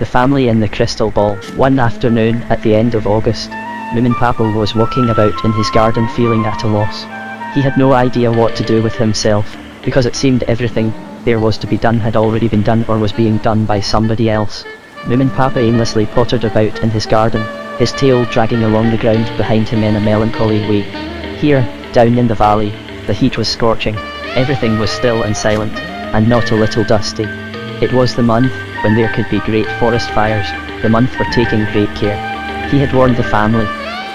The family in the crystal ball. One afternoon at the end of August, Moominpapa was walking about in his garden feeling at a loss. He had no idea what to do with himself, because it seemed everything there was to be done had already been done or was being done by somebody else. Moominpapa aimlessly pottered about in his garden, his tail dragging along the ground behind him in a melancholy way. Here, down in the valley, the heat was scorching, everything was still and silent, and not a little dusty. It was the month when there could be great forest fires, the month for taking great care. He had warned the family.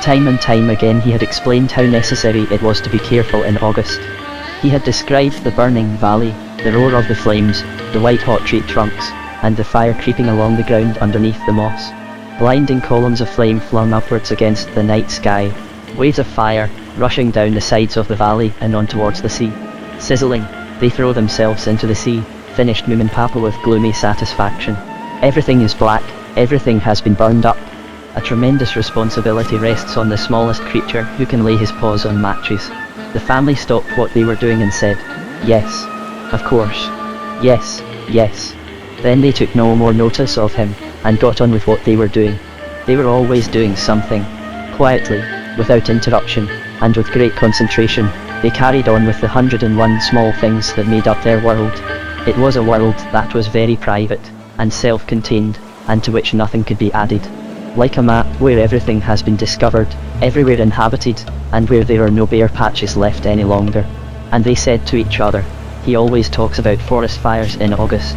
Time and time again he had explained how necessary it was to be careful in August. He had described the burning valley, the roar of the flames, the white-hot tree trunks, and the fire creeping along the ground underneath the moss. Blinding columns of flame flung upwards against the night sky, waves of fire rushing down the sides of the valley and on towards the sea. Sizzling, they throw themselves into the sea, finished Moominpapa with gloomy satisfaction. Everything is black, everything has been burned up. A tremendous responsibility rests on the smallest creature who can lay his paws on matches. The family stopped what they were doing and said, "Yes. Of course. Yes, yes." Then they took no more notice of him, and got on with what they were doing. They were always doing something. Quietly, without interruption, and with great concentration, they carried on with the 101 small things that made up their world. It was a world that was very private, and self-contained, and to which nothing could be added. Like a map where everything has been discovered, everywhere inhabited, and where there are no bare patches left any longer. And they said to each other, "He always talks about forest fires in August."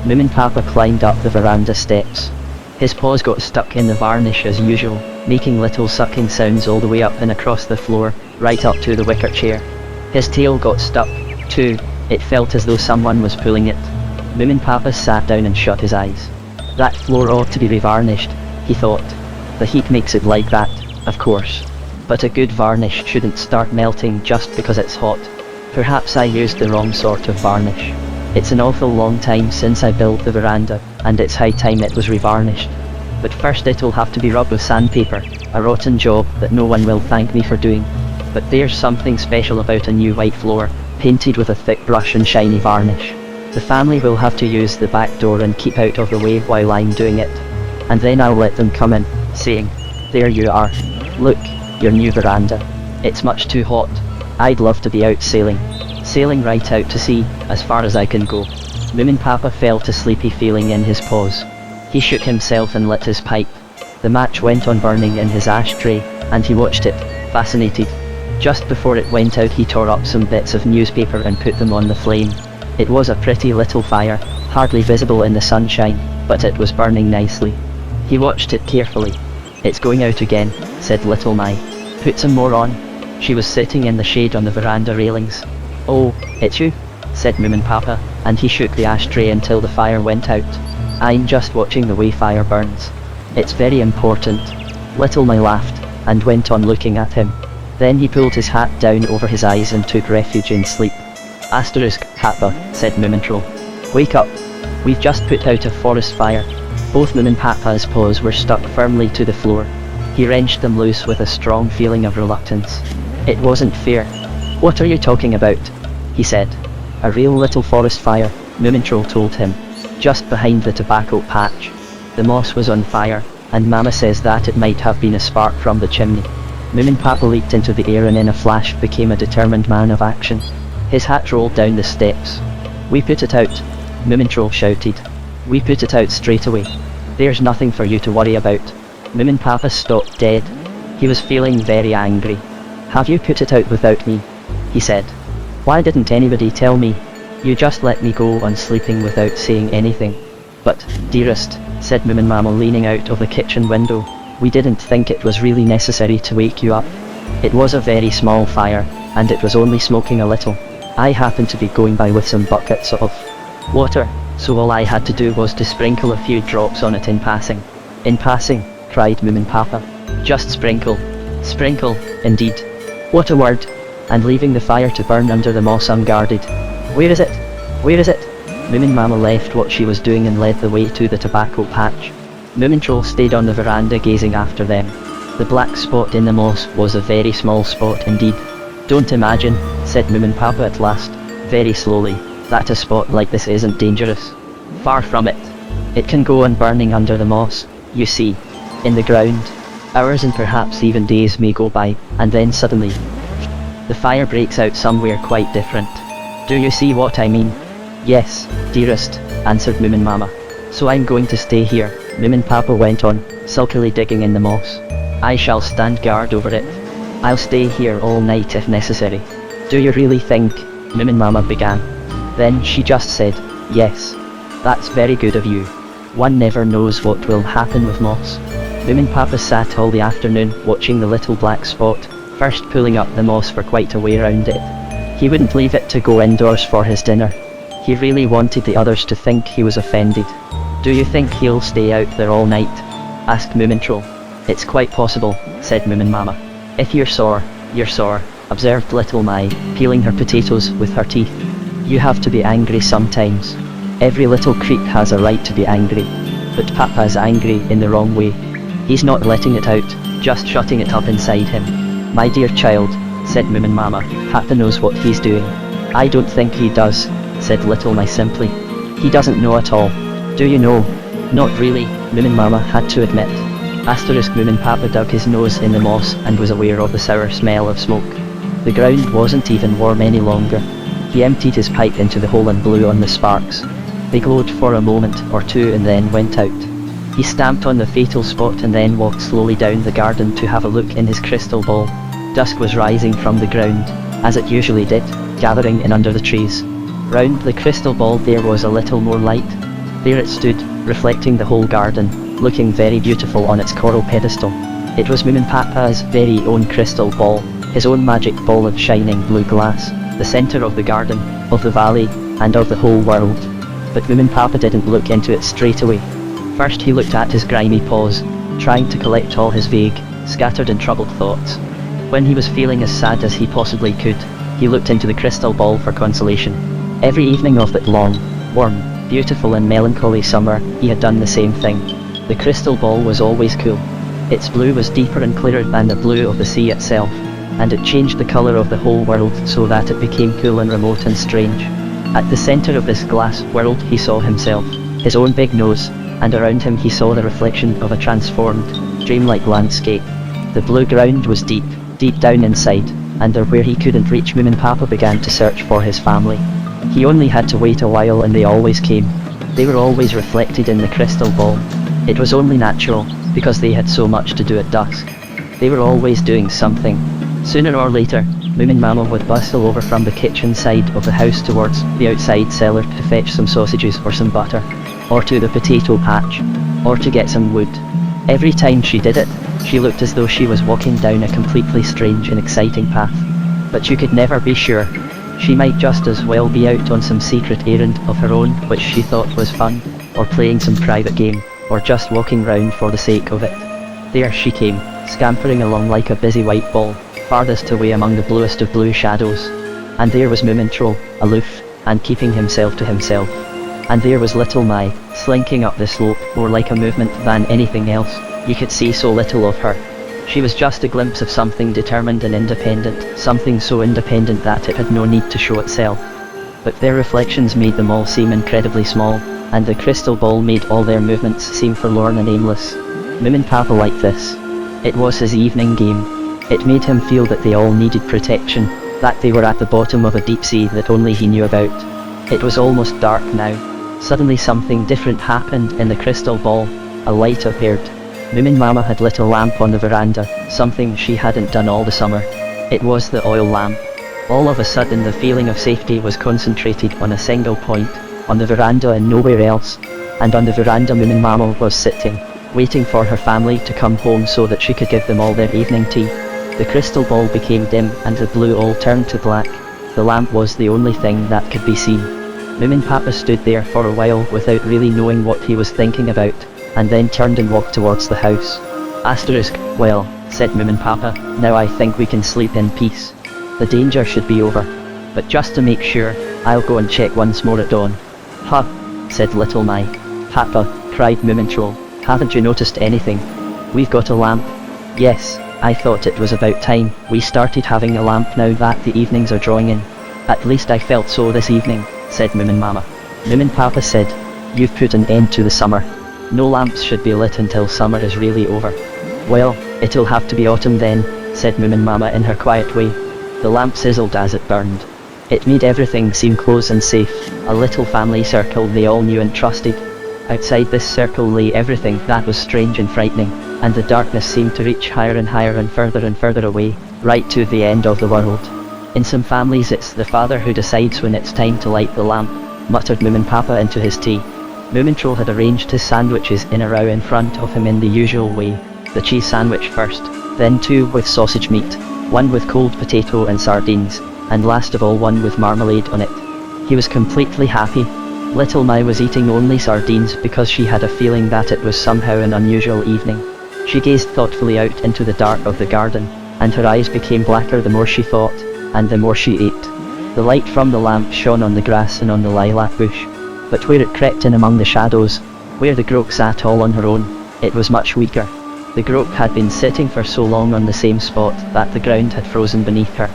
Moominpapa climbed up the veranda steps. His paws got stuck in the varnish as usual, making little sucking sounds all the way up and across the floor, right up to the wicker chair. His tail got stuck, too. It felt as though someone was pulling it. Moominpapa sat down and shut his eyes. That floor ought to be revarnished, he thought. The heat makes it like that, of course. But a good varnish shouldn't start melting just because it's hot. Perhaps I used the wrong sort of varnish. It's an awful long time since I built the veranda, and it's high time it was revarnished. But first it'll have to be rubbed with sandpaper, a rotten job that no one will thank me for doing. But there's something special about a new white floor, painted with a thick brush and shiny varnish. The family will have to use the back door and keep out of the way while I'm doing it. And then I'll let them come in, saying, "There you are. Look, your new veranda. It's much too hot. I'd love to be out sailing. Sailing right out to sea, as far as I can go." Moominpapa felt a sleepy feeling in his paws. He shook himself and lit his pipe. The match went on burning in his ashtray, and he watched it, fascinated. Just before it went out he tore up some bits of newspaper and put them on the flame. It was a pretty little fire, hardly visible in the sunshine, but it was burning nicely. He watched it carefully. "It's going out again," said Little Mai. "Put some more on." She was sitting in the shade on the veranda railings. "Oh, it's you?" said Moominpapa, and he shook the ashtray until the fire went out. "I'm just watching the way fire burns. It's very important." Little Mai laughed, and went on looking at him. Then he pulled his hat down over his eyes and took refuge in sleep. Papa, said Moomintroll. "Wake up. We've just put out a forest fire." Both Moominpapa's paws were stuck firmly to the floor. He wrenched them loose with a strong feeling of reluctance. It wasn't fair. "What are you talking about?" he said. "A real little forest fire," Moomintroll told him, "just behind the tobacco patch. The moss was on fire, and Mama says that it might have been a spark from the chimney." Moominpapa leaped into the air and in a flash became a determined man of action. His hat rolled down the steps. "We put it out," Moomintroll shouted. "We put it out straight away. There's nothing for you to worry about." Moominpapa stopped dead. He was feeling very angry. "Have you put it out without me?" he said. "Why didn't anybody tell me? You just let me go on sleeping without saying anything." "But, dearest," said Moominmama leaning out of the kitchen window, "we didn't think it was really necessary to wake you up. It was a very small fire, and it was only smoking a little. I happened to be going by with some buckets of water, so all I had to do was to sprinkle a few drops on it in passing." "In passing?" cried Moominpapa. "Just sprinkle. Sprinkle, indeed. What a word. And leaving the fire to burn under the moss unguarded. Where is it? Where is it?" Moominmama left what she was doing and led the way to the tobacco patch. Moomintroll stayed on the veranda gazing after them. The black spot in the moss was a very small spot indeed. "Don't imagine," said Moominpapa at last, very slowly, "that a spot like this isn't dangerous. Far from it. It can go on burning under the moss, you see, in the ground. Hours and perhaps even days may go by, and then suddenly, the fire breaks out somewhere quite different. Do you see what I mean? Yes, dearest, answered Moominmama. So I'm going to stay here, Moominpapa went on, sulkily digging in the moss. I shall stand guard over it. I'll stay here all night if necessary. Do you really think? Moominmama began. Then she just said, yes. That's very good of you. One never knows what will happen with moss. Moominpapa sat all the afternoon watching the little black spot, first pulling up the moss for quite a way around it. He wouldn't leave it to go indoors for his dinner. He really wanted the others to think he was offended. Do you think he'll stay out there all night? Asked Moomintroll. It's quite possible, said Moominmama. If you're sore, observed Little Mai, peeling her potatoes with her teeth. You have to be angry sometimes. Every little creep has a right to be angry. But Papa's angry in the wrong way. He's not letting it out, just shutting it up inside him. My dear child, said Moominmama, Papa knows what he's doing. I don't think he does, said Little Mai simply. He doesn't know at all. Do you know? Not really, Moominmama had to admit. Moominpapa dug his nose in the moss and was aware of the sour smell of smoke. The ground wasn't even warm any longer. He emptied his pipe into the hole and blew on the sparks. They glowed for a moment or two and then went out. He stamped on the fatal spot and then walked slowly down the garden to have a look in his crystal ball. Dusk was rising from the ground, as it usually did, gathering in under the trees. Round the crystal ball there was a little more light. There it stood, reflecting the whole garden, looking very beautiful on its coral pedestal. It was Moominpapa's very own crystal ball, his own magic ball of shining blue glass, the centre of the garden, of the valley, and of the whole world. But Moominpapa didn't look into it straight away. First he looked at his grimy paws, trying to collect all his vague, scattered and troubled thoughts. When he was feeling as sad as he possibly could, he looked into the crystal ball for consolation. Every evening of that long, warm, beautiful and melancholy summer, he had done the same thing. The crystal ball was always cool. Its blue was deeper and clearer than the blue of the sea itself, and it changed the colour of the whole world so that it became cool and remote and strange. At the centre of this glass world he saw himself, his own big nose, and around him he saw the reflection of a transformed, dreamlike landscape. The blue ground was deep, deep down inside, and there where he couldn't reach Moominpapa began to search for his family. He only had to wait a while and they always came. They were always reflected in the crystal ball. It was only natural, because they had so much to do at dusk. They were always doing something. Sooner or later, Moominmama would bustle over from the kitchen side of the house towards the outside cellar to fetch some sausages or some butter, or to the potato patch, or to get some wood. Every time she did it, she looked as though she was walking down a completely strange and exciting path. But you could never be sure. She might just as well be out on some secret errand of her own which she thought was fun, or playing some private game, or just walking round for the sake of it. There she came, scampering along like a busy white ball, farthest away among the bluest of blue shadows. And there was Moomintroll, aloof, and keeping himself to himself. And there was Little Mai, slinking up the slope, more like a movement than anything else. You could see so little of her. She was just a glimpse of something determined and independent, something so independent that it had no need to show itself. But their reflections made them all seem incredibly small, and the crystal ball made all their movements seem forlorn and aimless. Moominpapa liked this. It was his evening game. It made him feel that they all needed protection, that they were at the bottom of a deep sea that only he knew about. It was almost dark now. Suddenly something different happened in the crystal ball. A light appeared. Moominmama had lit a lamp on the veranda, something she hadn't done all the summer. It was the oil lamp. All of a sudden the feeling of safety was concentrated on a single point, on the veranda and nowhere else. And on the veranda Moominmama was sitting, waiting for her family to come home so that she could give them all their evening tea. The crystal ball became dim and the blue all turned to black. The lamp was the only thing that could be seen. Moominpapa stood there for a while without really knowing what he was thinking about, and then turned and walked towards the house. Well, said Moominpapa, now I think we can sleep in peace. The danger should be over. But just to make sure, I'll go and check once more at dawn. Huh, said Little Mai. Papa, cried Moomintroll, haven't you noticed anything? We've got a lamp. Yes, I thought it was about time we started having a lamp now that the evenings are drawing in. At least I felt so this evening, said Moominmama. Moominpapa said, You've put an end to the summer. No lamps should be lit until summer is really over. Well, it'll have to be autumn then, said Moominpapa in her quiet way. The lamp sizzled as it burned. It made everything seem close and safe, a little family circle they all knew and trusted. Outside this circle lay everything that was strange and frightening, and the darkness seemed to reach higher and higher and further away, right to the end of the world. In some families it's the father who decides when it's time to light the lamp, muttered Moominpapa into his tea. Moomintroll had arranged his sandwiches in a row in front of him in the usual way, the cheese sandwich first, then two with sausage meat, one with cold potato and sardines, and last of all one with marmalade on it. He was completely happy. Little Mai was eating only sardines because she had a feeling that it was somehow an unusual evening. She gazed thoughtfully out into the dark of the garden, and her eyes became blacker the more she thought, and the more she ate. The light from the lamp shone on the grass and on the lilac bush, but where it crept in among the shadows, where the groke sat all on her own, it was much weaker. The groke had been sitting for so long on the same spot that the ground had frozen beneath her.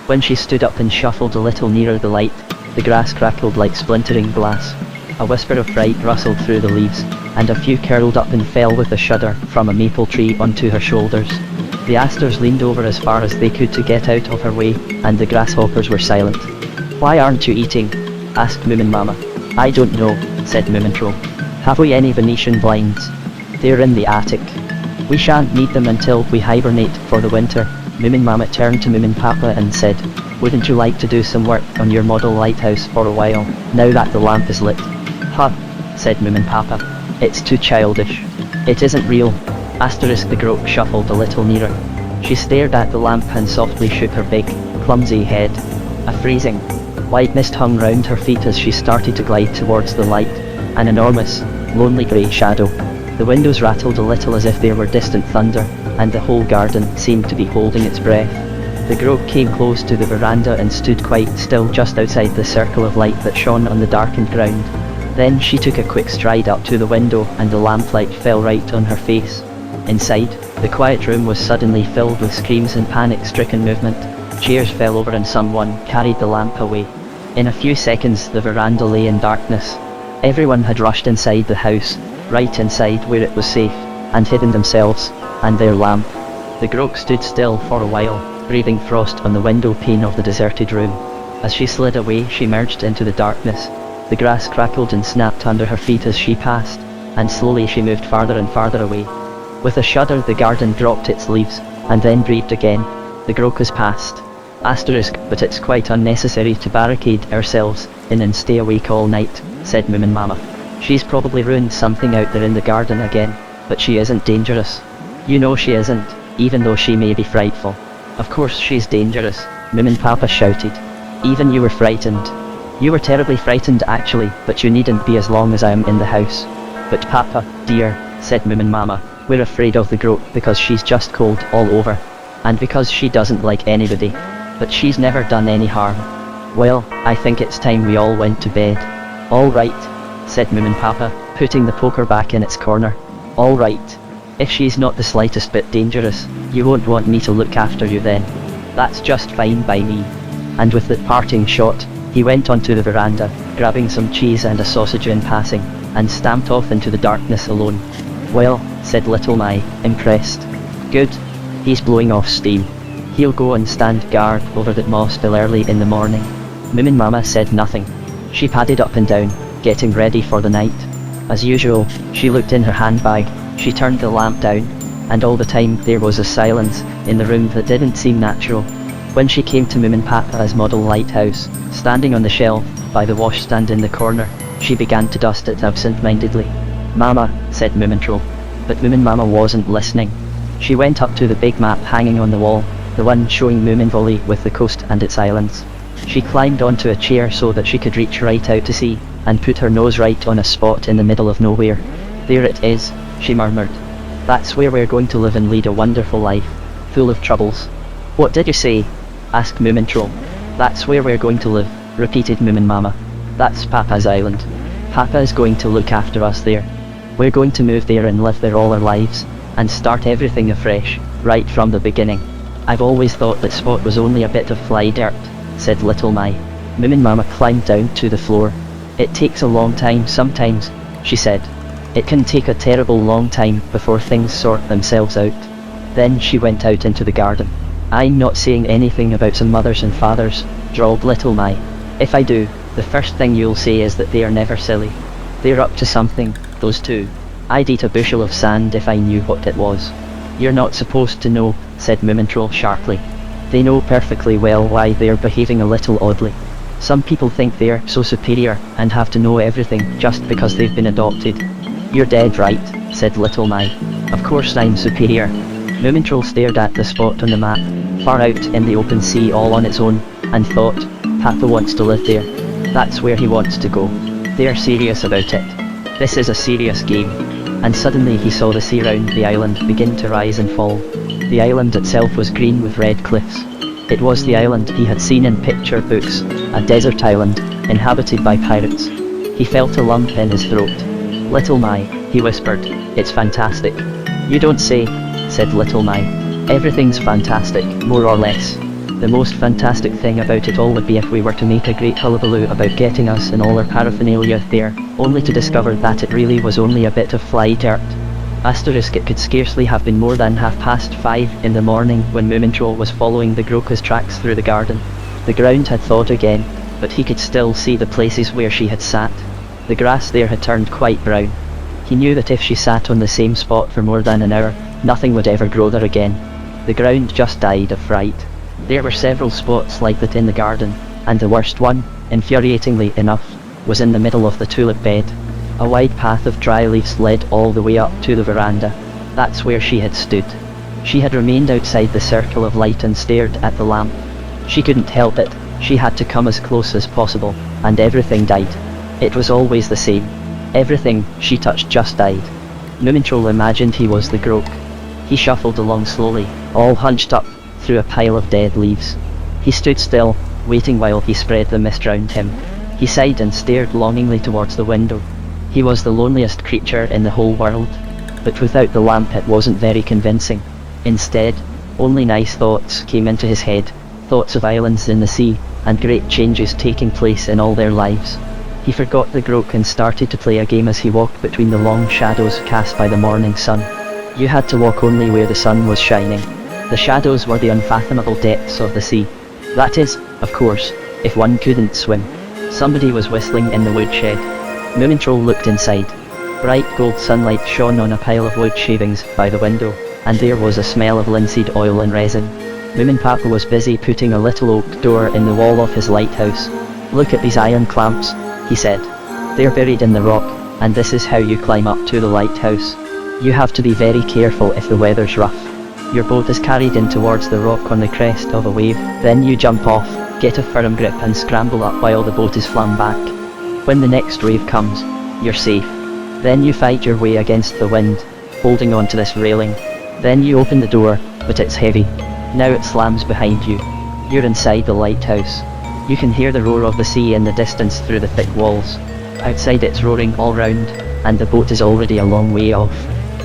When she stood up and shuffled a little nearer the light, the grass crackled like splintering glass. A whisper of fright rustled through the leaves, and a few curled up and fell with a shudder from a maple tree onto her shoulders. The asters leaned over as far as they could to get out of her way, and the grasshoppers were silent. "Why aren't you eating?" asked Moominmama. "I don't know," said Moomintroll. "Have we any Venetian blinds?" "They're in the attic." "We shan't need them until we hibernate for the winter." Moominmama turned to Moominpapa and said, "Wouldn't you like to do some work on your model lighthouse for a while, now that the lamp is lit?" "Huh," said Moominpapa. "It's too childish. It isn't real." The groke shuffled a little nearer. She stared at the lamp and softly shook her big, clumsy head. A freezing white mist hung round her feet as she started to glide towards the light, an enormous, lonely grey shadow. The windows rattled a little as if there were distant thunder, and the whole garden seemed to be holding its breath. The groke came close to the veranda and stood quite still just outside the circle of light that shone on the darkened ground. Then she took a quick stride up to the window and the lamplight fell right on her face. Inside, the quiet room was suddenly filled with screams and panic-stricken movement. Chairs fell over and someone carried the lamp away. In a few seconds the veranda lay in darkness. Everyone had rushed inside the house, right inside where it was safe, and hidden themselves, and their lamp. The groke stood still for a while, breathing frost on the window pane of the deserted room. As she slid away she merged into the darkness. The grass crackled and snapped under her feet as she passed, and slowly she moved farther and farther away. With a shudder the garden dropped its leaves, and then breathed again. The groke has passed. But it's quite unnecessary to barricade ourselves in and stay awake all night, said Moominmama. She's probably ruined something out there in the garden again, but she isn't dangerous. You know she isn't, even though she may be frightful. Of course she's dangerous, Moominpapa shouted. Even you were frightened. You were terribly frightened actually, but you needn't be as long as I am in the house. But Papa, dear, said Moominmama, we're afraid of the groke because she's just cold all over, and because she doesn't like anybody. But she's never done any harm. Well, I think it's time we all went to bed. All right, said Moominpapa, putting the poker back in its corner. All right. If she's not the slightest bit dangerous, you won't want me to look after you then. That's just fine by me. And with that parting shot, he went onto the veranda, grabbing some cheese and a sausage in passing, and stamped off into the darkness alone. Well, said Little Mai, impressed. Good. He's blowing off steam. He'll go and stand guard over that moss till early in the morning. Moominmama said nothing. She padded up and down, getting ready for the night. As usual, she looked in her handbag, she turned the lamp down, and all the time there was a silence in the room that didn't seem natural. When she came to Moominpapa's model lighthouse, standing on the shelf by the washstand in the corner, she began to dust it absent-mindedly. Mama, said Moomintroll. But Moominmama wasn't listening. She went up to the big map hanging on the wall, the one showing Moominvalley with the coast and its islands. She climbed onto a chair so that she could reach right out to sea, and put her nose right on a spot in the middle of nowhere. There it is, she murmured. That's where we're going to live and lead a wonderful life, full of troubles. What did you say? Asked Moomintroll. That's where we're going to live, repeated Moominmama. That's Papa's island. Papa is going to look after us there. We're going to move there and live there all our lives, and start everything afresh, right from the beginning. I've always thought that Spot was only a bit of fly dirt, said Little Mai. Moominmama climbed down to the floor. It takes a long time sometimes, she said. "It can take a terrible long time before things sort themselves out." Then she went out into the garden. "I'm not saying anything about some mothers and fathers," drawled Little My. "If I do, the first thing you'll say is that they are never silly. They're up to something, those two. I'd eat a bushel of sand if I knew what it was." "You're not supposed to know," said Moomintroll sharply. "They know perfectly well why they're behaving a little oddly. Some people think they're so superior and have to know everything just because they've been adopted." "You're dead right," said Little My. "Of course I'm superior." Moomintroll stared at the spot on the map, far out in the open sea all on its own, and thought, "Papa wants to live there. That's where he wants to go. They're serious about it. This is a serious game." And suddenly he saw the sea round the island begin to rise and fall. The island itself was green with red cliffs. It was the island he had seen in picture books, a desert island, inhabited by pirates. He felt a lump in his throat. "Little My," he whispered, "it's fantastic." "You don't say," said Little My. "Everything's fantastic, more or less. The most fantastic thing about it all would be if we were to make a great hullabaloo about getting us and all our paraphernalia there, only to discover that it really was only a bit of fly dirt." Asterisk, it could scarcely have been more than 5:30 in the morning when Moomintroll was following the Groca's tracks through the garden. The ground had thawed again, but he could still see the places where she had sat. The grass there had turned quite brown. He knew that if she sat on the same spot for more than an hour, nothing would ever grow there again. The ground just died of fright. There were several spots like that in the garden, and the worst one, infuriatingly enough, was in the middle of the tulip bed. A wide path of dry leaves led all the way up to the veranda. That's where she had stood. She had remained outside the circle of light and stared at the lamp. She couldn't help it, she had to come as close as possible, and everything died. It was always the same. Everything she touched just died. Moomintroll imagined he was the Groke. He shuffled along slowly, all hunched up, through a pile of dead leaves. He stood still, waiting while he spread the mist round him. He sighed and stared longingly towards the window. He was the loneliest creature in the whole world. But without the lamp it wasn't very convincing. Instead, only nice thoughts came into his head, thoughts of islands in the sea, and great changes taking place in all their lives. He forgot the Groke and started to play a game as he walked between the long shadows cast by the morning sun. You had to walk only where the sun was shining. The shadows were the unfathomable depths of the sea. That is, of course, if one couldn't swim. Somebody was whistling in the woodshed. Moomintroll looked inside. Bright gold sunlight shone on a pile of wood shavings by the window, and there was a smell of linseed oil and resin. Moominpapa was busy putting a little oak door in the wall of his lighthouse. "Look at these iron clamps," he said. "They're buried in the rock, and this is how you climb up to the lighthouse. You have to be very careful if the weather's rough. Your boat is carried in towards the rock on the crest of a wave, then you jump off, get a firm grip and scramble up while the boat is flung back. When the next wave comes, you're safe. Then you fight your way against the wind, holding on to this railing. Then you open the door, but it's heavy. Now it slams behind you. You're inside the lighthouse. You can hear the roar of the sea in the distance through the thick walls. Outside it's roaring all round, and the boat is already a long way off."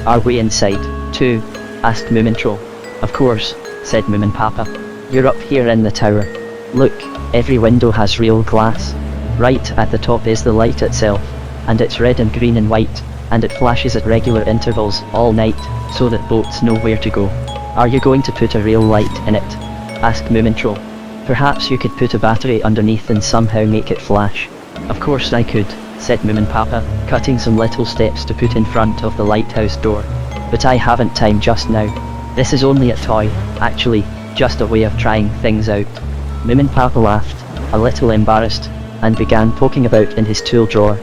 "Are we inside, too?" asked Moomintroll. "Of course," said Moominpapa. "You're up here in the tower. Look, every window has real glass. Right at the top is the light itself, and it's red and green and white, and it flashes at regular intervals all night, so that boats know where to go." "Are you going to put a real light in it?" asked Moomintroll. "Perhaps you could put a battery underneath and somehow make it flash." "Of course I could," said Moominpapa, cutting some little steps to put in front of the lighthouse door. "But I haven't time just now. This is only a toy, actually, just a way of trying things out." Moominpapa laughed, a little embarrassed, and began poking about in his tool drawer.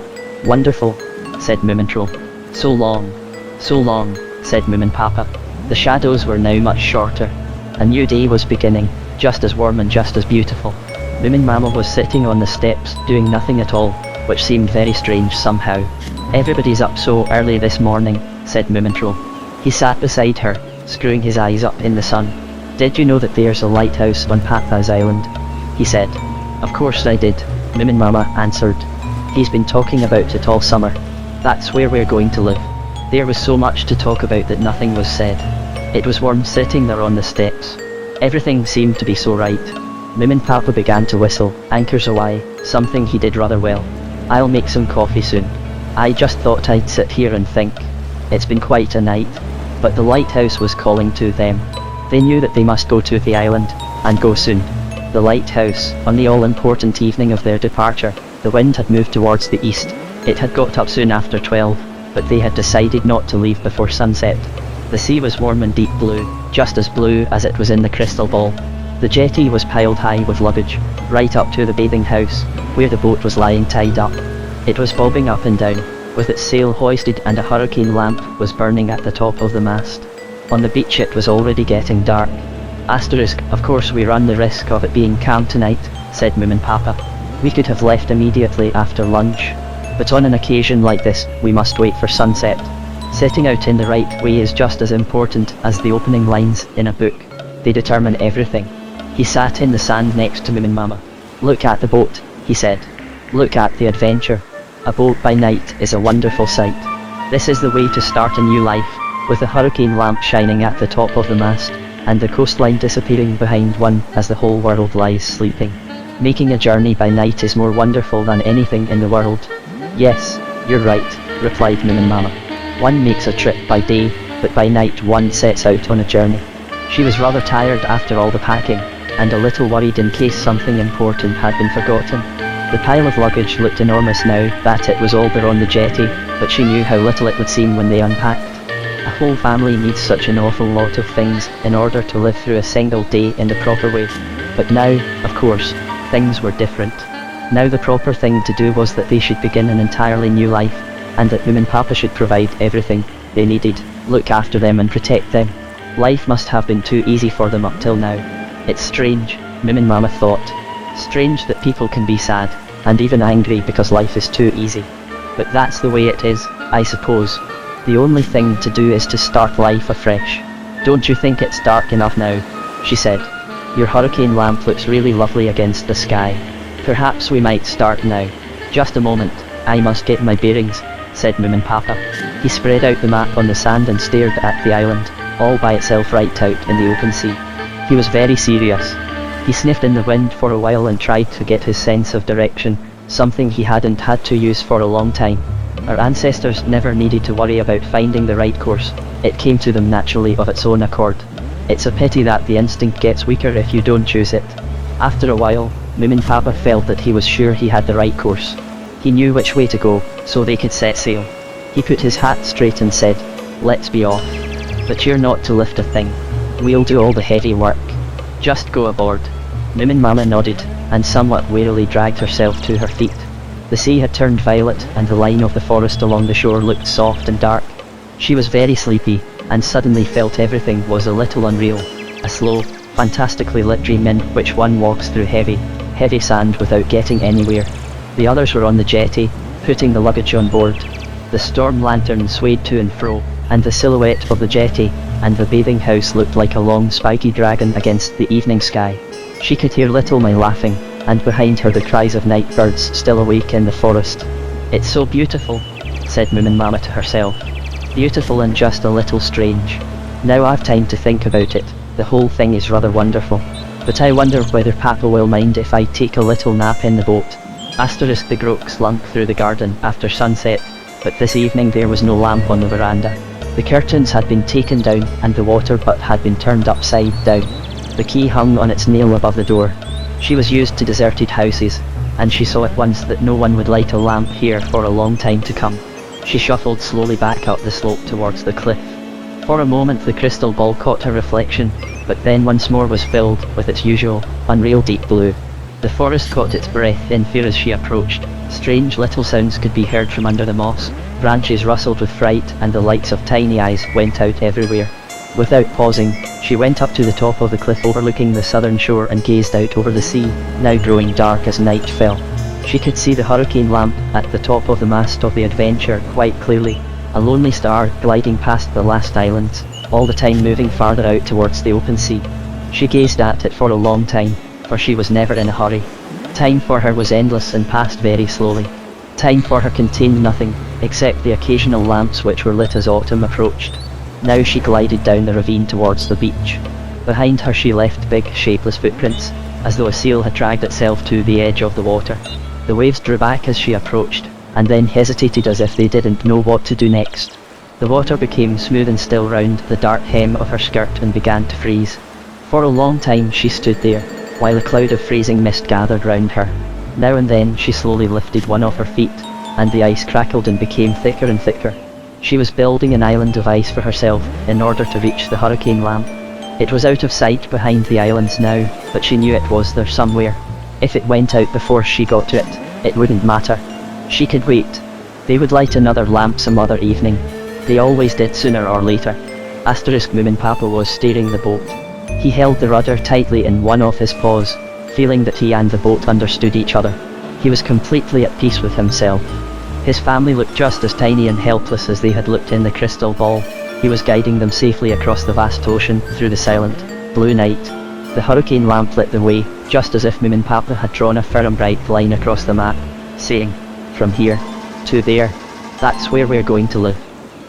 "Wonderful," said Moomintroll. So long," said Moominpapa. The shadows were now much shorter. A new day was beginning, just as warm and just as beautiful. Moominmama was sitting on the steps, doing nothing at all, which seemed very strange somehow. "Everybody's up so early this morning," said Moomintroll. He sat beside her, screwing his eyes up in the sun. "Did you know that there's a lighthouse on Papa's island?" he said. "Of course I did," Moominmama answered. "He's been talking about it all summer. That's where we're going to live." There was so much to talk about that nothing was said. It was warm sitting there on the steps. Everything seemed to be so right. Moominpapa began to whistle, Anchors Aweigh, something he did rather well. "I'll make some coffee soon." I just thought I'd sit here and think. It's been quite a night. But the lighthouse was calling to them. They knew that they must go to the island, and go soon. The lighthouse, on the all-important evening of their departure, the wind had moved towards the east. It had got up soon after 12, but they had decided not to leave before sunset. The sea was warm and deep blue, just as blue as it was in the crystal ball. The jetty was piled high with luggage, right up to the bathing house, where the boat was lying tied up. It was bobbing up and down, with its sail hoisted, and a hurricane lamp was burning at the top of the mast. On the beach it was already getting dark. Of course we run the risk of it being calm tonight, said Moominpapa. We could have left immediately after lunch. But on an occasion like this, we must wait for sunset. Setting out in the right way is just as important as the opening lines in a book. They determine everything. He sat in the sand next to Moominmama. Look at the boat, he said. Look at the adventure. A boat by night is a wonderful sight. This is the way to start a new life, with a hurricane lamp shining at the top of the mast, and the coastline disappearing behind one as the whole world lies sleeping. Making a journey by night is more wonderful than anything in the world. Yes, you're right, replied Moominmama. One makes a trip by day, but by night one sets out on a journey. She was rather tired after all the packing, and a little worried in case something important had been forgotten. The pile of luggage looked enormous now that it was all there on the jetty, but she knew how little it would seem when they unpacked. A whole family needs such an awful lot of things in order to live through a single day in the proper way. But now, of course, things were different. Now the proper thing to do was that they should begin an entirely new life, and that Moominpapa should provide everything they needed, look after them and protect them. Life must have been too easy for them up till now. It's strange, Moominmama thought. Strange that people can be sad, and even angry because life is too easy. But that's the way it is, I suppose. The only thing to do is to start life afresh. Don't you think it's dark enough now? She said. Your hurricane lamp looks really lovely against the sky. Perhaps we might start now. Just a moment, I must get my bearings, said Moominpapa. He spread out the map on the sand and stared at the island, all by itself right out in the open sea. He was very serious. He sniffed in the wind for a while and tried to get his sense of direction, something he hadn't had to use for a long time. Our ancestors never needed to worry about finding the right course. It came to them naturally of its own accord. It's a pity that the instinct gets weaker if you don't choose it. After a while, Moominpapa felt that he was sure he had the right course. He knew which way to go, so they could set sail. He put his hat straight and said, "Let's be off. But you're not to lift a thing. We'll do all the heavy work. Just go aboard." Moominmama nodded, and somewhat wearily dragged herself to her feet. The sea had turned violet, and the line of the forest along the shore looked soft and dark. She was very sleepy, and suddenly felt everything was a little unreal. A slow, fantastically lit dream in which one walks through heavy, heavy sand without getting anywhere. The others were on the jetty, putting the luggage on board. The storm lantern swayed to and fro, and the silhouette of the jetty and the bathing house looked like a long spiky dragon against the evening sky. She could hear Little May laughing, and behind her the cries of night birds still awake in the forest. "It's so beautiful," said Moominmama to herself. "Beautiful and just a little strange. Now I've time to think about it, the whole thing is rather wonderful. But I wonder whether Papa will mind if I take a little nap in the boat." The groak slunk through the garden after sunset, but this evening there was no lamp on the veranda. The curtains had been taken down and the water butt had been turned upside down. The key hung on its nail above the door. She was used to deserted houses, and she saw at once that no one would light a lamp here for a long time to come. She shuffled slowly back up the slope towards the cliff. For a moment the crystal ball caught her reflection, but then once more was filled with its usual, unreal deep blue. The forest caught its breath in fear as she approached. Strange little sounds could be heard from under the moss, branches rustled with fright, and the lights of tiny eyes went out everywhere. Without pausing, she went up to the top of the cliff overlooking the southern shore and gazed out over the sea, now growing dark as night fell. She could see the hurricane lamp at the top of the mast of the Adventure quite clearly, a lonely star gliding past the last islands, all the time moving farther out towards the open sea. She gazed at it for a long time, for she was never in a hurry. Time for her was endless and passed very slowly. Time for her contained nothing, except the occasional lamps which were lit as autumn approached. Now she glided down the ravine towards the beach. Behind her she left big, shapeless footprints, as though a seal had dragged itself to the edge of the water. The waves drew back as she approached, and then hesitated as if they didn't know what to do next. The water became smooth and still round the dark hem of her skirt and began to freeze. For a long time she stood there, while a cloud of freezing mist gathered round her. Now and then she slowly lifted one of her feet, and the ice crackled and became thicker and thicker. She was building an island of ice for herself in order to reach the hurricane lamp. It was out of sight behind the islands now, but she knew it was there somewhere. If it went out before she got to it, it wouldn't matter. She could wait. They would light another lamp some other evening. They always did sooner or later. Moominpapa was steering the boat. He held the rudder tightly in one of his paws, feeling that he and the boat understood each other. He was completely at peace with himself. His family looked just as tiny and helpless as they had looked in the crystal ball. He was guiding them safely across the vast ocean through the silent, blue night. The hurricane lamp lit the way, just as if Moominpapa had drawn a firm bright line across the map, saying, "From here to there, that's where we're going to live.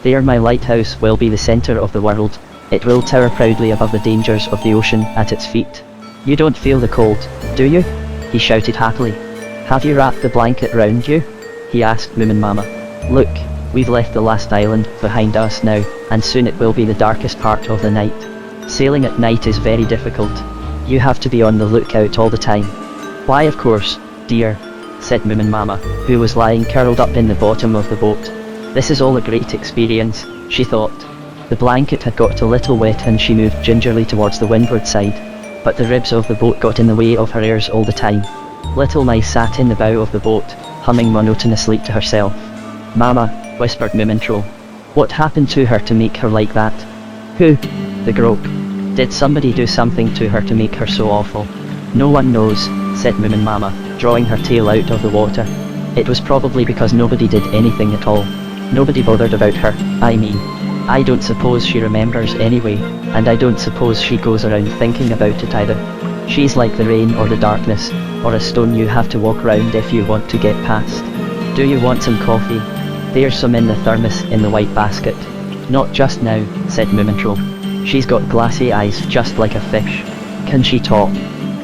There my lighthouse will be the center of the world. It will tower proudly above the dangers of the ocean at its feet." "You don't feel the cold, do you?" he shouted happily. "Have you wrapped the blanket round you?" he asked Moominmama. "Look, we've left the last island behind us now, and soon it will be the darkest part of the night. Sailing at night is very difficult. You have to be on the lookout all the time." "Why, of course, dear," said Moominmama, who was lying curled up in the bottom of the boat. "This is all a great experience," she thought. The blanket had got a little wet and she moved gingerly towards the windward side, but the ribs of the boat got in the way of her ears all the time. Little Mice sat in the bow of the boat, humming monotonously to herself. "Mama," whispered Moomintroll. "What happened to her to make her like that?" "Who?" the Grope. "Did somebody do something to her to make her so awful?" "No one knows," said Moominmama, drawing her tail out of the water. "It was probably because nobody did anything at all. Nobody bothered about her, I mean. I don't suppose she remembers anyway, and I don't suppose she goes around thinking about it either. She's like the rain or the darkness, or a stone you have to walk round if you want to get past. Do you want some coffee? There's some in the thermos in the white basket." "Not just now," said Moomintroll. "She's got glassy eyes just like a fish." "Can she talk?"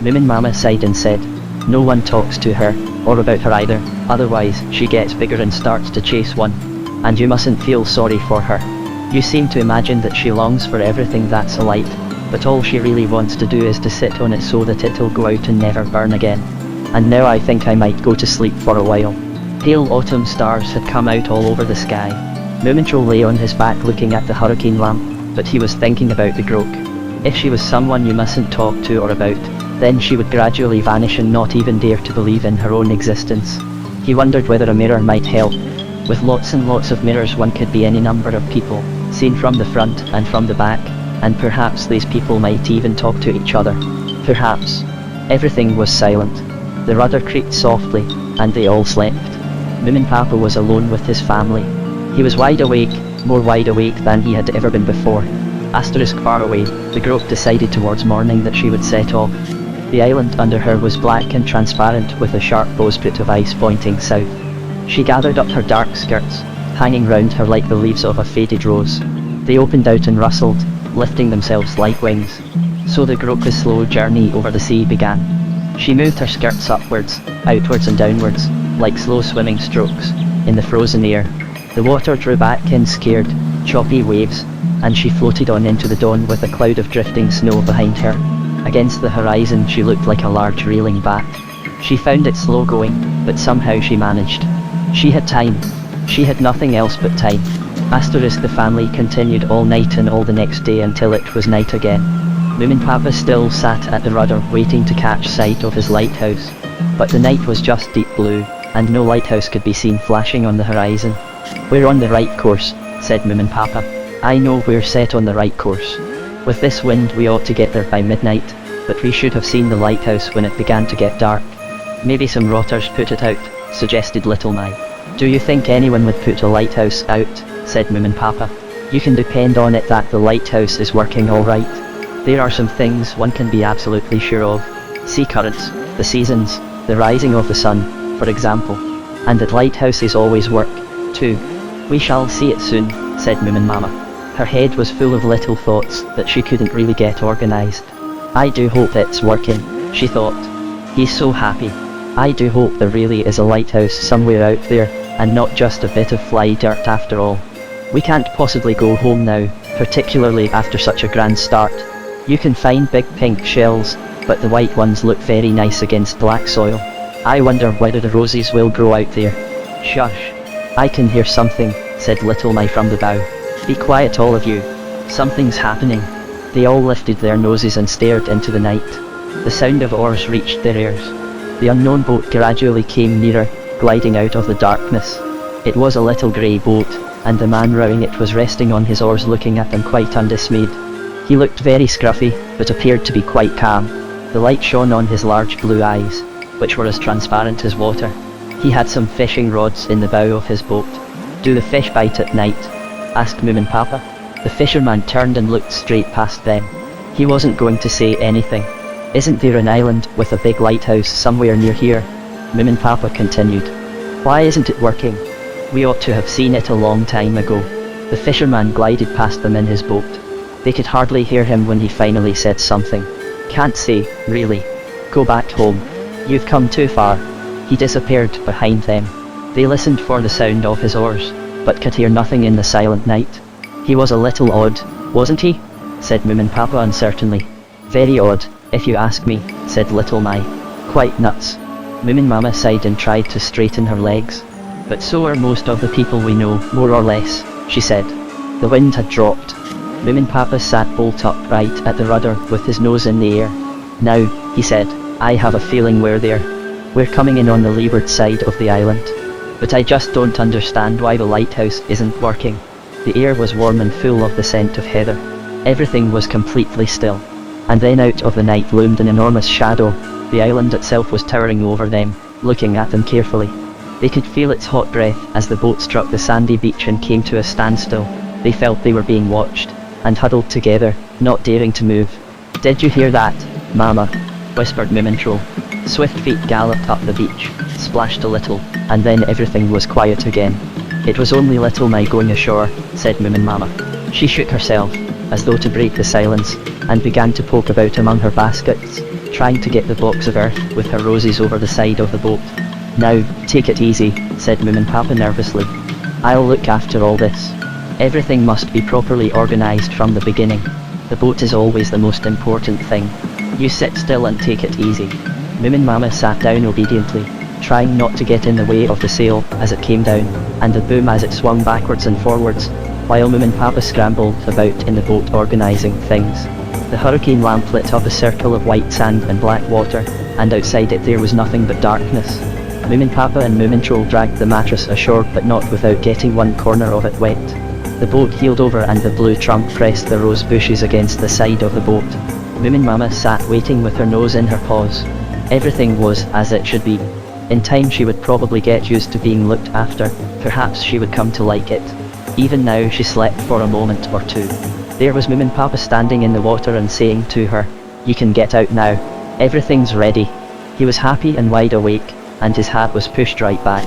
Moominmama sighed and said, "No one talks to her, or about her either, otherwise she gets bigger and starts to chase one. And you mustn't feel sorry for her. You seem to imagine that she longs for everything that's alight, but all she really wants to do is to sit on it so that it'll go out and never burn again. And now I think I might go to sleep for a while." Pale autumn stars had come out all over the sky. Moomintroll lay on his back looking at the hurricane lamp, but he was thinking about the Groke. If she was someone you mustn't talk to or about, then she would gradually vanish and not even dare to believe in her own existence. He wondered whether a mirror might help. With lots and lots of mirrors one could be any number of people, seen from the front and from the back, and perhaps these people might even talk to each other. Perhaps. Everything was silent. The rudder creaked softly, and they all slept. Moominpapa was alone with his family. He was wide awake, more wide awake than he had ever been before. Far away, the Grope decided towards morning that she would set off. The island under her was black and transparent with a sharp bowsprit of ice pointing south. She gathered up her dark skirts, hanging round her like the leaves of a faded rose. They opened out and rustled, lifting themselves like wings. So the Grope's slow journey over the sea began. She moved her skirts upwards, outwards and downwards, like slow swimming strokes, in the frozen air. The water drew back in scared, choppy waves, and she floated on into the dawn with a cloud of drifting snow behind her. Against the horizon she looked like a large reeling bat. She found it slow going, but somehow she managed. She had time. She had nothing else but time. The family continued all night and all the next day until it was night again. Moominpapa still sat at the rudder waiting to catch sight of his lighthouse. But the night was just deep blue, and no lighthouse could be seen flashing on the horizon. "We're on the right course," said Moominpapa. "I know we're set on the right course. With this wind we ought to get there by midnight, but we should have seen the lighthouse when it began to get dark." "Maybe some rotters put it out," suggested Little Mai. "Do you think anyone would put a lighthouse out?" said Moominpapa. "You can depend on it that the lighthouse is working all right. There are some things one can be absolutely sure of. Sea currents, the seasons, the rising of the sun, for example. And that lighthouses always work, too." "We shall see it soon," said Moominmama. Her head was full of little thoughts that she couldn't really get organized. "I do hope it's working," she thought. "He's so happy. I do hope there really is a lighthouse somewhere out there, and not just a bit of fly dirt after all. We can't possibly go home now, particularly after such a grand start. You can find big pink shells, but the white ones look very nice against black soil. I wonder whether the roses will grow out there. Shush. I can hear something, said Little My from the bow. Be quiet all of you. Something's happening. They all lifted their noses and stared into the night. The sound of oars reached their ears. The unknown boat gradually came nearer, gliding out of the darkness. It was a little grey boat, and the man rowing it was resting on his oars looking at them quite undismayed. He looked very scruffy, but appeared to be quite calm. The light shone on his large blue eyes, which were as transparent as water. He had some fishing rods in the bow of his boat. Do the fish bite at night? Asked Moominpapa. The fisherman turned and looked straight past them. He wasn't going to say anything. Isn't there an island with a big lighthouse somewhere near here? Moominpapa continued. Why isn't it working? We ought to have seen it a long time ago. The fisherman glided past them in his boat. They could hardly hear him when he finally said something. Can't say, really. Go back home. You've come too far. He disappeared behind them. They listened for the sound of his oars, but could hear nothing in the silent night. He was a little odd, wasn't he? Said Moominpapa uncertainly. Very odd, if you ask me, said Little My. Quite nuts. Moominmama sighed and tried to straighten her legs. But so are most of the people we know, more or less, she said. The wind had dropped. Moominpapa sat bolt upright at the rudder with his nose in the air. Now, he said, I have a feeling we're there. We're coming in on the leeward side of the island. But I just don't understand why the lighthouse isn't working. The air was warm and full of the scent of heather. Everything was completely still. And then out of the night loomed an enormous shadow. The island itself was towering over them, looking at them carefully. They could feel its hot breath as the boat struck the sandy beach and came to a standstill. They felt they were being watched, and huddled together, not daring to move. Did you hear that, Mama? Whispered Moomintroll. Swift feet galloped up the beach, splashed a little, and then everything was quiet again. It was only Little My going ashore, said Moominmama. She shook herself, as though to break the silence, and began to poke about among her baskets, trying to get the blocks of earth with her roses over the side of the boat. Now, take it easy, said Moominpapa nervously. I'll look after all this. Everything must be properly organized from the beginning. The boat is always the most important thing. You sit still and take it easy. Moominmama sat down obediently, trying not to get in the way of the sail as it came down, and the boom as it swung backwards and forwards, while Moominpapa scrambled about in the boat organizing things. The hurricane lamp lit up a circle of white sand and black water, and outside it there was nothing but darkness. Moominpapa and Moomintroll dragged the mattress ashore, but not without getting one corner of it wet. The boat heeled over and the blue trunk pressed the rose bushes against the side of the boat. Moominmama sat waiting with her nose in her paws. Everything was as it should be. In time she would probably get used to being looked after, perhaps she would come to like it. Even now she slept for a moment or two. There was Moominpapa standing in the water and saying to her, You can get out now. Everything's ready. He was happy and wide awake, and his hat was pushed right back.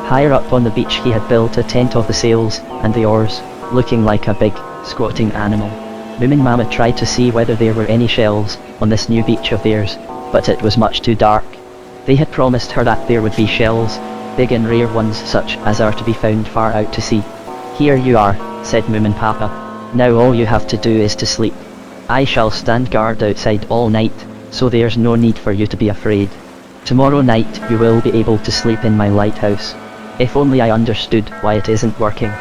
Higher up on the beach he had built a tent of the sails and the oars, looking like a big, squatting animal. Moominmama tried to see whether there were any shells on this new beach of theirs, but it was much too dark. They had promised her that there would be shells, big and rare ones such as are to be found far out to sea. Here you are, said Moominpapa. Now all you have to do is to sleep. I shall stand guard outside all night, so there's no need for you to be afraid. Tomorrow night you will be able to sleep in my lighthouse. If only I understood why it isn't working.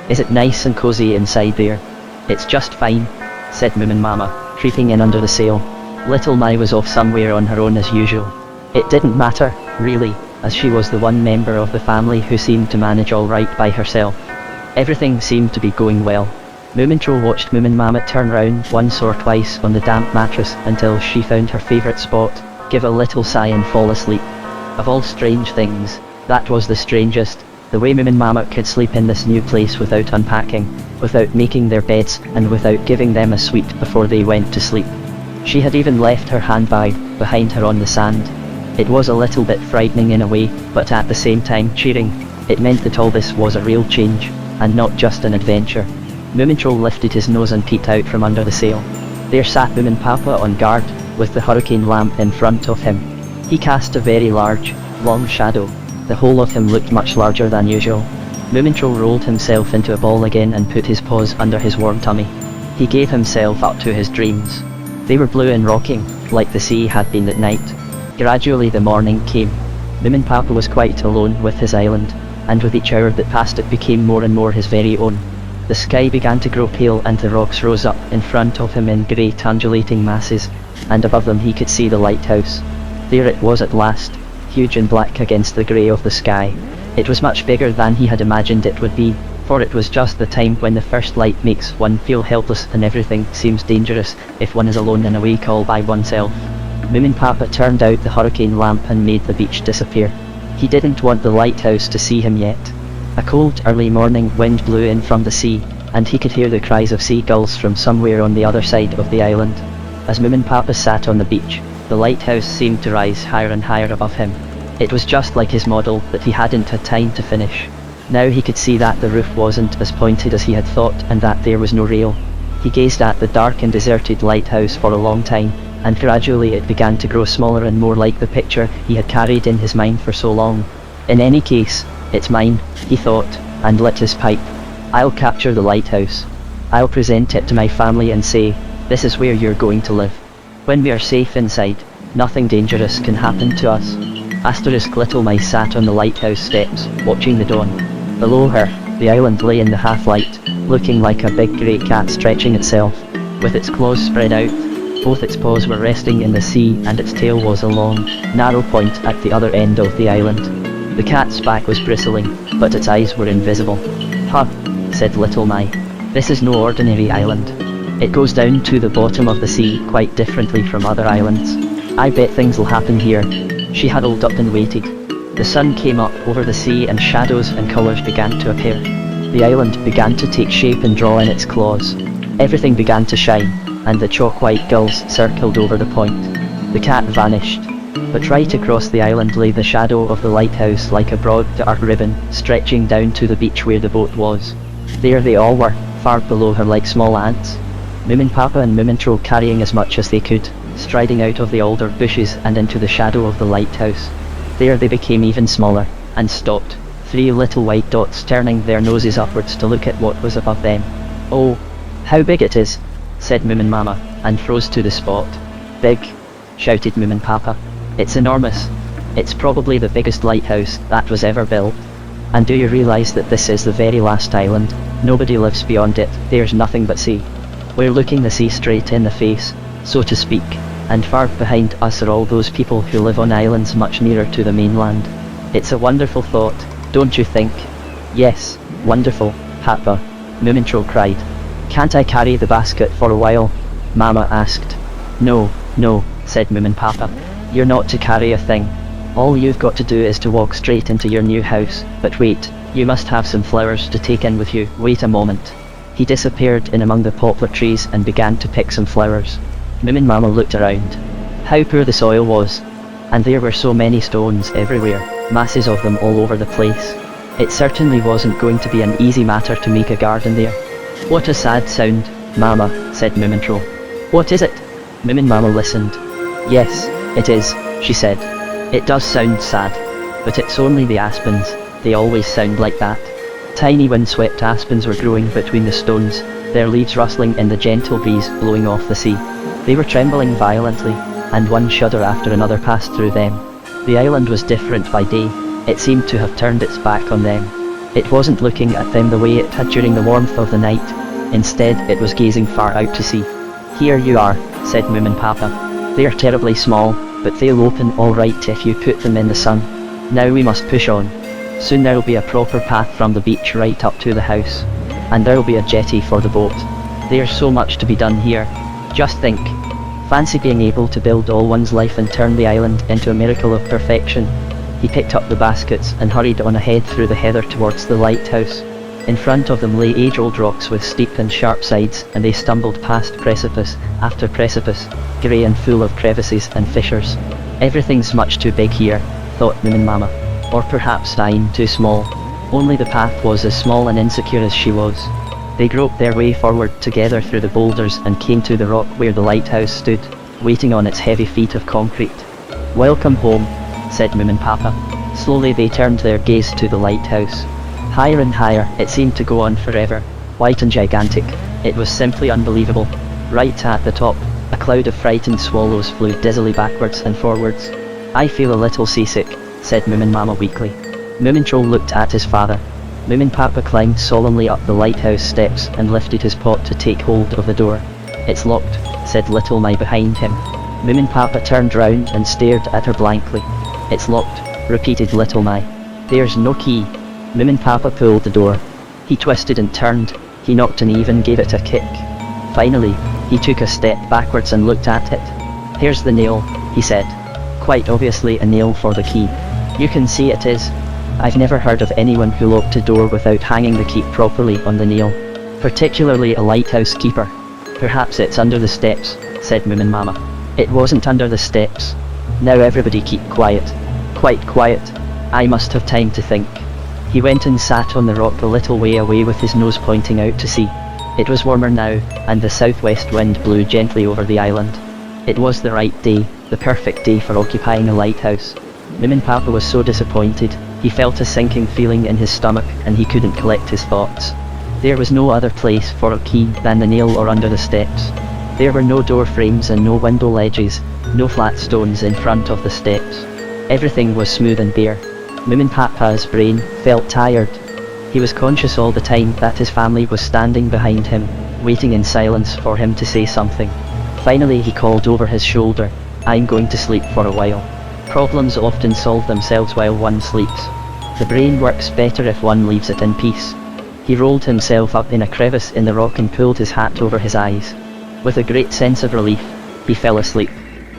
Is it nice and cozy inside there? It's just fine, said Moominmama, creeping in under the sail. Little My was off somewhere on her own as usual. It didn't matter, really, as she was the one member of the family who seemed to manage all right by herself. Everything seemed to be going well. Moomintroll watched Moominmama turn round once or twice on the damp mattress until she found her favourite spot, give a little sigh and fall asleep. Of all strange things, that was the strangest, the way Moominmama could sleep in this new place without unpacking, without making their beds, and without giving them a sweet before they went to sleep. She had even left her handbag behind her on the sand. It was a little bit frightening in a way, but at the same time cheering. It meant that all this was a real change, and not just an adventure. Moomintroll lifted his nose and peeked out from under the sail. There sat Moominpapa on guard, with the hurricane lamp in front of him. He cast a very large, long shadow. The whole of him looked much larger than usual. Moomintroll rolled himself into a ball again and put his paws under his warm tummy. He gave himself up to his dreams. They were blue and rocking, like the sea had been at night. Gradually the morning came. Moominpapa was quite alone with his island, and with each hour that passed it became more and more his very own. The sky began to grow pale and the rocks rose up in front of him in great undulating masses, and above them he could see the lighthouse. There it was at last, huge and black against the grey of the sky. It was much bigger than he had imagined it would be, for it was just the time when the first light makes one feel helpless and everything seems dangerous if one is alone in a wake all by oneself. Moominpapa turned out the hurricane lamp and made the beach disappear. He didn't want the lighthouse to see him yet. A cold early morning wind blew in from the sea, and he could hear the cries of seagulls from somewhere on the other side of the island. As Moominpapa sat on the beach, the lighthouse seemed to rise higher and higher above him. It was just like his model that he hadn't had time to finish. Now he could see that the roof wasn't as pointed as he had thought and that there was no rail. He gazed at the dark and deserted lighthouse for a long time, and gradually it began to grow smaller and more like the picture he had carried in his mind for so long. In any case, it's mine, he thought, and lit his pipe. I'll capture the lighthouse. I'll present it to my family and say, this is where you're going to live. When we are safe inside, nothing dangerous can happen to us. Little Mice sat on the lighthouse steps, watching the dawn. Below her, the island lay in the half-light, looking like a big grey cat stretching itself, with its claws spread out. Both its paws were resting in the sea and its tail was a long, narrow point at the other end of the island. The cat's back was bristling, but its eyes were invisible. Huh, said Little Mice. This is no ordinary island. It goes down to the bottom of the sea quite differently from other islands. I bet things'll happen here. She huddled up and waited. The sun came up over the sea and shadows and colours began to appear. The island began to take shape and draw in its claws. Everything began to shine, and the chalk-white gulls circled over the point. The cat vanished. But right across the island lay the shadow of the lighthouse like a broad dark ribbon, stretching down to the beach where the boat was. There they all were, far below her like small ants. Moominpapa and Moomintroll carrying as much as they could, striding out of the alder bushes and into the shadow of the lighthouse. There they became even smaller, and stopped, 3 little white dots turning their noses upwards to look at what was above them. Oh, how big it is, said Moominmama, and froze to the spot. Big, shouted Moominpapa. It's enormous. It's probably the biggest lighthouse that was ever built. And do you realise that this is the very last island? Nobody lives beyond it, there's nothing but sea. We're looking the sea straight in the face, so to speak, and far behind us are all those people who live on islands much nearer to the mainland. It's a wonderful thought, don't you think? Yes, wonderful, Papa, Moomintroll cried. Can't I carry the basket for a while? Mama asked. No, said Moominpapa. You're not to carry a thing. All you've got to do is to walk straight into your new house. But wait, you must have some flowers to take in with you. Wait a moment. He disappeared in among the poplar trees and began to pick some flowers. Moominmama looked around. How poor the soil was. And there were so many stones everywhere, masses of them all over the place. It certainly wasn't going to be an easy matter to make a garden there. What a sad sound, Mama, said Moomintroll. What is it? Moominmama listened. Yes, it is, she said. It does sound sad. But it's only the aspens, they always sound like that. Tiny windswept aspens were growing between the stones, their leaves rustling in the gentle breeze blowing off the sea. They were trembling violently, and one shudder after another passed through them. The island was different by day, it seemed to have turned its back on them. It wasn't looking at them the way it had during the warmth of the night. Instead, it was gazing far out to sea. Here you are, said Moominpapa. They're terribly small, but they'll open all right if you put them in the sun. Now we must push on. Soon there'll be a proper path from the beach right up to the house. And there'll be a jetty for the boat. There's so much to be done here. Just think. Fancy being able to build all one's life and turn the island into a miracle of perfection. He picked up the baskets and hurried on ahead through the heather towards the lighthouse. In front of them lay age-old rocks with steep and sharp sides, and they stumbled past precipice after precipice, grey and full of crevices and fissures. Everything's much too big here, thought Moominmama. Or perhaps I'm too small. Only the path was as small and insecure as she was. They groped their way forward together through the boulders and came to the rock where the lighthouse stood, waiting on its heavy feet of concrete. Welcome home, said Moominpapa. Slowly they turned their gaze to the lighthouse. Higher and higher, it seemed to go on forever. White and gigantic. It was simply unbelievable. Right at the top, a cloud of frightened swallows flew dizzily backwards and forwards. I feel a little seasick, said Moominmama weakly. Moomintroll looked at his father. Moominpapa climbed solemnly up the lighthouse steps and lifted his pot to take hold of the door. It's locked, said Little My behind him. Moominpapa turned round and stared at her blankly. It's locked, repeated Little My. There's no key. Moominpapa pulled the door. He twisted and turned, he knocked and even gave it a kick. Finally, he took a step backwards and looked at it. Here's the nail, he said. Quite obviously a nail for the key. You can see it is. I've never heard of anyone who locked a door without hanging the key properly on the nail. Particularly a lighthouse keeper. Perhaps it's under the steps, said Moominmama. It wasn't under the steps. Now everybody keep quiet. Quite quiet. I must have time to think. He went and sat on the rock a little way away with his nose pointing out to sea. It was warmer now, and the southwest wind blew gently over the island. It was the right day, the perfect day for occupying a lighthouse. Moominpapa was so disappointed, he felt a sinking feeling in his stomach and he couldn't collect his thoughts. There was no other place for a key than the nail or under the steps. There were no door frames and no window ledges, no flat stones in front of the steps. Everything was smooth and bare. Moominpapa's brain felt tired. He was conscious all the time that his family was standing behind him, waiting in silence for him to say something. Finally he called over his shoulder, I'm going to sleep for a while. Problems often solve themselves while one sleeps. The brain works better if one leaves it in peace. He rolled himself up in a crevice in the rock and pulled his hat over his eyes. With a great sense of relief, he fell asleep.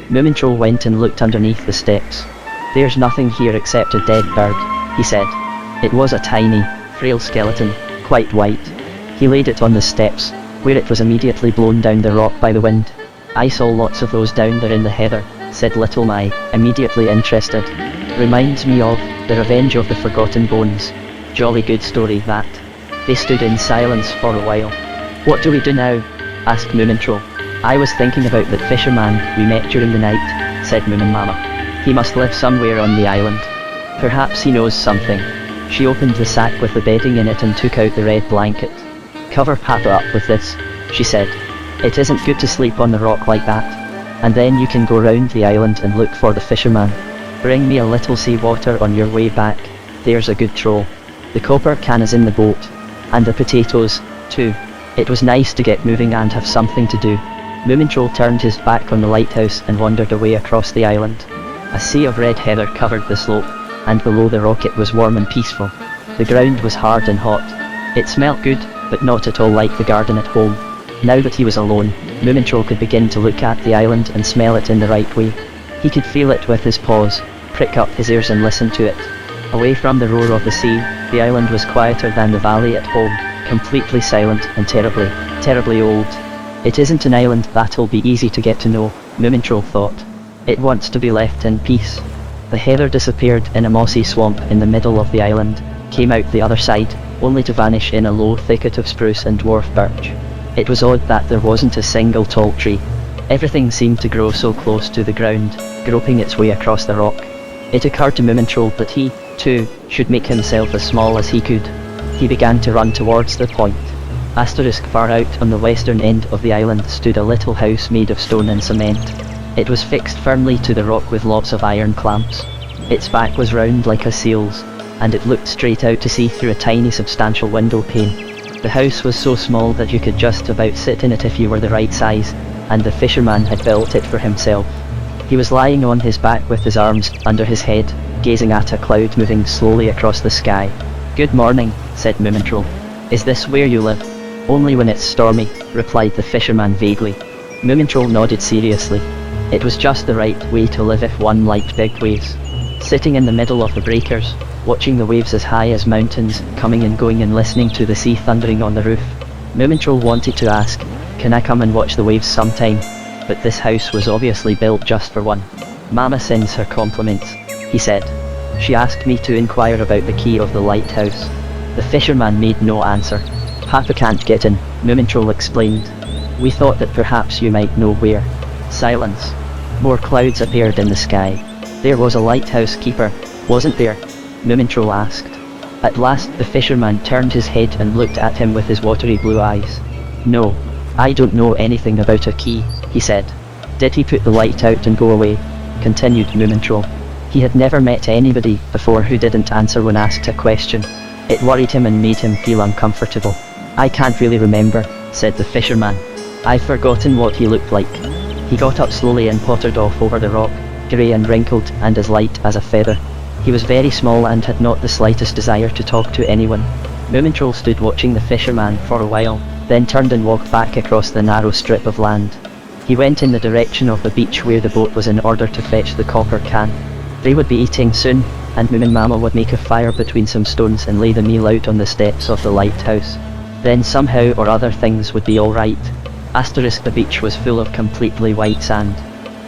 Moomintroll went and looked underneath the steps. There's nothing here except a dead bird, he said. It was a tiny, frail skeleton, quite white. He laid it on the steps, where it was immediately blown down the rock by the wind. I saw lots of those down there in the heather, said Little My, immediately interested. Reminds me of The Revenge of the Forgotten Bones. Jolly good story that. They stood in silence for a while. What do we do now? Asked Moomintroll. I was thinking about that fisherman we met during the night, said Moominmama. He must live somewhere on the island. Perhaps he knows something. She opened the sack with the bedding in it and took out the red blanket. Cover Papa up with this, she said. It isn't good to sleep on the rock like that. And then you can go round the island and look for the fisherman. Bring me a little sea water on your way back. There's a good troll. The copper can is in the boat. And the potatoes, too. It was nice to get moving and have something to do. Moomintroll turned his back on the lighthouse and wandered away across the island. A sea of red heather covered the slope, and below the rock it was warm and peaceful. The ground was hard and hot. It smelt good, but not at all like the garden at home. Now that he was alone, Moomintroll could begin to look at the island and smell it in the right way. He could feel it with his paws, prick up his ears and listen to it. Away from the roar of the sea, the island was quieter than the valley at home, completely silent and terribly, terribly old. It isn't an island that'll be easy to get to know, Moomintroll thought. It wants to be left in peace. The heather disappeared in a mossy swamp in the middle of the island, came out the other side, only to vanish in a low thicket of spruce and dwarf birch. It was odd that there wasn't a single tall tree. Everything seemed to grow so close to the ground, groping its way across the rock. It occurred to Moomintroll that he, too, should make himself as small as he could. He began to run towards the point. Asterisk far out on the western end of the island stood a little house made of stone and cement. It was fixed firmly to the rock with lots of iron clamps. Its back was round like a seal's, and it looked straight out to sea through a tiny substantial window pane. The house was so small that you could just about sit in it if you were the right size, and the fisherman had built it for himself. He was lying on his back with his arms under his head, gazing at a cloud moving slowly across the sky. Good morning, said Moomintroll. Is this where you live? Only when it's stormy, replied the fisherman vaguely. Moomintroll nodded seriously. It was just the right way to live if one liked big waves. Sitting in the middle of the breakers, watching the waves as high as mountains, coming and going and listening to the sea thundering on the roof. Moomintroll wanted to ask, can I come and watch the waves sometime? But this house was obviously built just for one. Mama sends her compliments, he said. She asked me to inquire about the key of the lighthouse. The fisherman made no answer. Papa can't get in, Moomintroll explained. We thought that perhaps you might know where. Silence. More clouds appeared in the sky. There was a lighthouse keeper, wasn't there? Moomintroll asked. At last the fisherman turned his head and looked at him with his watery blue eyes. No, I don't know anything about a key, he said. Did he put the light out and go away? Continued Moomintroll. He had never met anybody before who didn't answer when asked a question. It worried him and made him feel uncomfortable. I can't really remember, said the fisherman. I've forgotten what he looked like. He got up slowly and pottered off over the rock, grey and wrinkled and as light as a feather. He was very small and had not the slightest desire to talk to anyone. Moomintroll stood watching the fisherman for a while, then turned and walked back across the narrow strip of land. He went in the direction of the beach where the boat was in order to fetch the copper can. They would be eating soon, and Moominmama would make a fire between some stones and lay the meal out on the steps of the lighthouse. Then somehow or other things would be alright. The beach was full of completely white sand.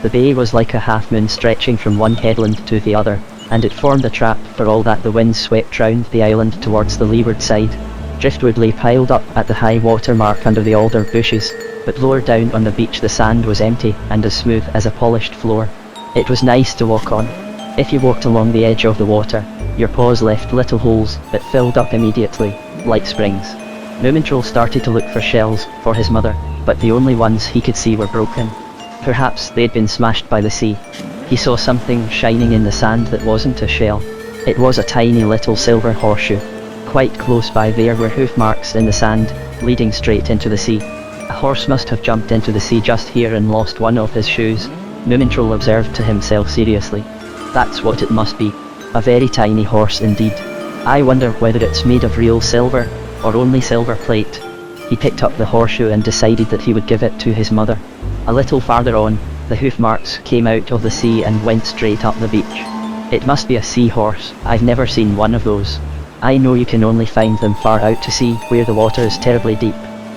The bay was like a half-moon stretching from one headland to the other, and it formed a trap for all that the wind swept round the island towards the leeward side. Driftwood lay piled up at the high water mark under the alder bushes, but lower down on the beach the sand was empty and as smooth as a polished floor. It was nice to walk on. If you walked along the edge of the water, your paws left little holes that filled up immediately, like springs. Moomintroll started to look for shells for his mother, but the only ones he could see were broken. Perhaps they'd been smashed by the sea. He saw something shining in the sand that wasn't a shell. It was a tiny little silver horseshoe. Quite close by there were hoof marks in the sand, leading straight into the sea. A horse must have jumped into the sea just here and lost one of his shoes, Moomintroll observed to himself seriously. That's what it must be. A very tiny horse indeed. I wonder whether it's made of real silver, or only silver plate. He picked up the horseshoe and decided that he would give it to his mother. A little farther on, the hoof marks came out of the sea and went straight up the beach. It must be a seahorse. I've never seen one of those. I know you can only find them far out to sea where the water is terribly deep.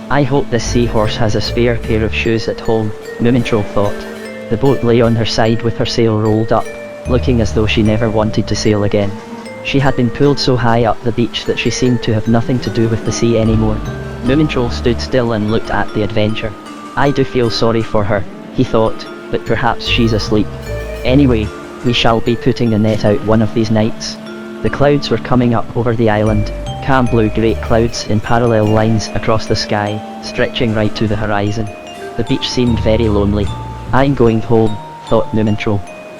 I hope this seahorse has a spare pair of shoes at home, Moomintroll thought. The boat lay on her side with her sail rolled up, looking as though she never wanted to sail again. She had been pulled so high up the beach that she seemed to have nothing to do with the sea anymore. Moomintroll stood still and looked at the adventure. I do feel sorry for her, he thought, but perhaps she's asleep. Anyway, we shall be putting a net out one of these nights. The clouds were coming up over the island, calm blue-grey clouds in parallel lines across the sky, stretching right to the horizon. The beach seemed very lonely. I'm going home, thought Moomintroll.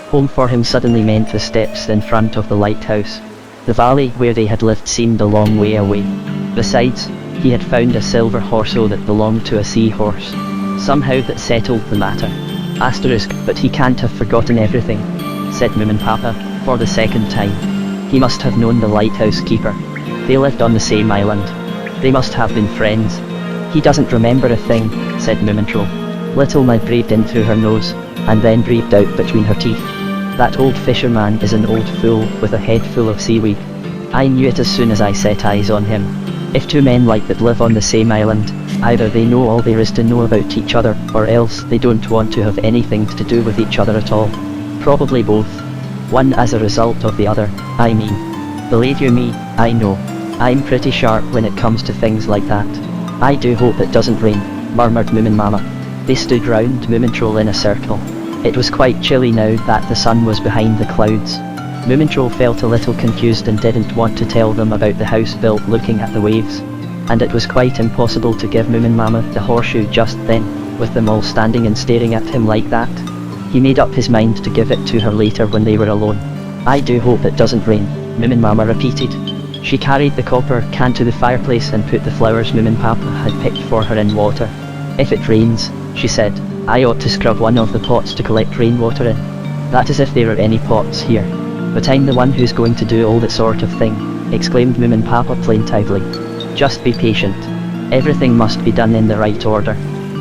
Home for him suddenly meant the steps in front of the lighthouse. The valley where they had lived seemed a long way away. Besides, he had found a silver horseshoe that belonged to a seahorse. Somehow that settled the matter. But he can't have forgotten everything, said Moominpapa, for the second time. He must have known the lighthouse keeper. They lived on the same island. They must have been friends. He doesn't remember a thing, said Moomintroll. Little Mud breathed in through her nose, and then breathed out between her teeth. That old fisherman is an old fool with a head full of seaweed. I knew it as soon as I set eyes on him. If two men like that live on the same island, either they know all there is to know about each other, or else they don't want to have anything to do with each other at all. Probably both. One as a result of the other, I mean. Believe you me, I know. I'm pretty sharp when it comes to things like that. I do hope it doesn't rain, murmured Moominmama. They stood round Moomintroll in a circle. It was quite chilly now that the sun was behind the clouds. Moomintroll felt a little confused and didn't want to tell them about the house built looking at the waves. And it was quite impossible to give Moominmama the horseshoe just then, with them all standing and staring at him like that. He made up his mind to give it to her later when they were alone. I do hope it doesn't rain, Moominmama repeated. She carried the copper can to the fireplace and put the flowers Moominpapa had picked for her in water. If it rains, she said, I ought to scrub one of the pots to collect rainwater in. That is if there are any pots here. But I'm the one who's going to do all that sort of thing, exclaimed Moominpapa plaintively. Just be patient. Everything must be done in the right order.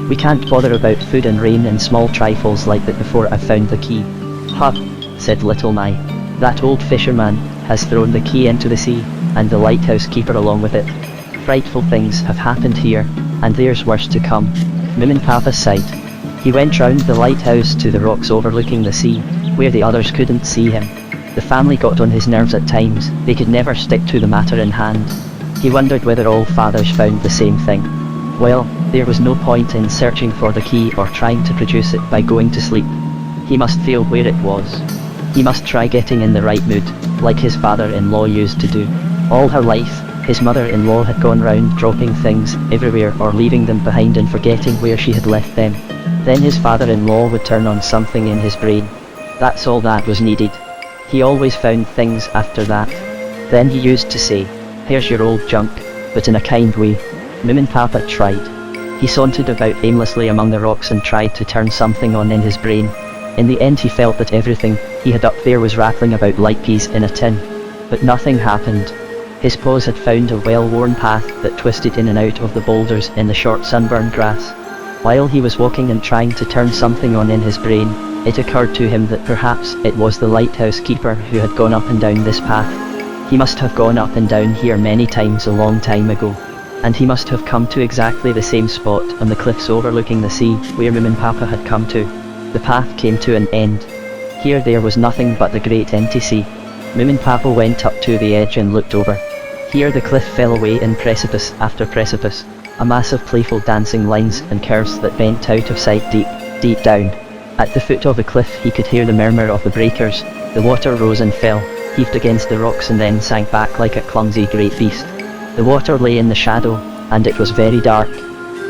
We can't bother about food and rain and small trifles like that before I've found the key. Huh, said Little Mai. That old fisherman has thrown the key into the sea, and the lighthouse keeper along with it. Frightful things have happened here, and there's worse to come. Moominpapa sighed. He went round the lighthouse to the rocks overlooking the sea, where the others couldn't see him. The family got on his nerves at times. They could never stick to the matter in hand. He wondered whether all fathers found the same thing. Well, there was no point in searching for the key or trying to produce it by going to sleep. He must feel where it was. He must try getting in the right mood, like his father-in-law used to do. All her life, his mother-in-law had gone round dropping things everywhere or leaving them behind and forgetting where she had left them. Then his father-in-law would turn on something in his brain. That's all that was needed. He always found things after that. Then he used to say, "Here's your old junk," but in a kind way. Moominpapa tried. He sauntered about aimlessly among the rocks and tried to turn something on in his brain. In the end he felt that everything he had up there was rattling about like peas in a tin. But nothing happened. His paws had found a well-worn path that twisted in and out of the boulders in the short sunburned grass. While he was walking and trying to turn something on in his brain, it occurred to him that perhaps it was the lighthouse keeper who had gone up and down this path. He must have gone up and down here many times a long time ago. And he must have come to exactly the same spot on the cliffs overlooking the sea where Moominpapa had come to. The path came to an end. Here there was nothing but the great empty sea. Moominpapa went up to the edge and looked over. Here the cliff fell away in precipice after precipice, a mass of playful dancing lines and curves that bent out of sight deep, deep down. At the foot of the cliff he could hear the murmur of the breakers. The water rose and fell, heaved against the rocks and then sank back like a clumsy great beast. The water lay in the shadow, and it was very dark.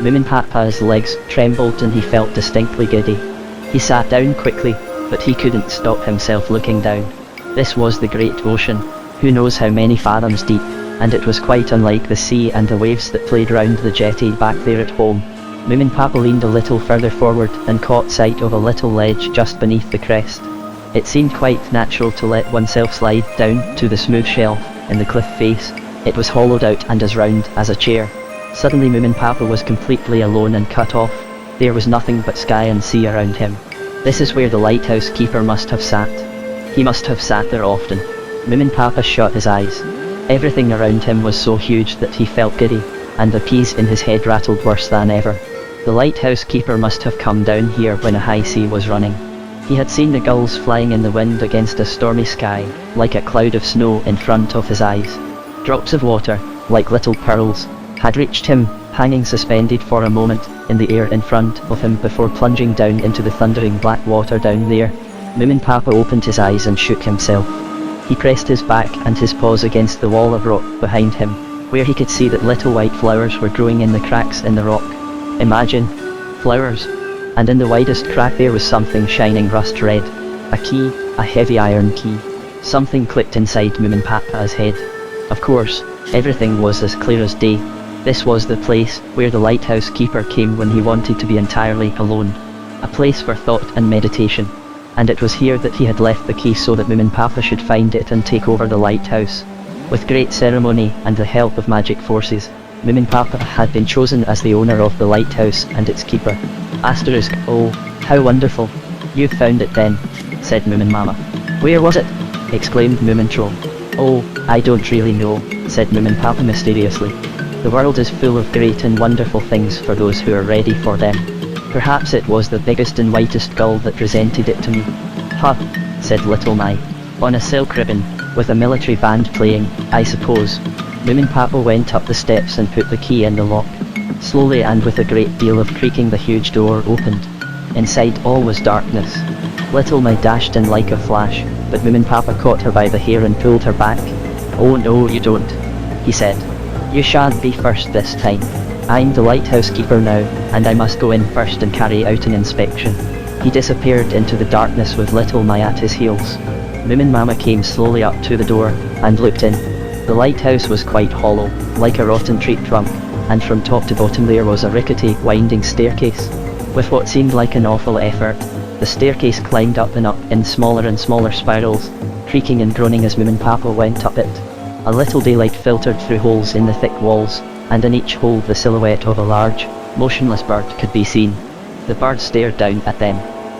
Moominpapa's legs trembled and he felt distinctly giddy. He sat down quickly, but he couldn't stop himself looking down. This was the great ocean, who knows how many fathoms deep, and it was quite unlike the sea and the waves that played round the jetty back there at home. Moominpapa leaned a little further forward and caught sight of a little ledge just beneath the crest. It seemed quite natural to let oneself slide down to the smooth shelf in the cliff face. It was hollowed out and as round as a chair. Suddenly Moominpapa was completely alone and cut off. There was nothing but sky and sea around him. This is where the lighthouse keeper must have sat. He must have sat there often. Moominpapa shut his eyes. Everything around him was so huge that he felt giddy, and the peas in his head rattled worse than ever. The lighthouse keeper must have come down here when a high sea was running. He had seen the gulls flying in the wind against a stormy sky, like a cloud of snow in front of his eyes. Drops of water, like little pearls, had reached him, hanging suspended for a moment in the air in front of him before plunging down into the thundering black water down there. Moominpapa opened his eyes and shook himself. He pressed his back and his paws against the wall of rock behind him, where he could see that little white flowers were growing in the cracks in the rock. Imagine! Flowers! And in the widest crack there was something shining rust red. A key, a heavy iron key. Something clicked inside Moominpapa's head. Of course, everything was as clear as day. This was the place where the lighthouse keeper came when he wanted to be entirely alone. A place for thought and meditation. And it was here that he had left the key so that Moominpapa should find it and take over the lighthouse. With great ceremony and the help of magic forces, Moominpapa had been chosen as the owner of the lighthouse and its keeper. Asterisk, oh, how wonderful. You've found it then, said Moominmama. Where was it? Exclaimed Moomintroll. Oh, I don't really know, said Moominpapa mysteriously. The world is full of great and wonderful things for those who are ready for them. Perhaps it was the biggest and whitest gull that presented it to me. Huh, said Little Mai. On a silk ribbon, with a military band playing, I suppose. Moominpapa went up the steps and put the key in the lock. Slowly and with a great deal of creaking the huge door opened. Inside all was darkness. Little Mai dashed in like a flash, but Moominpapa caught her by the hair and pulled her back. Oh no you don't, he said. You shan't be first this time. I'm the lighthouse keeper now, and I must go in first and carry out an inspection. He disappeared into the darkness with Little Mai at his heels. Moominmama came slowly up to the door, and looked in. The lighthouse was quite hollow, like a rotten tree trunk, and from top to bottom there was a rickety, winding staircase. With what seemed like an awful effort, the staircase climbed up and up in smaller and smaller spirals, creaking and groaning as Moominpapa went up it. A little daylight filtered through holes in the thick walls, and in each hole the silhouette of a large, motionless bird could be seen. The bird stared down at them.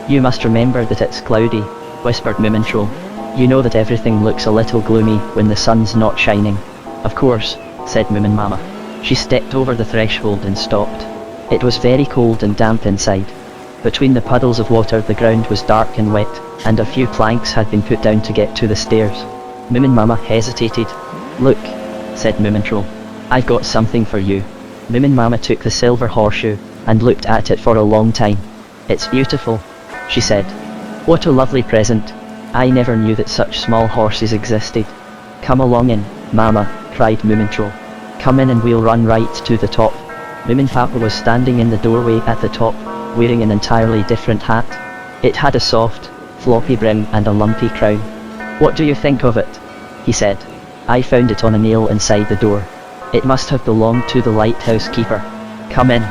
You must remember that it's cloudy, whispered Moomintroll. You know that everything looks a little gloomy when the sun's not shining. Of course, said Moominmama. She stepped over the threshold and stopped. It was very cold and damp inside. Between the puddles of water the ground was dark and wet, and a few planks had been put down to get to the stairs. Moominmama hesitated. Look, said Moomintroll. I've got something for you. Moominmama took the silver horseshoe, and looked at it for a long time. It's beautiful, she said. What a lovely present. I never knew that such small horses existed. Come along in, Mama, cried Moomintroll. Come in and we'll run right to the top. Moominpapa was standing in the doorway at the top, wearing an entirely different hat. It had a soft, floppy brim and a lumpy crown. What do you think of it? He said. I found it on a nail inside the door. It must have belonged to the lighthouse keeper. Come in.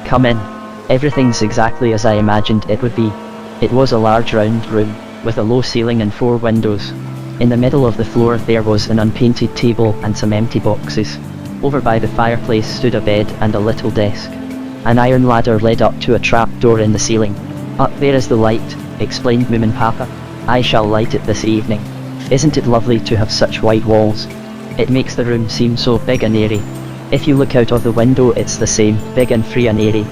Come in. Everything's exactly as I imagined it would be. It was a large round room, with a low ceiling and 4 windows. In the middle of the floor there was an unpainted table and some empty boxes. Over by the fireplace stood a bed and a little desk. An iron ladder led up to a trap door in the ceiling. Up there is the light, explained Moominpapa. I shall light it this evening. Isn't it lovely to have such white walls? It makes the room seem so big and airy. If you look out of the window it's the same, big and free and airy.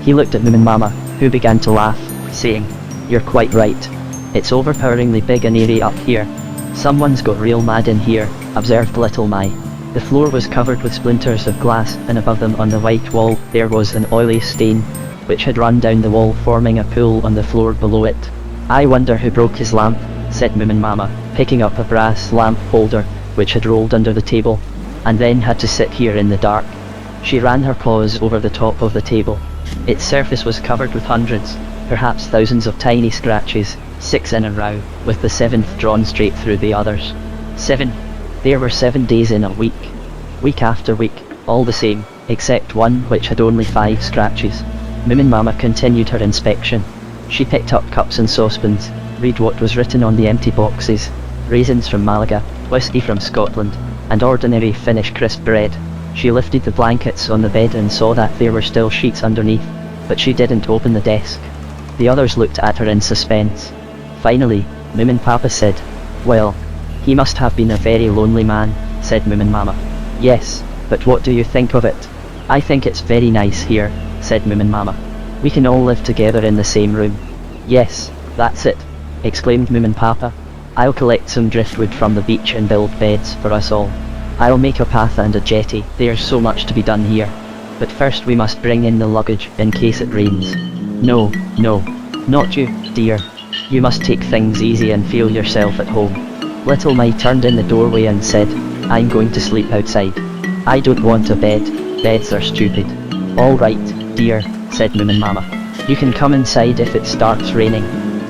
He looked at Moominmama, who began to laugh, saying, You're quite right. It's overpoweringly big and airy up here. Someone's got real mad in here, observed Little My. The floor was covered with splinters of glass, and above them on the white wall there was an oily stain, which had run down the wall forming a pool on the floor below it. I wonder who broke his lamp, said Moominmama, picking up a brass lamp holder, which had rolled under the table, and then had to sit here in the dark. She ran her paws over the top of the table. Its surface was covered with hundreds, perhaps thousands of tiny scratches, 6 in a row, with the 7th drawn straight through the others. 7. There were 7 days in a week. Week after week, all the same, except one which had only 5 scratches. Moominmama continued her inspection. She picked up cups and saucepans, read what was written on the empty boxes. Raisins from Malaga, whiskey from Scotland, and ordinary Finnish crisp bread. She lifted the blankets on the bed and saw that there were still sheets underneath, but she didn't open the desk. The others looked at her in suspense. Finally, Moominpapa said, Well, he must have been a very lonely man, said Moominmama. Yes, but what do you think of it? I think it's very nice here, said Moominmama. We can all live together in the same room. Yes, that's it, exclaimed Moominpapa. I'll collect some driftwood from the beach and build beds for us all. I'll make a path and a jetty. There's so much to be done here. But first we must bring in the luggage in case it rains. No, not you, dear. You must take things easy and feel yourself at home. Little My turned in the doorway and said, I'm going to sleep outside. I don't want a bed. Beds are stupid. All right, dear, said Moominmama. You can come inside if it starts raining.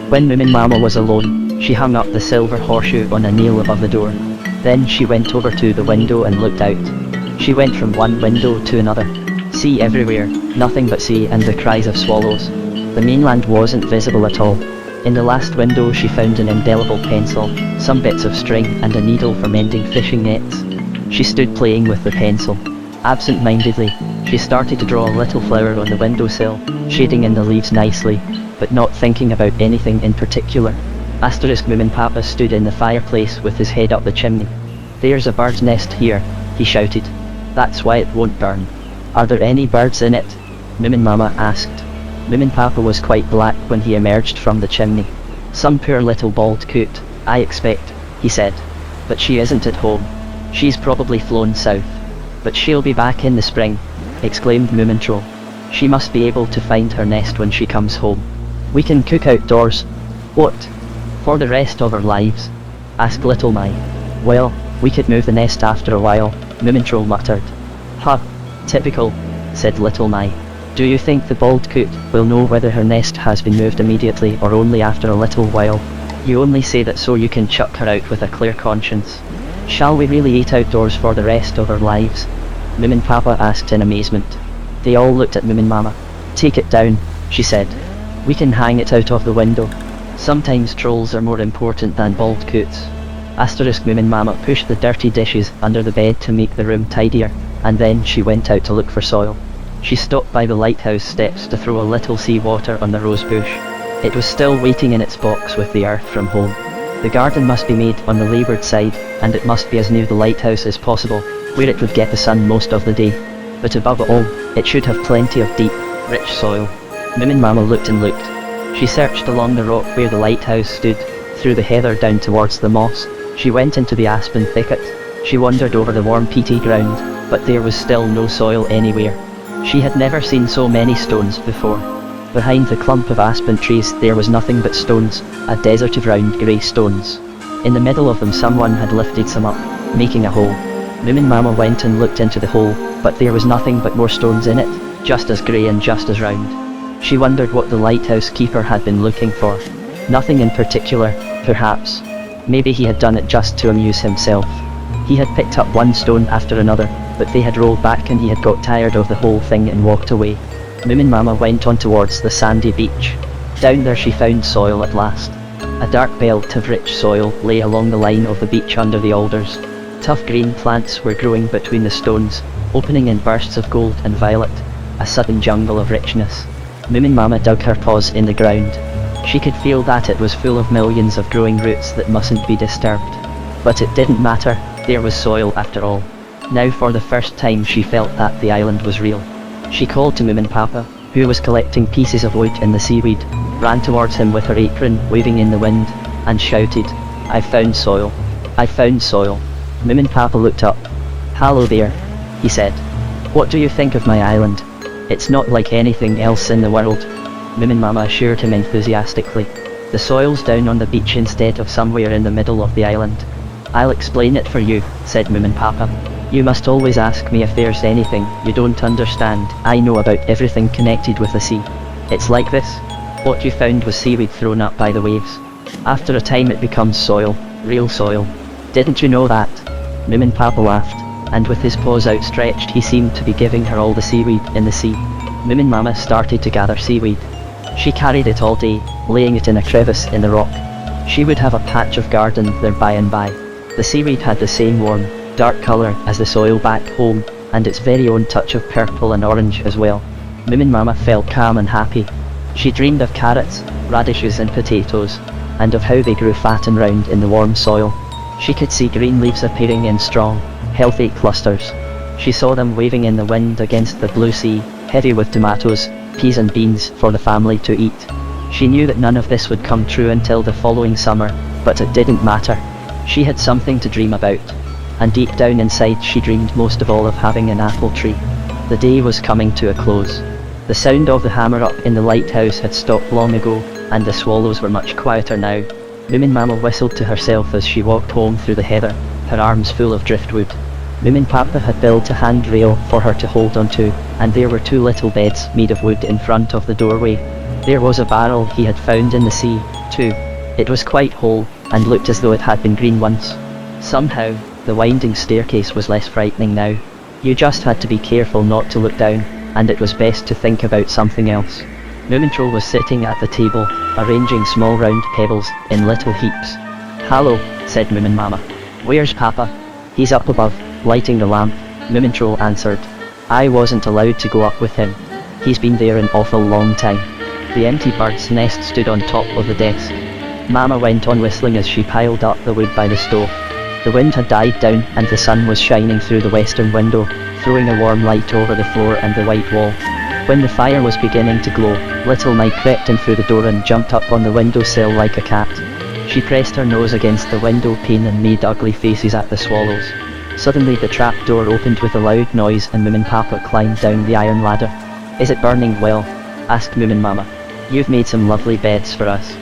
When Moominmama was alone, she hung up the silver horseshoe on a nail above the door. Then she went over to the window and looked out. She went from one window to another. Sea everywhere, nothing but sea and the cries of swallows. The mainland wasn't visible at all. In the last window she found an indelible pencil, some bits of string and a needle for mending fishing nets. She stood playing with the pencil. Absent-mindedly, she started to draw a little flower on the windowsill, shading in the leaves nicely, but not thinking about anything in particular. Moominpapa stood in the fireplace with his head up the chimney. There's a bird's nest here, he shouted. That's why it won't burn. Are there any birds in it? Moominmama asked. Moominpapa was quite black when he emerged from the chimney. Some poor little bald coot, I expect, he said. But she isn't at home. She's probably flown south. But she'll be back in the spring, exclaimed Moomintroll. She must be able to find her nest when she comes home. We can cook outdoors. What? For the rest of our lives? Asked Little My. Well, we could move the nest after a while, Moomintroll muttered. Huh, typical, said Little My. Do you think the bald coot will know whether her nest has been moved immediately or only after a little while? You only say that so you can chuck her out with a clear conscience. Shall we really eat outdoors for the rest of our lives? Moominpapa asked in amazement. They all looked at Moominmama. Take it down, she said. We can hang it out of the window. Sometimes trolls are more important than bald coots. Moominmama pushed the dirty dishes under the bed to make the room tidier, and then she went out to look for soil. She stopped by the lighthouse steps to throw a little sea water on the rose bush. It was still waiting in its box with the earth from home. The garden must be made on the leeward side, and it must be as near the lighthouse as possible, where it would get the sun most of the day. But above all, it should have plenty of deep, rich soil. Moominmama looked and looked. She searched along the rock where the lighthouse stood, through the heather down towards the moss. She went into the aspen thicket. She wandered over the warm peaty ground, but there was still no soil anywhere. She had never seen so many stones before. Behind the clump of aspen trees there was nothing but stones, a desert of round grey stones. In the middle of them someone had lifted some up, making a hole. Moominpapa went and looked into the hole, but there was nothing but more stones in it, just as grey and just as round. She wondered what the lighthouse keeper had been looking for. Nothing in particular, perhaps. Maybe he had done it just to amuse himself. He had picked up one stone after another, but they had rolled back and he had got tired of the whole thing and walked away. Moominpapa went on towards the sandy beach. Down there she found soil at last. A dark belt of rich soil lay along the line of the beach under the alders. Tough green plants were growing between the stones, opening in bursts of gold and violet, a sudden jungle of richness. Moominpapa dug her paws in the ground. She could feel that it was full of millions of growing roots that mustn't be disturbed. But it didn't matter, there was soil after all. Now for the first time she felt that the island was real. She called to Moominpapa, who was collecting pieces of wood in the seaweed, ran towards him with her apron waving in the wind, and shouted, "I found soil. I found soil." Moominpapa looked up. "Hello there," he said. "What do you think of my island? It's not like anything else in the world." Moominpapa assured him enthusiastically. "The soil's down on the beach instead of somewhere in the middle of the island." "I'll explain it for you," said Moominpapa. "You must always ask me if there's anything you don't understand. I know about everything connected with the sea. It's like this. What you found was seaweed thrown up by the waves. After a time it becomes soil, real soil. Didn't you know that?" Moominpapa laughed, and with his paws outstretched he seemed to be giving her all the seaweed in the sea. Moominpapa started to gather seaweed. She carried it all day, laying it in a crevice in the rock. She would have a patch of garden there by and by. The seaweed had the same warm, dark colour as the soil back home, and its very own touch of purple and orange as well. Moominpapa felt calm and happy. She dreamed of carrots, radishes and potatoes, and of how they grew fat and round in the warm soil. She could see green leaves appearing in strong, healthy clusters. She saw them waving in the wind against the blue sea, heavy with tomatoes, peas and beans for the family to eat. She knew that none of this would come true until the following summer, but it didn't matter. She had something to dream about. And deep down inside she dreamed most of all of having an apple tree. The day was coming to a close. The sound of the hammer up in the lighthouse had stopped long ago, and the swallows were much quieter now. Moominpapa whistled to herself as she walked home through the heather, her arms full of driftwood. Moominpapa had built a handrail for her to hold onto, and there were 2 little beds made of wood in front of the doorway. There was a barrel he had found in the sea, too. It was quite whole, and looked as though it had been green once. Somehow, the winding staircase was less frightening now. You just had to be careful not to look down, and it was best to think about something else. Moomintroll was sitting at the table, arranging small round pebbles in little heaps. "Hello," said Moominmama. "Where's Papa?" "He's up above, lighting the lamp," Moomintroll answered. "I wasn't allowed to go up with him. He's been there an awful long time." The empty bird's nest stood on top of the desk. Mama went on whistling as she piled up the wood by the stove. The wind had died down and the sun was shining through the western window, throwing a warm light over the floor and the white wall. When the fire was beginning to glow, little Mike crept in through the door and jumped up on the windowsill like a cat. She pressed her nose against the window pane and made ugly faces at the swallows. Suddenly the trap door opened with a loud noise and Moominpapa climbed down the iron ladder. "Is it burning well?" asked Moominmama. "You've made some lovely beds for us.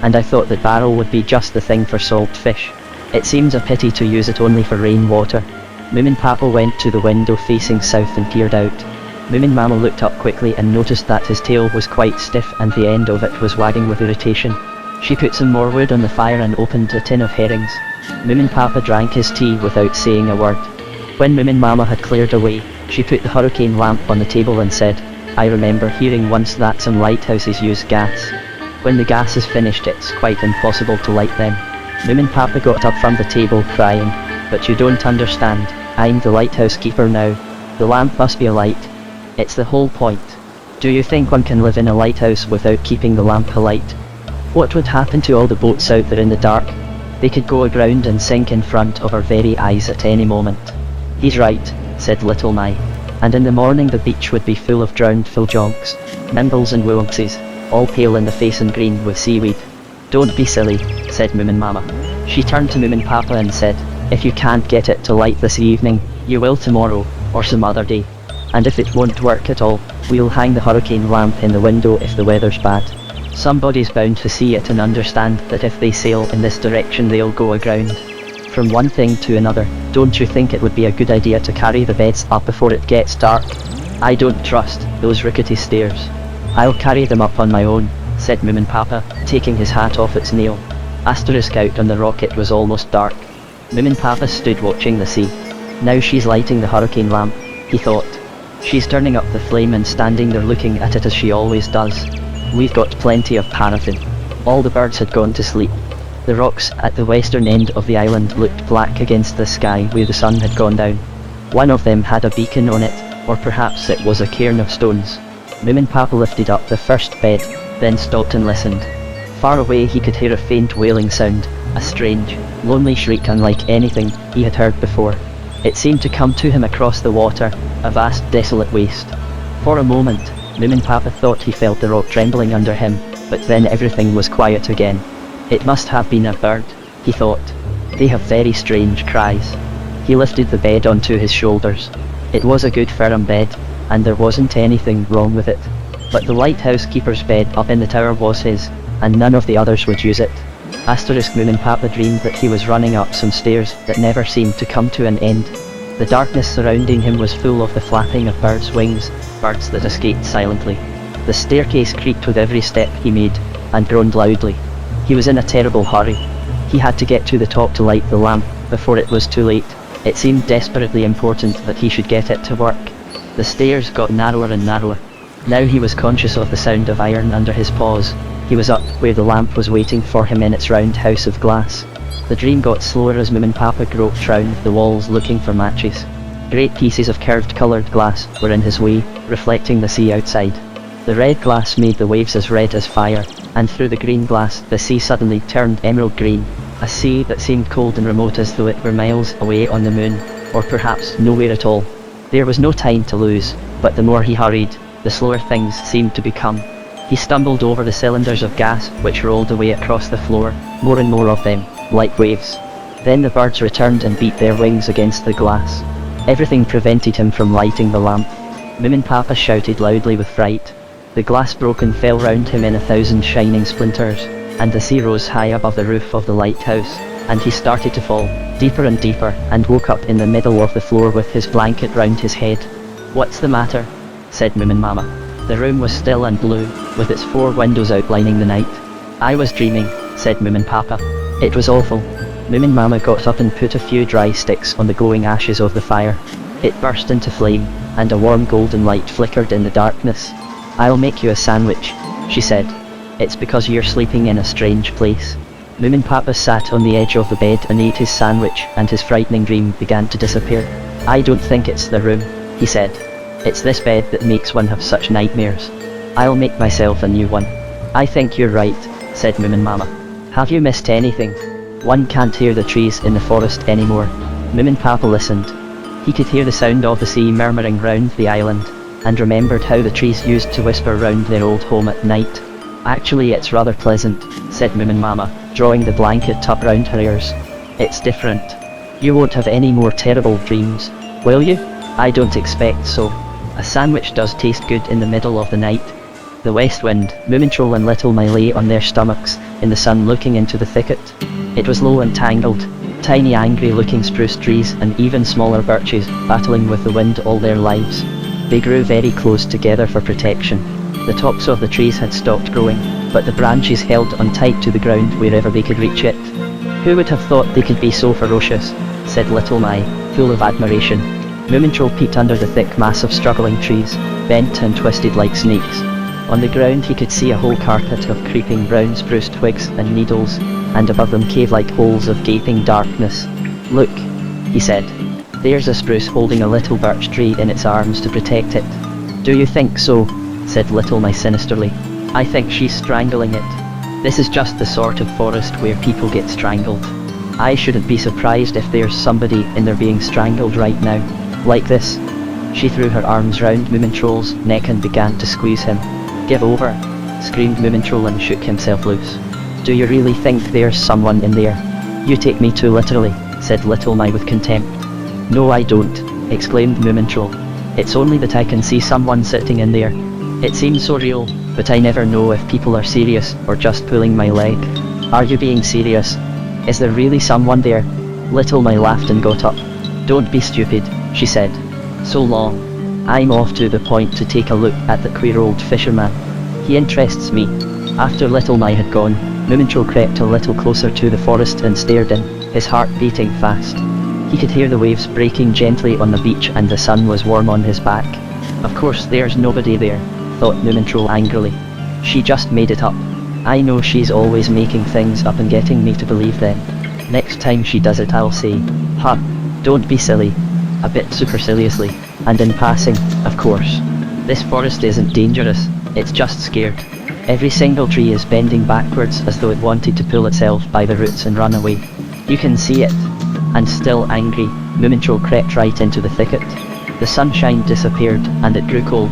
And I thought that barrel would be just the thing for salt fish. It seems a pity to use it only for rainwater." Moominpapa went to the window facing south and peered out. Moominmama looked up quickly and noticed that his tail was quite stiff and the end of it was wagging with irritation. She put some more wood on the fire and opened a tin of herrings. Moominpapa drank his tea without saying a word. When Moominmama had cleared away, she put the hurricane lamp on the table and said, "I remember hearing once that some lighthouses use gas. When the gas is finished it's quite impossible to light them." Moominpapa got up from the table crying, "But you don't understand, I'm the lighthouse keeper now. The lamp must be alight. It's the whole point. Do you think one can live in a lighthouse without keeping the lamp alight? What would happen to all the boats out there in the dark? They could go aground and sink in front of our very eyes at any moment." "He's right," said Little Mai. "And in the morning the beach would be full of drowned filjonks, nimbles and woolpsies, all pale in the face and green with seaweed." "Don't be silly," said Moominmama. She turned to Moominpapa and said, "If you can't get it to light this evening, you will tomorrow, or some other day. And if it won't work at all, we'll hang the hurricane lamp in the window if the weather's bad. Somebody's bound to see it and understand that if they sail in this direction they'll go aground. From one thing to another, don't you think it would be a good idea to carry the beds up before it gets dark? I don't trust those rickety stairs. I'll carry them up on my own, said Moominpapa, taking his hat off its nail. Out on the rock it was almost dark. Moominpapa stood watching the sea. Now she's lighting the hurricane lamp, he thought. She's turning up the flame and standing there looking at it as she always does. We've got plenty of paraffin. All the birds had gone to sleep. The rocks at the western end of the island looked black against the sky where the sun had gone down. One of them had a beacon on it, or perhaps it was a cairn of stones. Moominpapa lifted up the first bed, then stopped and listened. Far away he could hear a faint wailing sound, a strange, lonely shriek unlike anything he had heard before. It seemed to come to him across the water, a vast desolate waste. For a moment, Moominpapa thought he felt the rock trembling under him, but then everything was quiet again. It must have been a bird, he thought. They have very strange cries. He lifted the bed onto his shoulders. It was a good firm bed, and there wasn't anything wrong with it. But the lighthouse keeper's bed up in the tower was his, and none of the others would use it. Moominpapa dreamed that he was running up some stairs that never seemed to come to an end. The darkness surrounding him was full of the flapping of birds' wings, birds that escaped silently. The staircase creaked with every step he made, and groaned loudly. He was in a terrible hurry. He had to get to the top to light the lamp, before it was too late. It seemed desperately important that he should get it to work. The stairs got narrower and narrower. Now he was conscious of the sound of iron under his paws. He was up where the lamp was waiting for him in its round house of glass. The dream got slower as Moominpapa groped round the walls looking for matches. Great pieces of curved coloured glass were in his way, reflecting the sea outside. The red glass made the waves as red as fire, and through the green glass the sea suddenly turned emerald green, a sea that seemed cold and remote as though it were miles away on the moon, or perhaps nowhere at all. There was no time to lose, but the more he hurried, the slower things seemed to become. He stumbled over the cylinders of gas which rolled away across the floor, more and more of them, like waves. Then the birds returned and beat their wings against the glass. Everything prevented him from lighting the lamp. Moominpapa shouted loudly with fright. The glass broke and fell round him in 1,000 shining splinters, and the sea rose high above the roof of the lighthouse, and he started to fall, deeper and deeper, and woke up in the middle of the floor with his blanket round his head. "What's the matter?" said Moominmama. The room was still and blue, with its 4 windows outlining the night. "I was dreaming," said Moominpapa. "It was awful." Moominmama got up and put a few dry sticks on the glowing ashes of the fire. It burst into flame, and a warm golden light flickered in the darkness. "I'll make you a sandwich," she said. "It's because you're sleeping in a strange place." Moominpapa sat on the edge of the bed and ate his sandwich, and his frightening dream began to disappear. "I don't think it's the room," he said. "It's this bed that makes one have such nightmares. I'll make myself a new one." "I think you're right," said Moominmama. "Have you missed anything?" "One can't hear the trees in the forest anymore." Moominpapa listened. He could hear the sound of the sea murmuring round the island, and remembered how the trees used to whisper round their old home at night. "Actually it's rather pleasant," said Moominmama, drawing the blanket up round her ears. "It's different. You won't have any more terrible dreams, will you?" "I don't expect so. A sandwich does taste good in the middle of the night." The west wind, Moomintroll and Little My lay on their stomachs, in the sun looking into the thicket. It was low and tangled, tiny angry looking spruce trees and even smaller birches, battling with the wind all their lives. They grew very close together for protection. The tops of the trees had stopped growing, but the branches held on tight to the ground wherever they could reach it. "Who would have thought they could be so ferocious?" said Little My, full of admiration. Moomintroll peeked under the thick mass of struggling trees, bent and twisted like snakes. On the ground he could see a whole carpet of creeping brown spruce twigs and needles, and above them cave-like holes of gaping darkness. "Look," he said. "There's a spruce holding a little birch tree in its arms to protect it." "Do you think so?" said Little My sinisterly. "I think she's strangling it. This is just the sort of forest where people get strangled. I shouldn't be surprised if there's somebody in there being strangled right now. Like this." She threw her arms round Moomintroll's neck and began to squeeze him. "Give over," screamed Moomintroll and shook himself loose. "Do you really think there's someone in there?" "You take me too literally," said Little My with contempt. "No I don't," exclaimed Moomintroll. It's only that I can see someone sitting in there. It seems so real, but I never know if people are serious or just pulling my leg. Are you being serious? Is there really someone there? Little My laughed and got up. Don't be stupid, she said. So long. I'm off to the point to take a look at the queer old fisherman. He interests me. After Little My had gone, Moomintroll crept a little closer to the forest and stared in, his heart beating fast. He could hear the waves breaking gently on the beach and the sun was warm on his back. Of course there's nobody there, thought Moomintroll angrily. She just made it up. I know she's always making things up and getting me to believe them. Next time she does it I'll say, "Huh, don't be silly," a bit superciliously, and in passing, of course. This forest isn't dangerous, it's just scared. Every single tree is bending backwards as though it wanted to pull itself by the roots and run away. You can see it. And still angry, Moomintroll crept right into the thicket. The sunshine disappeared, and it grew cold.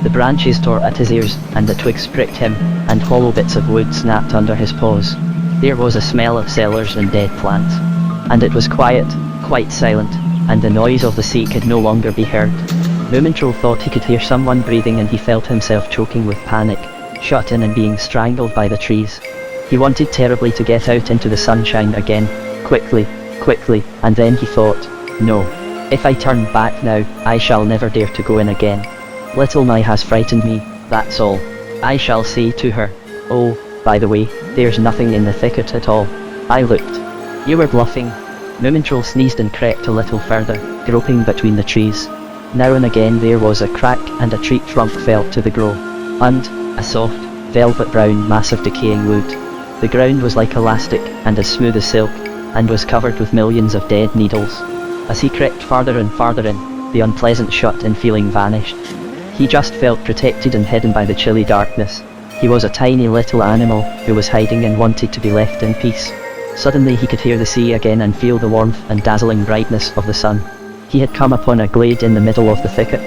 The branches tore at his ears, and the twigs pricked him, and hollow bits of wood snapped under his paws. There was a smell of cellars and dead plants. And it was quiet, quite silent, and the noise of the sea could no longer be heard. Moomintroll thought he could hear someone breathing and he felt himself choking with panic, shut in and being strangled by the trees. He wanted terribly to get out into the sunshine again, quickly, and then he thought, no. If I turn back now, I shall never dare to go in again. Little My has frightened me, that's all. I shall say to her, "Oh, by the way, there's nothing in the thicket at all." I looked. You were bluffing. Moomintroll sneezed and crept a little further, groping between the trees. Now and again there was a crack and a tree trunk fell to the ground, and a soft, velvet brown mass of decaying wood. The ground was like elastic and as smooth as silk, and was covered with millions of dead needles. As he crept farther and farther in, the unpleasant shut-in feeling vanished. He just felt protected and hidden by the chilly darkness. He was a tiny little animal who was hiding and wanted to be left in peace. Suddenly he could hear the sea again and feel the warmth and dazzling brightness of the sun. He had come upon a glade in the middle of the thicket.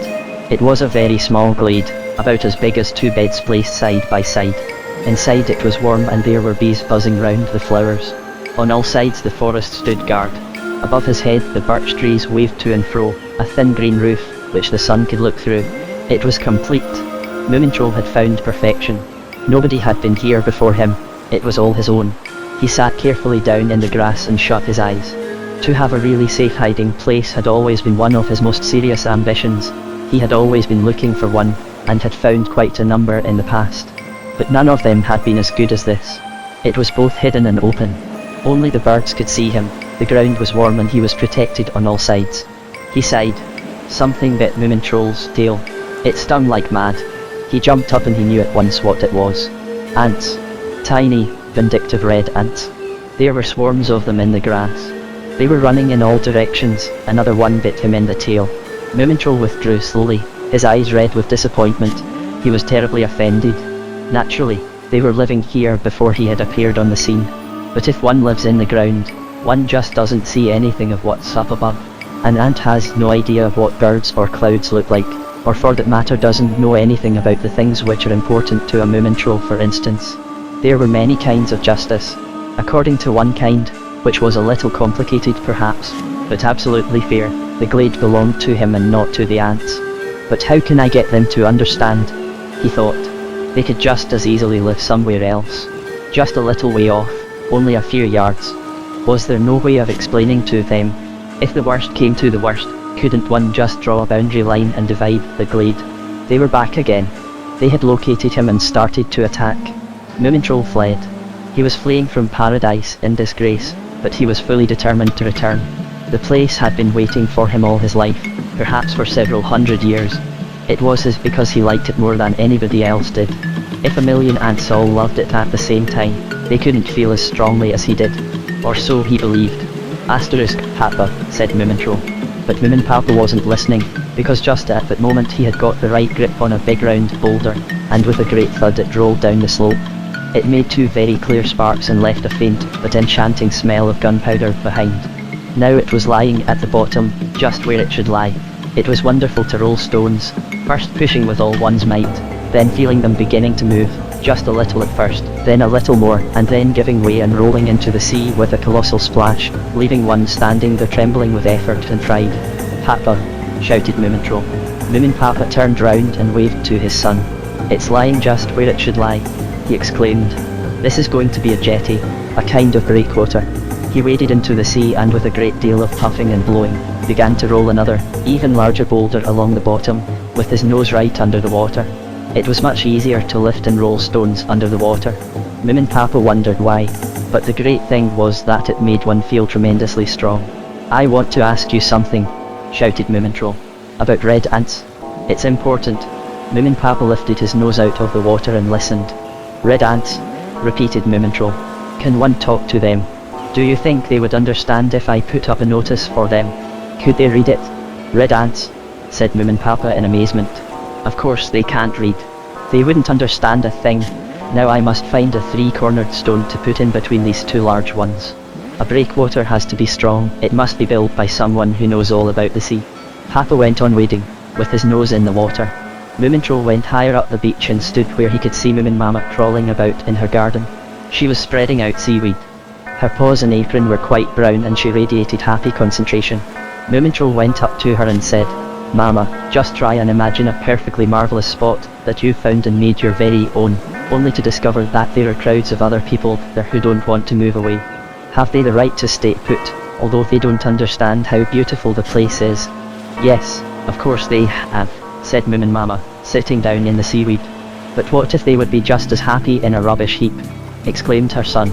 It was a very small glade, about as big as two beds placed side by side. Inside it was warm and there were bees buzzing round the flowers. On all sides the forest stood guard. Above his head the birch trees waved to and fro, a thin green roof, which the sun could look through. It was complete. Moomintroll had found perfection. Nobody had been here before him, it was all his own. He sat carefully down in the grass and shut his eyes. To have a really safe hiding place had always been one of his most serious ambitions. He had always been looking for one, and had found quite a number in the past. But none of them had been as good as this. It was both hidden and open. Only the birds could see him, the ground was warm and he was protected on all sides. He sighed. Something bit Moomintroll's tail. It stung like mad. He jumped up and he knew at once what it was. Ants. Tiny, vindictive red ants. There were swarms of them in the grass. They were running in all directions. Another one bit him in the tail. Moomintroll withdrew slowly, his eyes red with disappointment. He was terribly offended. Naturally, they were living here before he had appeared on the scene. But if one lives in the ground, one just doesn't see anything of what's up above. An ant has no idea of what birds or clouds look like, or for that matter doesn't know anything about the things which are important to a Moomintroll, for instance. There were many kinds of justice. According to one kind, which was a little complicated perhaps, but absolutely fair, the glade belonged to him and not to the ants. But how can I get them to understand? He thought. They could just as easily live somewhere else. Just a little way off, only a few yards. Was there no way of explaining to them? If the worst came to the worst, couldn't one just draw a boundary line and divide the glade? They were back again. They had located him and started to attack. Moomintroll fled. He was fleeing from paradise in disgrace, but he was fully determined to return. The place had been waiting for him all his life, perhaps for several hundred years. It was as because he liked it more than anybody else did. If a million ants all loved it at the same time, they couldn't feel as strongly as he did. Or so he believed. Papa, said Moomintroll. But Moominpapa wasn't listening, because just at that moment he had got the right grip on a big round boulder, and with a great thud it rolled down the slope. It made two very clear sparks and left a faint but enchanting smell of gunpowder behind. Now it was lying at the bottom, just where it should lie. It was wonderful to roll stones, first pushing with all one's might, then feeling them beginning to move, just a little at first, then a little more, and then giving way and rolling into the sea with a colossal splash, leaving one standing there trembling with effort and pride. Papa, shouted Moomintroll. Moominpapa turned round and waved to his son. "It's lying just where it should lie," he exclaimed. "This is going to be a jetty, a kind of breakwater." He waded into the sea and with a great deal of puffing and blowing, began to roll another, even larger boulder along the bottom, with his nose right under the water. It was much easier to lift and roll stones under the water. Moominpapa wondered why, but the great thing was that it made one feel tremendously strong. "I want to ask you something," shouted Moomintroll. "About red ants. It's important." Moominpapa lifted his nose out of the water and listened. "Red ants," repeated Moomintroll. "Can one talk to them? Do you think they would understand if I put up a notice for them? Could they read it?" "Red ants," said Moominpapa in amazement. "Of course they can't read. They wouldn't understand a thing. Now I must find a three-cornered stone to put in between these two large ones. A breakwater has to be strong. It must be built by someone who knows all about the sea." Papa went on wading, with his nose in the water. Moomintroll went higher up the beach and stood where he could see Moominmama crawling about in her garden. She was spreading out seaweed. Her paws and apron were quite brown and she radiated happy concentration. Moomintroll went up to her and said, "Mama, just try and imagine a perfectly marvellous spot that you found and made your very own, only to discover that there are crowds of other people there who don't want to move away. Have they the right to stay put, although they don't understand how beautiful the place is?" "Yes, of course they have," said Moominmama, sitting down in the seaweed. "But what if they would be just as happy in a rubbish heap?" exclaimed her son.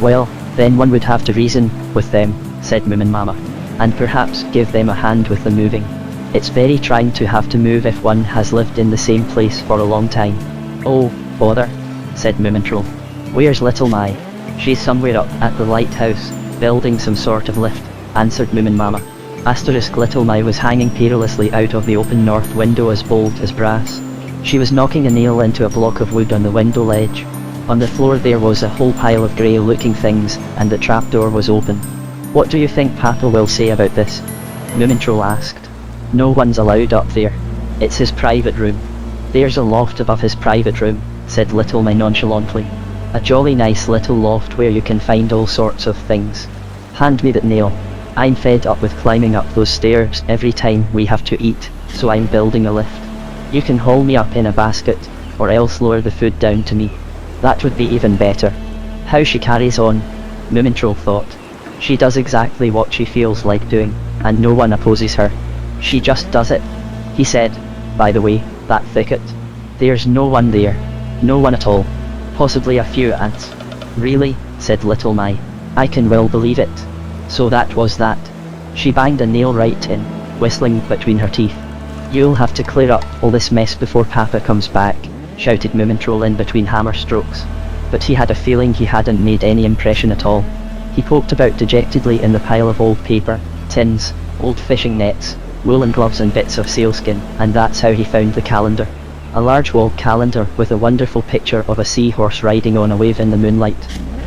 "Well, then one would have to reason with them," said Moominmama, "and perhaps give them a hand with the moving. It's very trying to have to move if one has lived in the same place for a long time." "Oh, bother," said Moomintroll. "Where's Little Mai?" "She's somewhere up at the lighthouse, building some sort of lift," answered Moominmama. Little Mai was hanging perilously out of the open north window as bold as brass. She was knocking a nail into a block of wood on the window ledge. On the floor there was a whole pile of grey-looking things, and the trapdoor was open. "What do you think Papa will say about this?" Moomintroll asked. "No one's allowed up there. It's his private room." "There's a loft above his private room," said Little Mai nonchalantly. "A jolly nice little loft where you can find all sorts of things. Hand me that nail. I'm fed up with climbing up those stairs every time we have to eat, so I'm building a lift. You can haul me up in a basket, or else lower the food down to me. That would be even better." How she carries on, Moomintroll thought. She does exactly what she feels like doing, and no one opposes her. She just does it. He said, "By the way, that thicket. There's no one there. No one at all. Possibly a few ants." "Really?" said Little Mai. "I can well believe it. So that was that." She banged a nail right in, whistling between her teeth. "You'll have to clear up all this mess before Papa comes back," shouted Moomintroll in between hammer strokes. But he had a feeling he hadn't made any impression at all. He poked about dejectedly in the pile of old paper, tins, old fishing nets, woolen gloves and bits of sealskin, and that's how he found the calendar. A large wall calendar with a wonderful picture of a seahorse riding on a wave in the moonlight.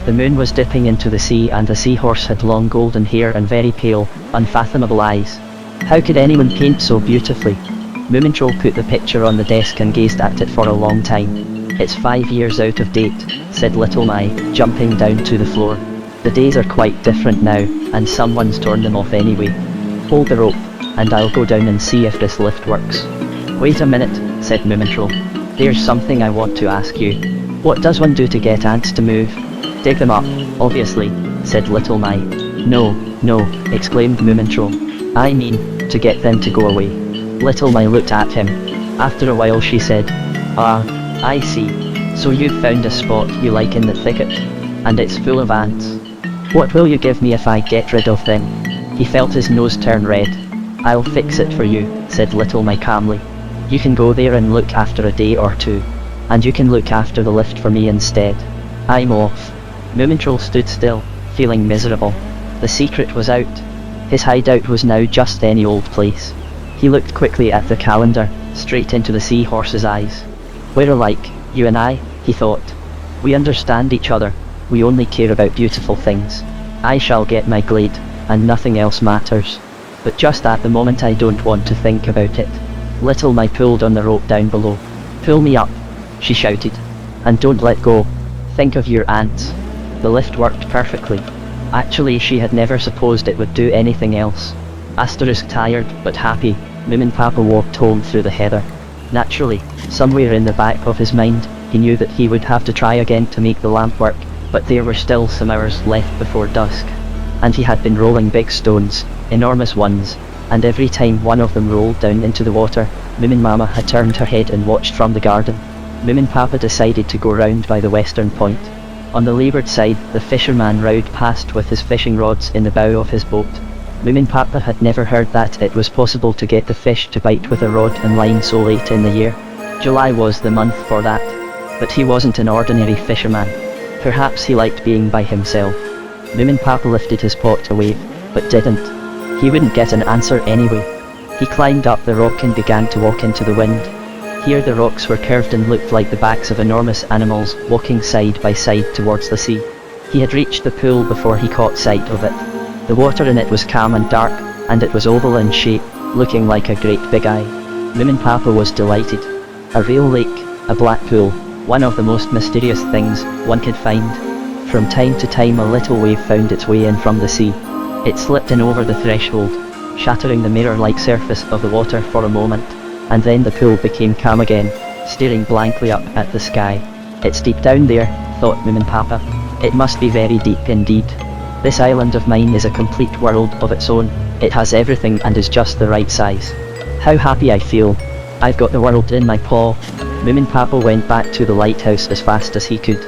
The moon was dipping into the sea and the seahorse had long golden hair and very pale, unfathomable eyes. How could anyone paint so beautifully? Moomintroll put the picture on the desk and gazed at it for a long time. "It's 5 years out of date," said Little Mai, jumping down to the floor. "The days are quite different now, and someone's torn them off anyway. Hold the rope, and I'll go down and see if this lift works." "Wait a minute," said Moomintroll. "There's something I want to ask you. What does one do to get ants to move?" "Dig them up, obviously," said Little Mai. No, exclaimed Moomintroll. "I mean, to get them to go away." Little Mai looked at him. After a while she said, "Ah, I see. So you've found a spot you like in the thicket, and it's full of ants. What will you give me if I get rid of them?" He felt his nose turn red. "I'll fix it for you," said Little Mai calmly. "You can go there and look after a day or two, and you can look after the lift for me instead. I'm off." Moomintroll stood still, feeling miserable. The secret was out. His hideout was now just any old place. He looked quickly at the calendar, straight into the seahorse's eyes. "We're alike, you and I," he thought. "We understand each other. We only care about beautiful things. I shall get my glade, and nothing else matters. But just at the moment I don't want to think about it." Little Mai pulled on the rope down below. "Pull me up," she shouted. "And don't let go. Think of your ants." The lift worked perfectly. Actually she had never supposed it would do anything else. Tired but happy, Moominpapa walked home through the heather. Naturally, somewhere in the back of his mind, he knew that he would have to try again to make the lamp work, but there were still some hours left before dusk. And he had been rolling big stones, enormous ones, and every time one of them rolled down into the water, Moominmama had turned her head and watched from the garden. Moominpapa decided to go round by the western point. On the leeward side, the fisherman rowed past with his fishing rods in the bow of his boat. Moominpapa had never heard that it was possible to get the fish to bite with a rod and line so late in the year. July was the month for that. But he wasn't an ordinary fisherman. Perhaps he liked being by himself. Moominpapa lifted his pot to wave, but didn't. He wouldn't get an answer anyway. He climbed up the rock and began to walk into the wind. Here the rocks were curved and looked like the backs of enormous animals walking side by side towards the sea. He had reached the pool before he caught sight of it. The water in it was calm and dark, and it was oval in shape, looking like a great big eye. Moominpapa was delighted. A real lake, a black pool, one of the most mysterious things one could find. From time to time a little wave found its way in from the sea. It slipped in over the threshold, shattering the mirror-like surface of the water for a moment, and then the pool became calm again, staring blankly up at the sky. It's deep down there, thought Moominpapa. It must be very deep indeed. This island of mine is a complete world of its own. It has everything and is just the right size. How happy I feel. I've got the world in my paw. Moominpapa went back to the lighthouse as fast as he could.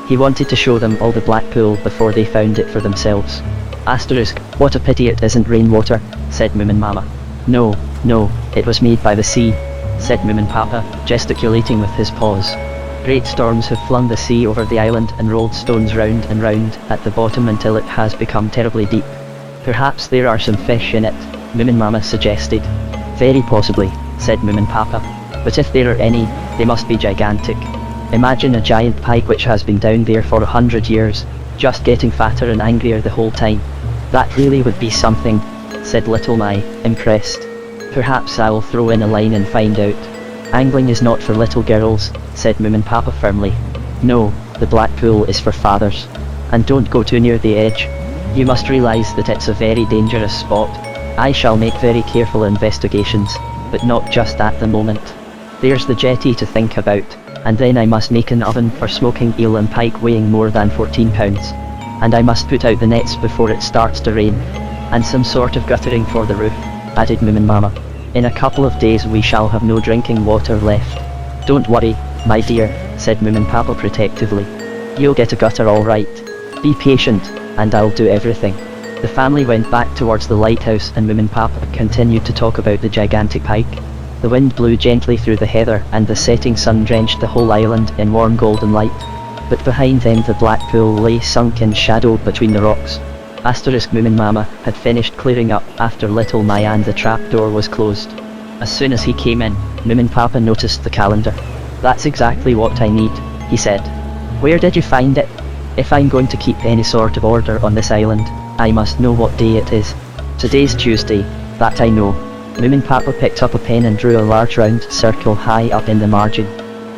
He wanted to show them all the black pool before they found it for themselves. Asterisk, what a pity it isn't rainwater, said Moominmama. No, it was made by the sea, said Moominpapa, gesticulating with his paws. Great storms have flung the sea over the island and rolled stones round and round at the bottom until it has become terribly deep. Perhaps there are some fish in it, Moominmama suggested. Very possibly, said Moominpapa. But if there are any, they must be gigantic. Imagine a giant pike which has been down there for 100 years, just getting fatter and angrier the whole time. That really would be something, said Little Mai, impressed. Perhaps I'll throw in a line and find out. Angling is not for little girls, said Moominpapa firmly. No, the black pool is for fathers. And don't go too near the edge. You must realize that it's a very dangerous spot. I shall make very careful investigations, but not just at the moment. There's the jetty to think about, and then I must make an oven for smoking eel and pike weighing more than 14 pounds. And I must put out the nets before it starts to rain. And some sort of guttering for the roof, added Moominmama. In a couple of days we shall have no drinking water left. Don't worry, my dear, said Moominpapa protectively. You'll get a gutter all right. Be patient, and I'll do everything. The family went back towards the lighthouse and Moominpapa continued to talk about the gigantic pike. The wind blew gently through the heather and the setting sun drenched the whole island in warm golden light. But behind them the black pool lay sunk in shadow between the rocks. Asterisk Moominmama had finished clearing up after Little Mai and the trapdoor was closed. As soon as he came in, Moominpapa noticed the calendar. That's exactly what I need, he said. Where did you find it? If I'm going to keep any sort of order on this island, I must know what day it is. Today's Tuesday, that I know. Moominpapa picked up a pen and drew a large round circle high up in the margin.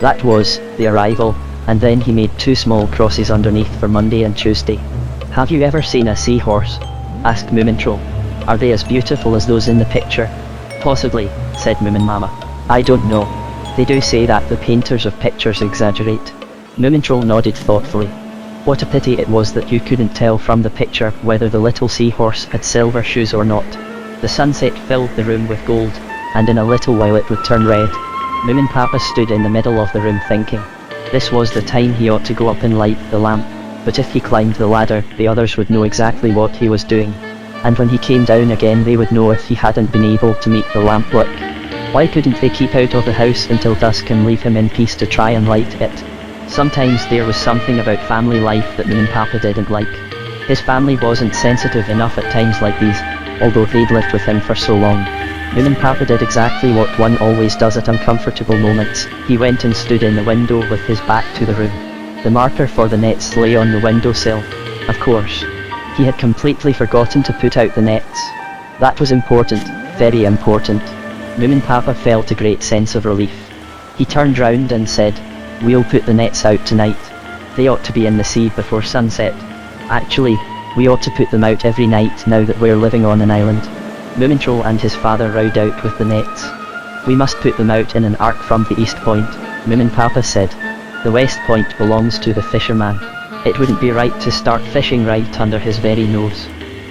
That was the arrival, and then he made 2 small crosses underneath for Monday and Tuesday. Have you ever seen a seahorse? Asked Moomintroll. Are they as beautiful as those in the picture? Possibly, said Moominmama. I don't know. They do say that the painters of pictures exaggerate. Moomintroll nodded thoughtfully. What a pity it was that you couldn't tell from the picture whether the little seahorse had silver shoes or not. The sunset filled the room with gold, and in a little while it would turn red. Moominpapa stood in the middle of the room thinking. This was the time he ought to go up and light the lamp, but if he climbed the ladder the others would know exactly what he was doing. And when he came down again they would know if he hadn't been able to make the lamp work. Why couldn't they keep out of the house until dusk and leave him in peace to try and light it? Sometimes there was something about family life that Moominpapa didn't like. His family wasn't sensitive enough at times like these, although they'd lived with him for so long. Moominpapa did exactly what one always does at uncomfortable moments. He went and stood in the window with his back to the room. The marker for the nets lay on the windowsill. Of course. He had completely forgotten to put out the nets. That was important, very important. Moominpapa felt a great sense of relief. He turned round and said, "We'll put the nets out tonight. They ought to be in the sea before sunset. Actually, we ought to put them out every night now that we're living on an island." Moomintroll and his father rowed out with the nets. "We must put them out in an arc from the east point," Moominpapa said. "The west point belongs to the fisherman. It wouldn't be right to start fishing right under his very nose.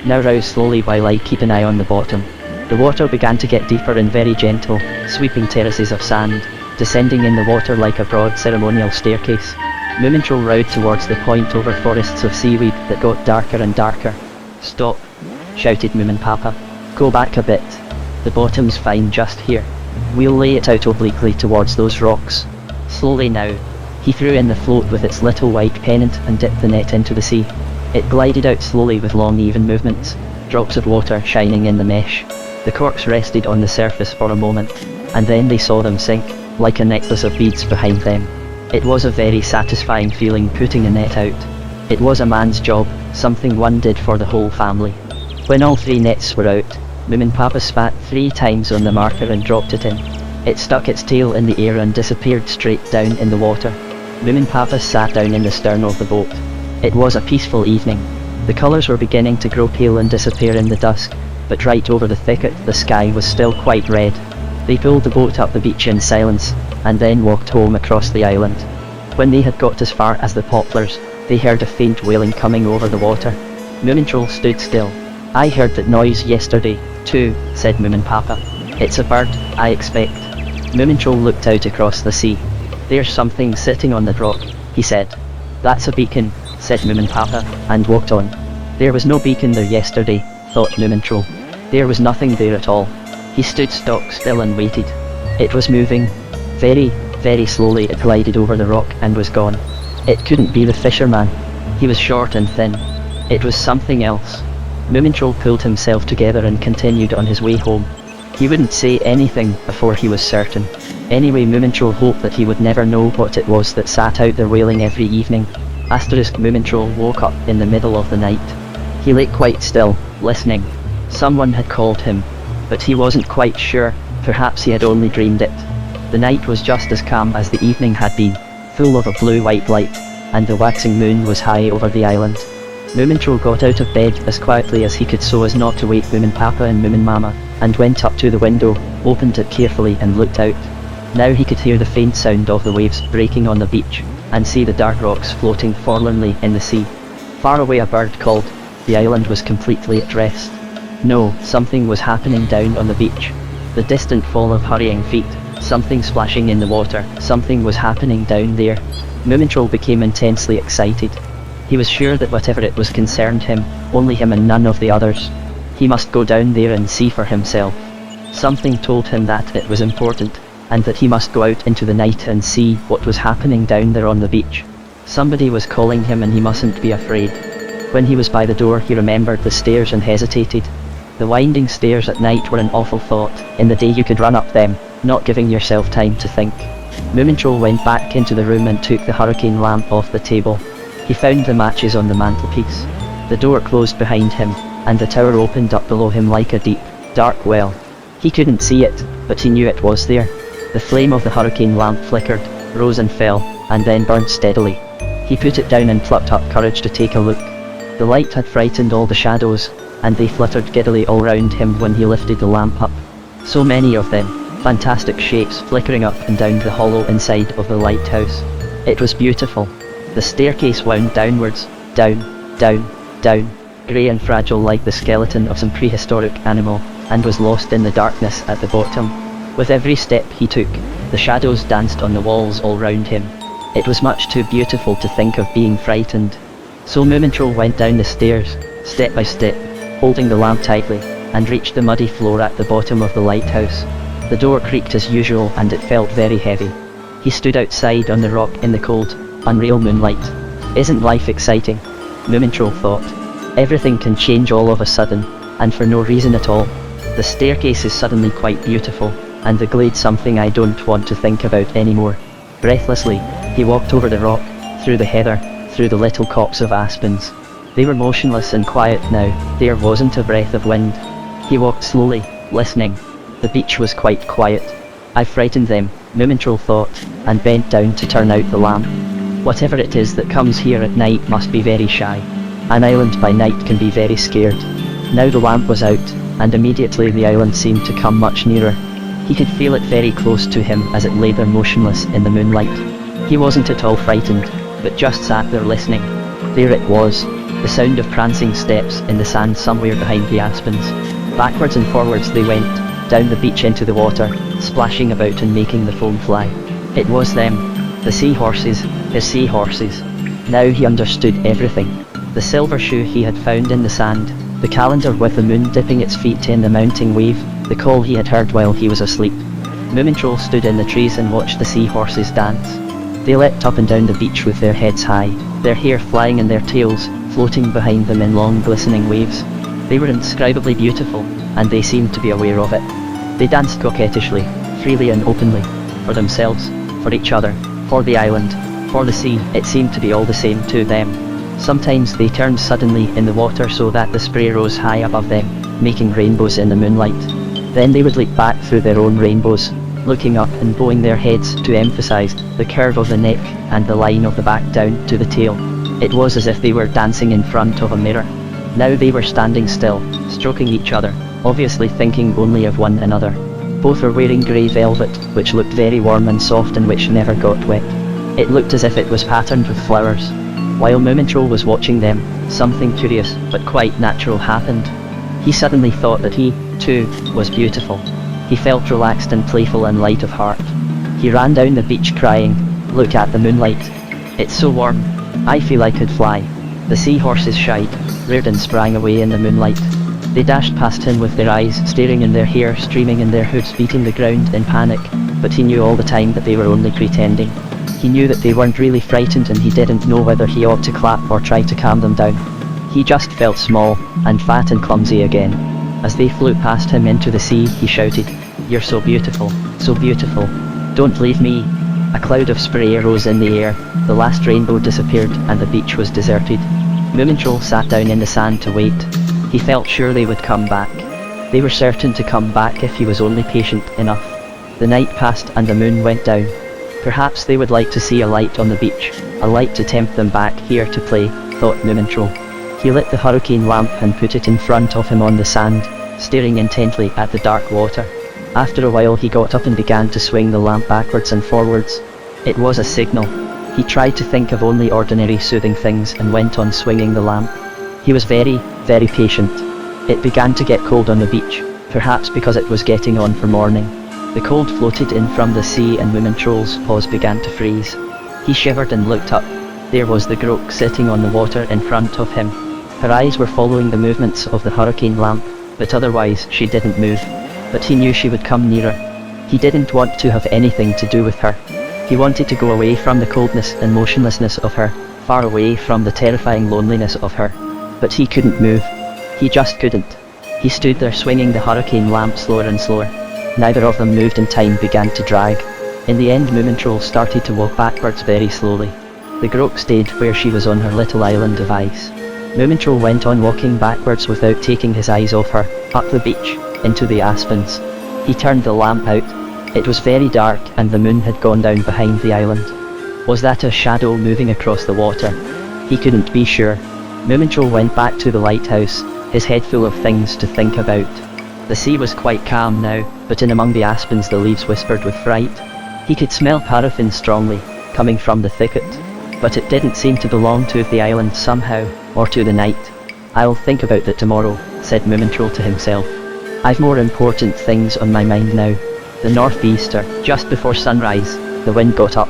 Now row slowly while I keep an eye on the bottom." The water began to get deeper and very gentle, sweeping terraces of sand, descending in the water like a broad ceremonial staircase. Moomintroll rowed towards the point over forests of seaweed that got darker and darker. "Stop!" shouted Moominpapa. "Go back a bit. The bottom's fine just here. We'll lay it out obliquely towards those rocks. Slowly now." He threw in the float with its little white pennant and dipped the net into the sea. It glided out slowly with long even movements, drops of water shining in the mesh. The corks rested on the surface for a moment, and then they saw them sink, like a necklace of beads behind them. It was a very satisfying feeling putting a net out. It was a man's job, something one did for the whole family. When all 3 nets were out, Moominpapa spat 3 times on the marker and dropped it in. It stuck its tail in the air and disappeared straight down in the water. Moominpapa sat down in the stern of the boat. It was a peaceful evening. The colours were beginning to grow pale and disappear in the dusk, but right over the thicket the sky was still quite red. They pulled the boat up the beach in silence, and then walked home across the island. When they had got as far as the poplars, they heard a faint wailing coming over the water. Moomintroll stood still. "I heard that noise yesterday, too," said Moominpapa. "It's a bird, I expect." Moomintroll looked out across the sea. "There's something sitting on the rock," he said. "That's a beacon," said Moominpapa, and walked on. There was no beacon there yesterday, thought Moomintroll. There was nothing there at all. He stood stock still and waited. It was moving. Very, very slowly it glided over the rock and was gone. It couldn't be the fisherman. He was short and thin. It was something else. Moomintroll pulled himself together and continued on his way home. He wouldn't say anything before he was certain. Anyway, Moomintroll hoped that he would never know what it was that sat out there wailing every evening. Moomintroll woke up in the middle of the night. He lay quite still, listening. Someone had called him, but he wasn't quite sure. Perhaps he had only dreamed it. The night was just as calm as the evening had been, full of a blue-white light, and the waxing moon was high over the island. Moomintroll got out of bed as quietly as he could so as not to wake Moominpapa and Moominmama, and went up to the window, opened it carefully and looked out. Now he could hear the faint sound of the waves breaking on the beach, and see the dark rocks floating forlornly in the sea. Far away a bird called. The island was completely at rest. No, something was happening down on the beach. The distant fall of hurrying feet, something splashing in the water, something was happening down there. Moomintroll became intensely excited. He was sure that whatever it was concerned him, only him and none of the others. He must go down there and see for himself. Something told him that it was important, and that he must go out into the night and see what was happening down there on the beach. Somebody was calling him and he mustn't be afraid. When he was by the door he remembered the stairs and hesitated. The winding stairs at night were an awful thought. In the day you could run up them, not giving yourself time to think. Moomintroll went back into the room and took the hurricane lamp off the table. He found the matches on the mantelpiece. The door closed behind him, and the tower opened up below him like a deep, dark well. He couldn't see it, but he knew it was there. The flame of the hurricane lamp flickered, rose and fell, and then burned steadily. He put it down and plucked up courage to take a look. The light had frightened all the shadows, and they fluttered giddily all round him when he lifted the lamp up. So many of them, fantastic shapes flickering up and down the hollow inside of the lighthouse. It was beautiful. The staircase wound downwards, down, down, down, grey and fragile like the skeleton of some prehistoric animal, and was lost in the darkness at the bottom. With every step he took, the shadows danced on the walls all round him. It was much too beautiful to think of being frightened. So Moomintroll went down the stairs, step by step, holding the lamp tightly, and reached the muddy floor at the bottom of the lighthouse. The door creaked as usual and it felt very heavy. He stood outside on the rock in the cold, unreal moonlight. Isn't life exciting? Moomintroll thought. Everything can change all of a sudden, and for no reason at all. The staircase is suddenly quite beautiful, and the glade something I don't want to think about anymore. Breathlessly, he walked over the rock, through the heather, through the little copse of aspens. They were motionless and quiet now, there wasn't a breath of wind. He walked slowly, listening. The beach was quite quiet. I frightened them, Moomintroll thought, and bent down to turn out the lamp. Whatever it is that comes here at night must be very shy. An island by night can be very scared. Now the lamp was out, and immediately the island seemed to come much nearer. He could feel it very close to him as it lay there motionless in the moonlight. He wasn't at all frightened, but just sat there listening. There it was, the sound of prancing steps in the sand somewhere behind the aspens. Backwards and forwards they went, down the beach into the water, splashing about and making the foam fly. It was them, the seahorses, his seahorses. Now he understood everything. The silver shoe he had found in the sand, the calendar with the moon dipping its feet in the mounting wave, the call he had heard while he was asleep. Moomintroll stood in the trees and watched the seahorses dance. They leapt up and down the beach with their heads high, their hair flying and their tails floating behind them in long glistening waves. They were indescribably beautiful, and they seemed to be aware of it. They danced coquettishly, freely and openly, for themselves, for each other, for the island, for the sea. It seemed to be all the same to them. Sometimes they turned suddenly in the water so that the spray rose high above them, making rainbows in the moonlight. Then they would leap back through their own rainbows, looking up and bowing their heads to emphasize the curve of the neck and the line of the back down to the tail. It was as if they were dancing in front of a mirror. Now they were standing still, stroking each other, obviously thinking only of one another. Both were wearing grey velvet, which looked very warm and soft and which never got wet. It looked as if it was patterned with flowers. While Moomintroll was watching them, something curious but quite natural happened. He suddenly thought that he, too, was beautiful. He felt relaxed and playful and light of heart. He ran down the beach crying, "Look at the moonlight. It's so warm. I feel I could fly." The seahorses shied, reared and sprang away in the moonlight. They dashed past him with their eyes staring and their hair streaming and their hooves beating the ground in panic, but he knew all the time that they were only pretending. He knew that they weren't really frightened and he didn't know whether he ought to clap or try to calm them down. He just felt small, and fat and clumsy again. As they flew past him into the sea, he shouted, "You're so beautiful, so beautiful. Don't leave me." A cloud of spray rose in the air, the last rainbow disappeared and the beach was deserted. Moomintroll sat down in the sand to wait. He felt sure they would come back. They were certain to come back if he was only patient enough. The night passed and the moon went down. Perhaps they would like to see a light on the beach, a light to tempt them back here to play, thought Moomintroll. He lit the hurricane lamp and put it in front of him on the sand, staring intently at the dark water. After a while he got up and began to swing the lamp backwards and forwards. It was a signal. He tried to think of only ordinary soothing things and went on swinging the lamp. He was very, very patient. It began to get cold on the beach, perhaps because it was getting on for morning. The cold floated in from the sea and Moomintroll's paws began to freeze. He shivered and looked up. There was the Groke sitting on the water in front of him. Her eyes were following the movements of the hurricane lamp, but otherwise she didn't move. But he knew she would come nearer. He didn't want to have anything to do with her. He wanted to go away from the coldness and motionlessness of her, far away from the terrifying loneliness of her. But he couldn't move. He just couldn't. He stood there swinging the hurricane lamp slower and slower. Neither of them moved and time began to drag. In the end Moomintroll started to walk backwards very slowly. The Groke stayed where she was on her little island of ice. Moomintroll went on walking backwards without taking his eyes off her, up the beach, into the aspens. He turned the lamp out. It was very dark and the moon had gone down behind the island. Was that a shadow moving across the water? He couldn't be sure. Moomintroll went back to the lighthouse, his head full of things to think about. The sea was quite calm now, but in among the aspens the leaves whispered with fright. He could smell paraffin strongly, coming from the thicket. But it didn't seem to belong to the island somehow, or to the night. "I'll think about that tomorrow," said Moomintroll to himself. "I've more important things on my mind now." The northeaster, just before sunrise, the wind got up.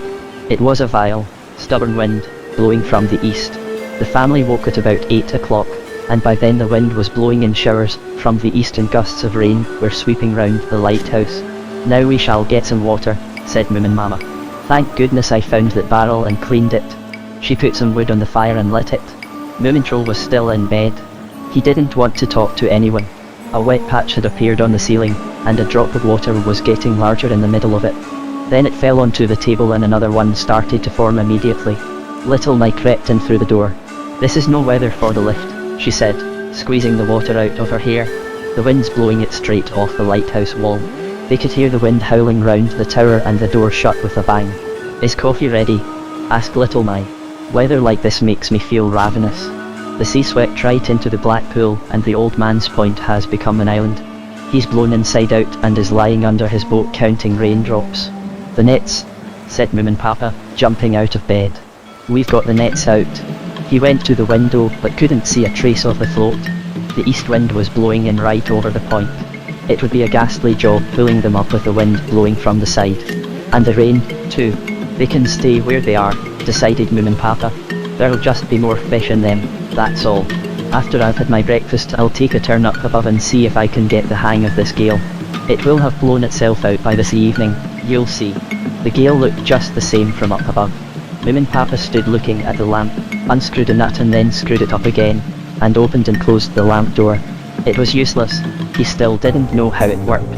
It was a vile, stubborn wind, blowing from the east. The family woke at about 8 o'clock, and by then the wind was blowing in showers from the east and gusts of rain were sweeping round the lighthouse. "Now we shall get some water," said Moominmamma. "Thank goodness I found that barrel and cleaned it." She put some wood on the fire and lit it. Moomintroll was still in bed. He didn't want to talk to anyone. A wet patch had appeared on the ceiling, and a drop of water was getting larger in the middle of it. Then it fell onto the table and another one started to form immediately. Little Mai crept in through the door. "This is no weather for the lift," she said, squeezing the water out of her hair. "The wind's blowing it straight off the lighthouse wall." They could hear the wind howling round the tower and the door shut with a bang. "Is coffee ready?" asked Little Mai. "Weather like this makes me feel ravenous." The sea swept right into the black pool, and the old man's point has become an island. He's blown inside out and is lying under his boat counting raindrops. "The nets," said Moominpapa, jumping out of bed. "We've got the nets out." He went to the window but couldn't see a trace of the float. The east wind was blowing in right over the point. It would be a ghastly job pulling them up with the wind blowing from the side. And the rain, too. "They can stay where they are," decided Moominpapa. "There'll just be more fish in them, that's all. After I've had my breakfast, I'll take a turn up above and see if I can get the hang of this gale. It will have blown itself out by this evening, you'll see." The gale looked just the same from up above. Moominpapa stood looking at the lamp, unscrewed a nut and then screwed it up again, and opened and closed the lamp door. It was useless. He still didn't know how it worked.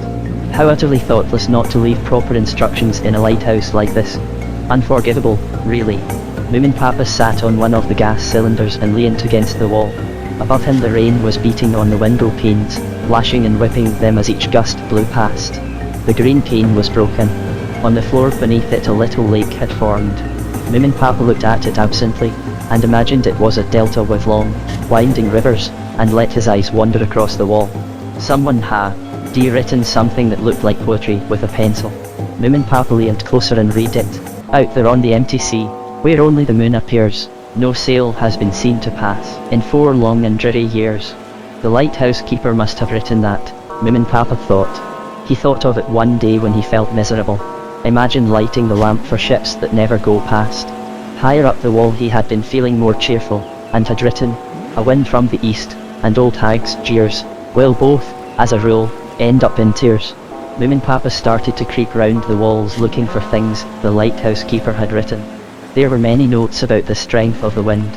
How utterly thoughtless not to leave proper instructions in a lighthouse like this. Unforgivable, really. Moominpapa sat on one of the gas cylinders and leaned against the wall. Above him the rain was beating on the window panes, lashing and whipping them as each gust blew past. The green pane was broken. On the floor beneath it a little lake had formed. Moominpapa looked at it absently, and imagined it was a delta with long, winding rivers, and let his eyes wander across the wall. Someone had written something that looked like poetry with a pencil. Moominpapa leaned closer and read it. "Out there on the empty sea, where only the moon appears, no sail has been seen to pass in 4 long and dreary years." The lighthouse keeper must have written that, Moominpapa thought. He thought of it one day when he felt miserable. Imagine lighting the lamp for ships that never go past. Higher up the wall he had been feeling more cheerful, and had written, "A wind from the east, and old hags' jeers, will both, as a rule, end up in tears." Moominpapa started to creep round the walls looking for things the lighthouse keeper had written. There were many notes about the strength of the wind.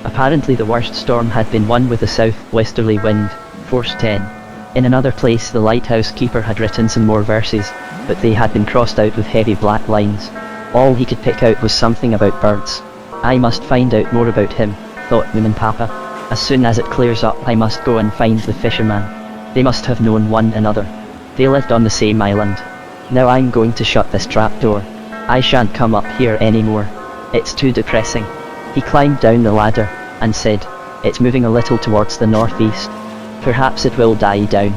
Apparently the worst storm had been one with a south-westerly wind, force 10. In another place the lighthouse keeper had written some more verses, but they had been crossed out with heavy black lines. All he could pick out was something about birds. "I must find out more about him," thought Moominpapa. "As soon as it clears up I must go and find the fisherman. They must have known one another. They lived on the same island. Now I'm going to shut this trapdoor. I shan't come up here anymore. It's too depressing." He climbed down the ladder, and said, "It's moving a little towards the northeast. Perhaps it will die down.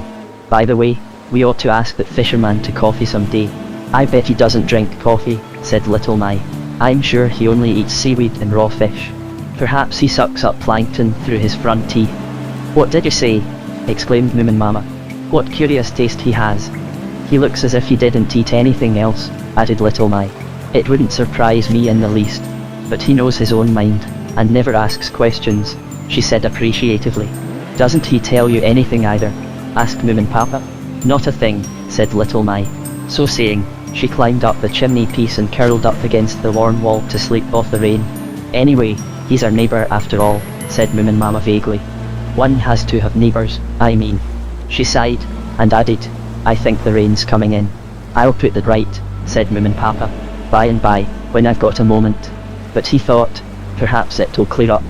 By the way, we ought to ask that fisherman to coffee some day." "I bet he doesn't drink coffee," said Little My. "I'm sure he only eats seaweed and raw fish. Perhaps he sucks up plankton through his front teeth." "What did you say?" exclaimed Moominmama. "What curious taste he has." "He looks as if he didn't eat anything else," added Little My. "It wouldn't surprise me in the least. But he knows his own mind, and never asks questions," she said appreciatively. "Doesn't he tell you anything either?" asked Moominpapa. "Not a thing," said Little My. So saying, she climbed up the chimney piece and curled up against the warm wall to sleep off the rain. "Anyway, he's our neighbour after all," said Moominmama vaguely. "One has to have neighbours, I mean." She sighed, and added, "I think the rain's coming in." "I'll put that right," said Moominpapa. "By and by, when I've got a moment." But he thought, perhaps it'll clear up.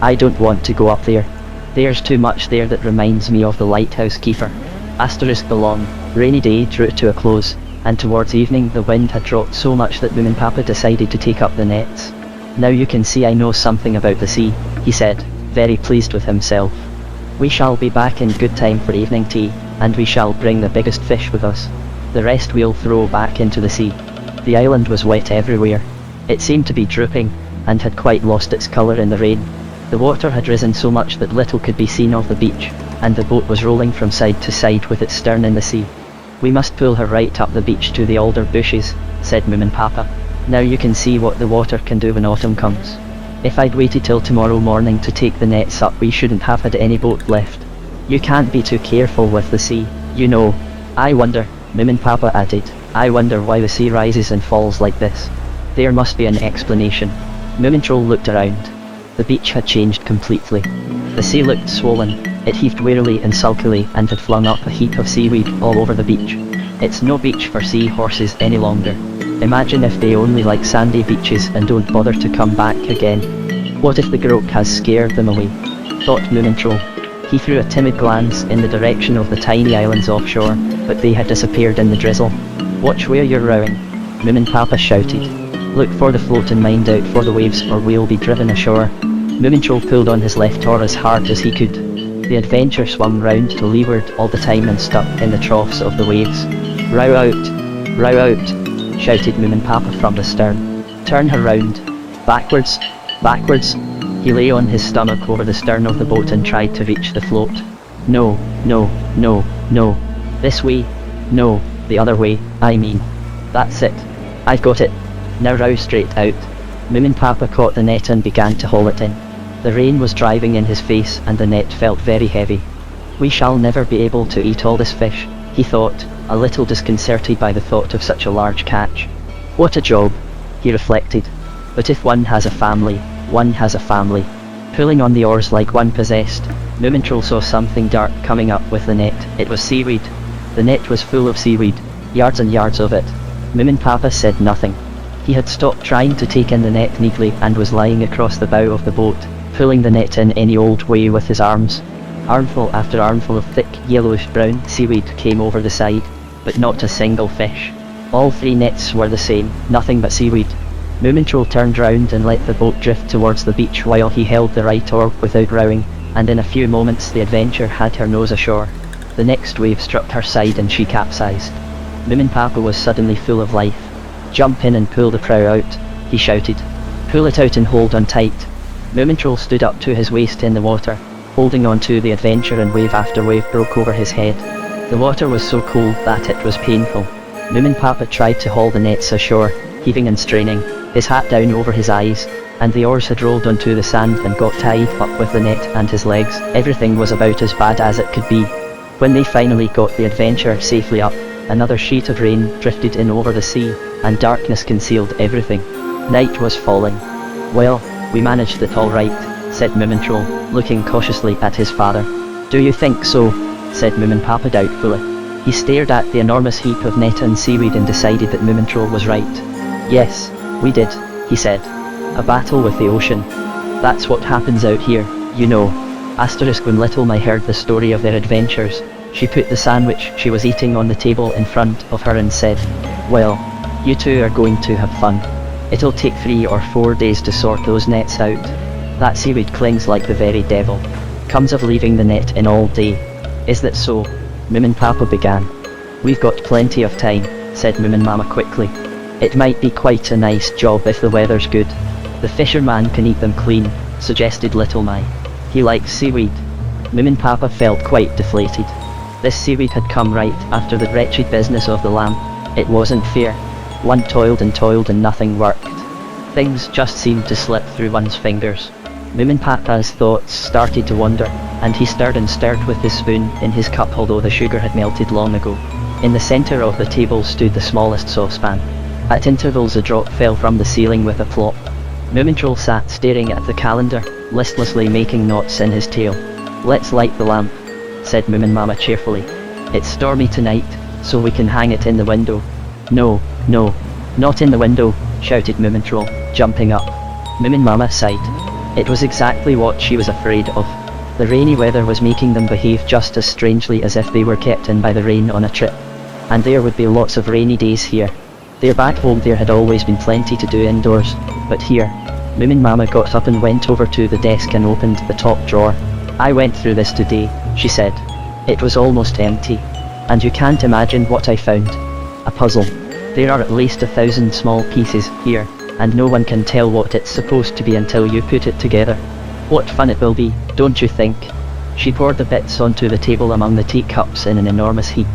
"I don't want to go up there. There's too much there that reminds me of the lighthouse keeper." The long, rainy day drew to a close, and towards evening the wind had dropped so much that Moominpapa decided to take up the nets. "Now you can see I know something about the sea," he said, very pleased with himself. "We shall be back in good time for evening tea, and we shall bring the biggest fish with us. The rest we'll throw back into the sea." The island was wet everywhere. It seemed to be drooping, and had quite lost its colour in the rain. The water had risen so much that little could be seen of the beach, and the boat was rolling from side to side with its stern in the sea. "We must pull her right up the beach to the alder bushes," said Moominpapa. "Now you can see what the water can do when autumn comes. If I'd waited till tomorrow morning to take the nets up we shouldn't have had any boat left. You can't be too careful with the sea, you know. I wonder," Moominpapa added, "I wonder why the sea rises and falls like this. There must be an explanation." Moomintroll looked around. The beach had changed completely. The sea looked swollen, it heaved wearily and sulkily and had flung up a heap of seaweed all over the beach. It's no beach for sea horses any longer. Imagine if they only like sandy beaches and don't bother to come back again. What if the grog has scared them away? Thought Moomintroll. He threw a timid glance in the direction of the tiny islands offshore, but they had disappeared in the drizzle. "Watch where you're rowing," Moominpapa shouted. "Look for the float and mind out for the waves or we'll be driven ashore." Moomintroll pulled on his left oar as hard as he could. The Adventure swung round to leeward all the time and stuck in the troughs of the waves. "Row out! Row out!" shouted Moominpapa from the stern. "Turn her round! Backwards! Backwards!" He lay on his stomach over the stern of the boat and tried to reach the float. "No, no, no, no. This way. No, the other way, I mean. That's it. I've got it. Now row straight out." Moominpapa caught the net and began to haul it in. The rain was driving in his face and the net felt very heavy. "We shall never be able to eat all this fish," he thought, a little disconcerted by the thought of such a large catch. "What a job," he reflected. "But if one has a family, one has a family." Pulling on the oars like one possessed, Moomintroll saw something dark coming up with the net. It was seaweed. The net was full of seaweed, yards and yards of it. Moominpapa said nothing. He had stopped trying to take in the net neatly and was lying across the bow of the boat, pulling the net in any old way with his arms. Armful after armful of thick, yellowish-brown seaweed came over the side, but not a single fish. All 3 nets were the same, nothing but seaweed. Moomintroll turned round and let the boat drift towards the beach while he held the right oar without rowing, and in a few moments the Adventure had her nose ashore. The next wave struck her side and she capsized. Moominpapa was suddenly full of life. "Jump in and pull the prow out," he shouted. "Pull it out and hold on tight." Moomintroll stood up to his waist in the water, holding on to the Adventure, and wave after wave broke over his head. The water was so cold that it was painful. Moominpapa tried to haul the nets ashore, heaving and straining, his hat down over his eyes, and the oars had rolled onto the sand and got tied up with the net and his legs. Everything was about as bad as it could be. When they finally got the Adventure safely up, another sheet of rain drifted in over the sea, and darkness concealed everything. Night was falling. "Well, we managed it all right," said Moomintroll, looking cautiously at his father. "Do you think so?" said Moominpapa doubtfully. He stared at the enormous heap of net and seaweed and decided that Moomintroll was right. "Yes, we did," he said. "A battle with the ocean. That's what happens out here, you know." When Little My heard the story of their adventures, she put the sandwich she was eating on the table in front of her and said, "Well, you two are going to have fun. It'll take 3 or 4 days to sort those nets out. That seaweed clings like the very devil. Comes of leaving the net in all day." "Is that so?" Moominpapa began. "We've got plenty of time," said Moominmama quickly. "It might be quite a nice job if the weather's good. The fisherman can eat them clean," suggested Little My. "He likes seaweed." Moominpapa felt quite deflated. This seaweed had come right after the wretched business of the lamp. It wasn't fair. One toiled and nothing worked. Things just seemed to slip through one's fingers. Moominpapa's thoughts started to wander, and he stirred and stirred with his spoon in his cup, although the sugar had melted long ago. In the centre of the table stood the smallest saucepan. At intervals a drop fell from the ceiling with a plop. Moomintroll sat staring at the calendar, listlessly making knots in his tail. "Let's light the lamp," said Moominmama cheerfully. "It's stormy tonight, so we can hang it in the window." "No, no, not in the window," shouted Moomintroll, jumping up. Moominmama sighed. It was exactly what she was afraid of. The rainy weather was making them behave just as strangely as if they were kept in by the rain on a trip. And there would be lots of rainy days here. There back home there had always been plenty to do indoors, but here. Moominmama got up and went over to the desk and opened the top drawer. "I went through this today," she said. "It was almost empty. And you can't imagine what I found. A puzzle. There are at least 1,000 small pieces here, and no one can tell what it's supposed to be until you put it together. What fun it will be, don't you think?" She poured the bits onto the table among the teacups in an enormous heap.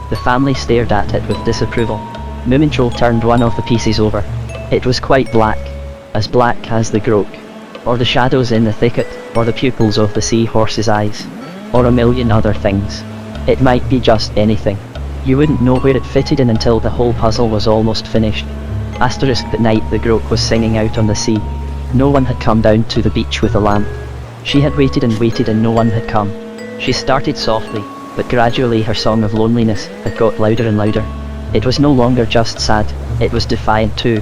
The family stared at it with disapproval. Moomintroll turned one of the pieces over. It was quite black as the groak, or the shadows in the thicket, or the pupils of the seahorse's eyes, or a million other things. It might be just anything. You wouldn't know where it fitted in until the whole puzzle was almost finished. That night the groak was singing out on the sea. No one had come down to the beach with a lamp. She had waited and no one had come. She started softly, but gradually her song of loneliness had got louder and louder. It was no longer just sad, it was defiant too.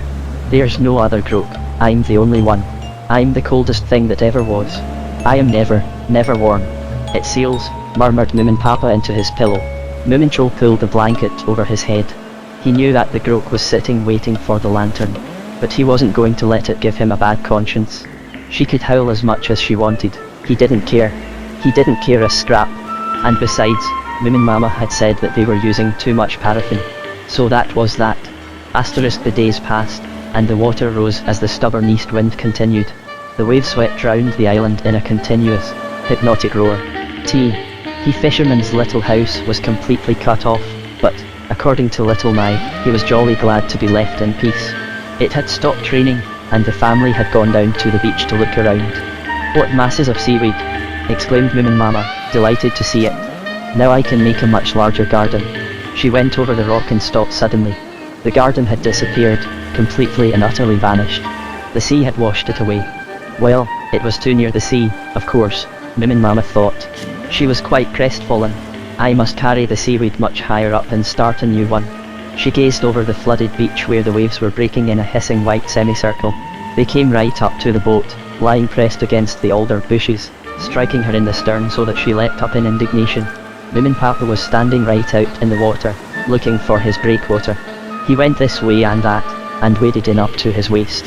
"There's no other groak, I'm the only one. I'm the coldest thing that ever was. I am never, never warm." "It seals," murmured Moominpapa into his pillow. Moomintroll pulled the blanket over his head. He knew that the groak was sitting waiting for the lantern, but he wasn't going to let it give him a bad conscience. She could howl as much as she wanted. He didn't care. He didn't care a scrap. And besides, Moominmama had said that they were using too much paraffin. So that was that. Asterisk the days passed, and the water rose as the stubborn east wind continued. The waves swept round the island in a continuous, hypnotic roar. The fisherman's little house was completely cut off, but, according to Little Mai, he was jolly glad to be left in peace. It had stopped raining, and the family had gone down to the beach to look around. "What masses of seaweed!" exclaimed Moominmama, delighted to see it. "Now I can make a much larger garden." She went over the rock and stopped suddenly. The garden had disappeared, completely and utterly vanished. The sea had washed it away. Well, it was too near the sea, of course, Moominmama thought. She was quite crestfallen. "I must carry the seaweed much higher up and start a new one." She gazed over the flooded beach where the waves were breaking in a hissing white semicircle. They came right up to the boat, lying pressed against the alder bushes, striking her in the stern so that she leapt up in indignation. Moominpapa was standing right out in the water, looking for his breakwater. He went this way and that, and waded in up to his waist.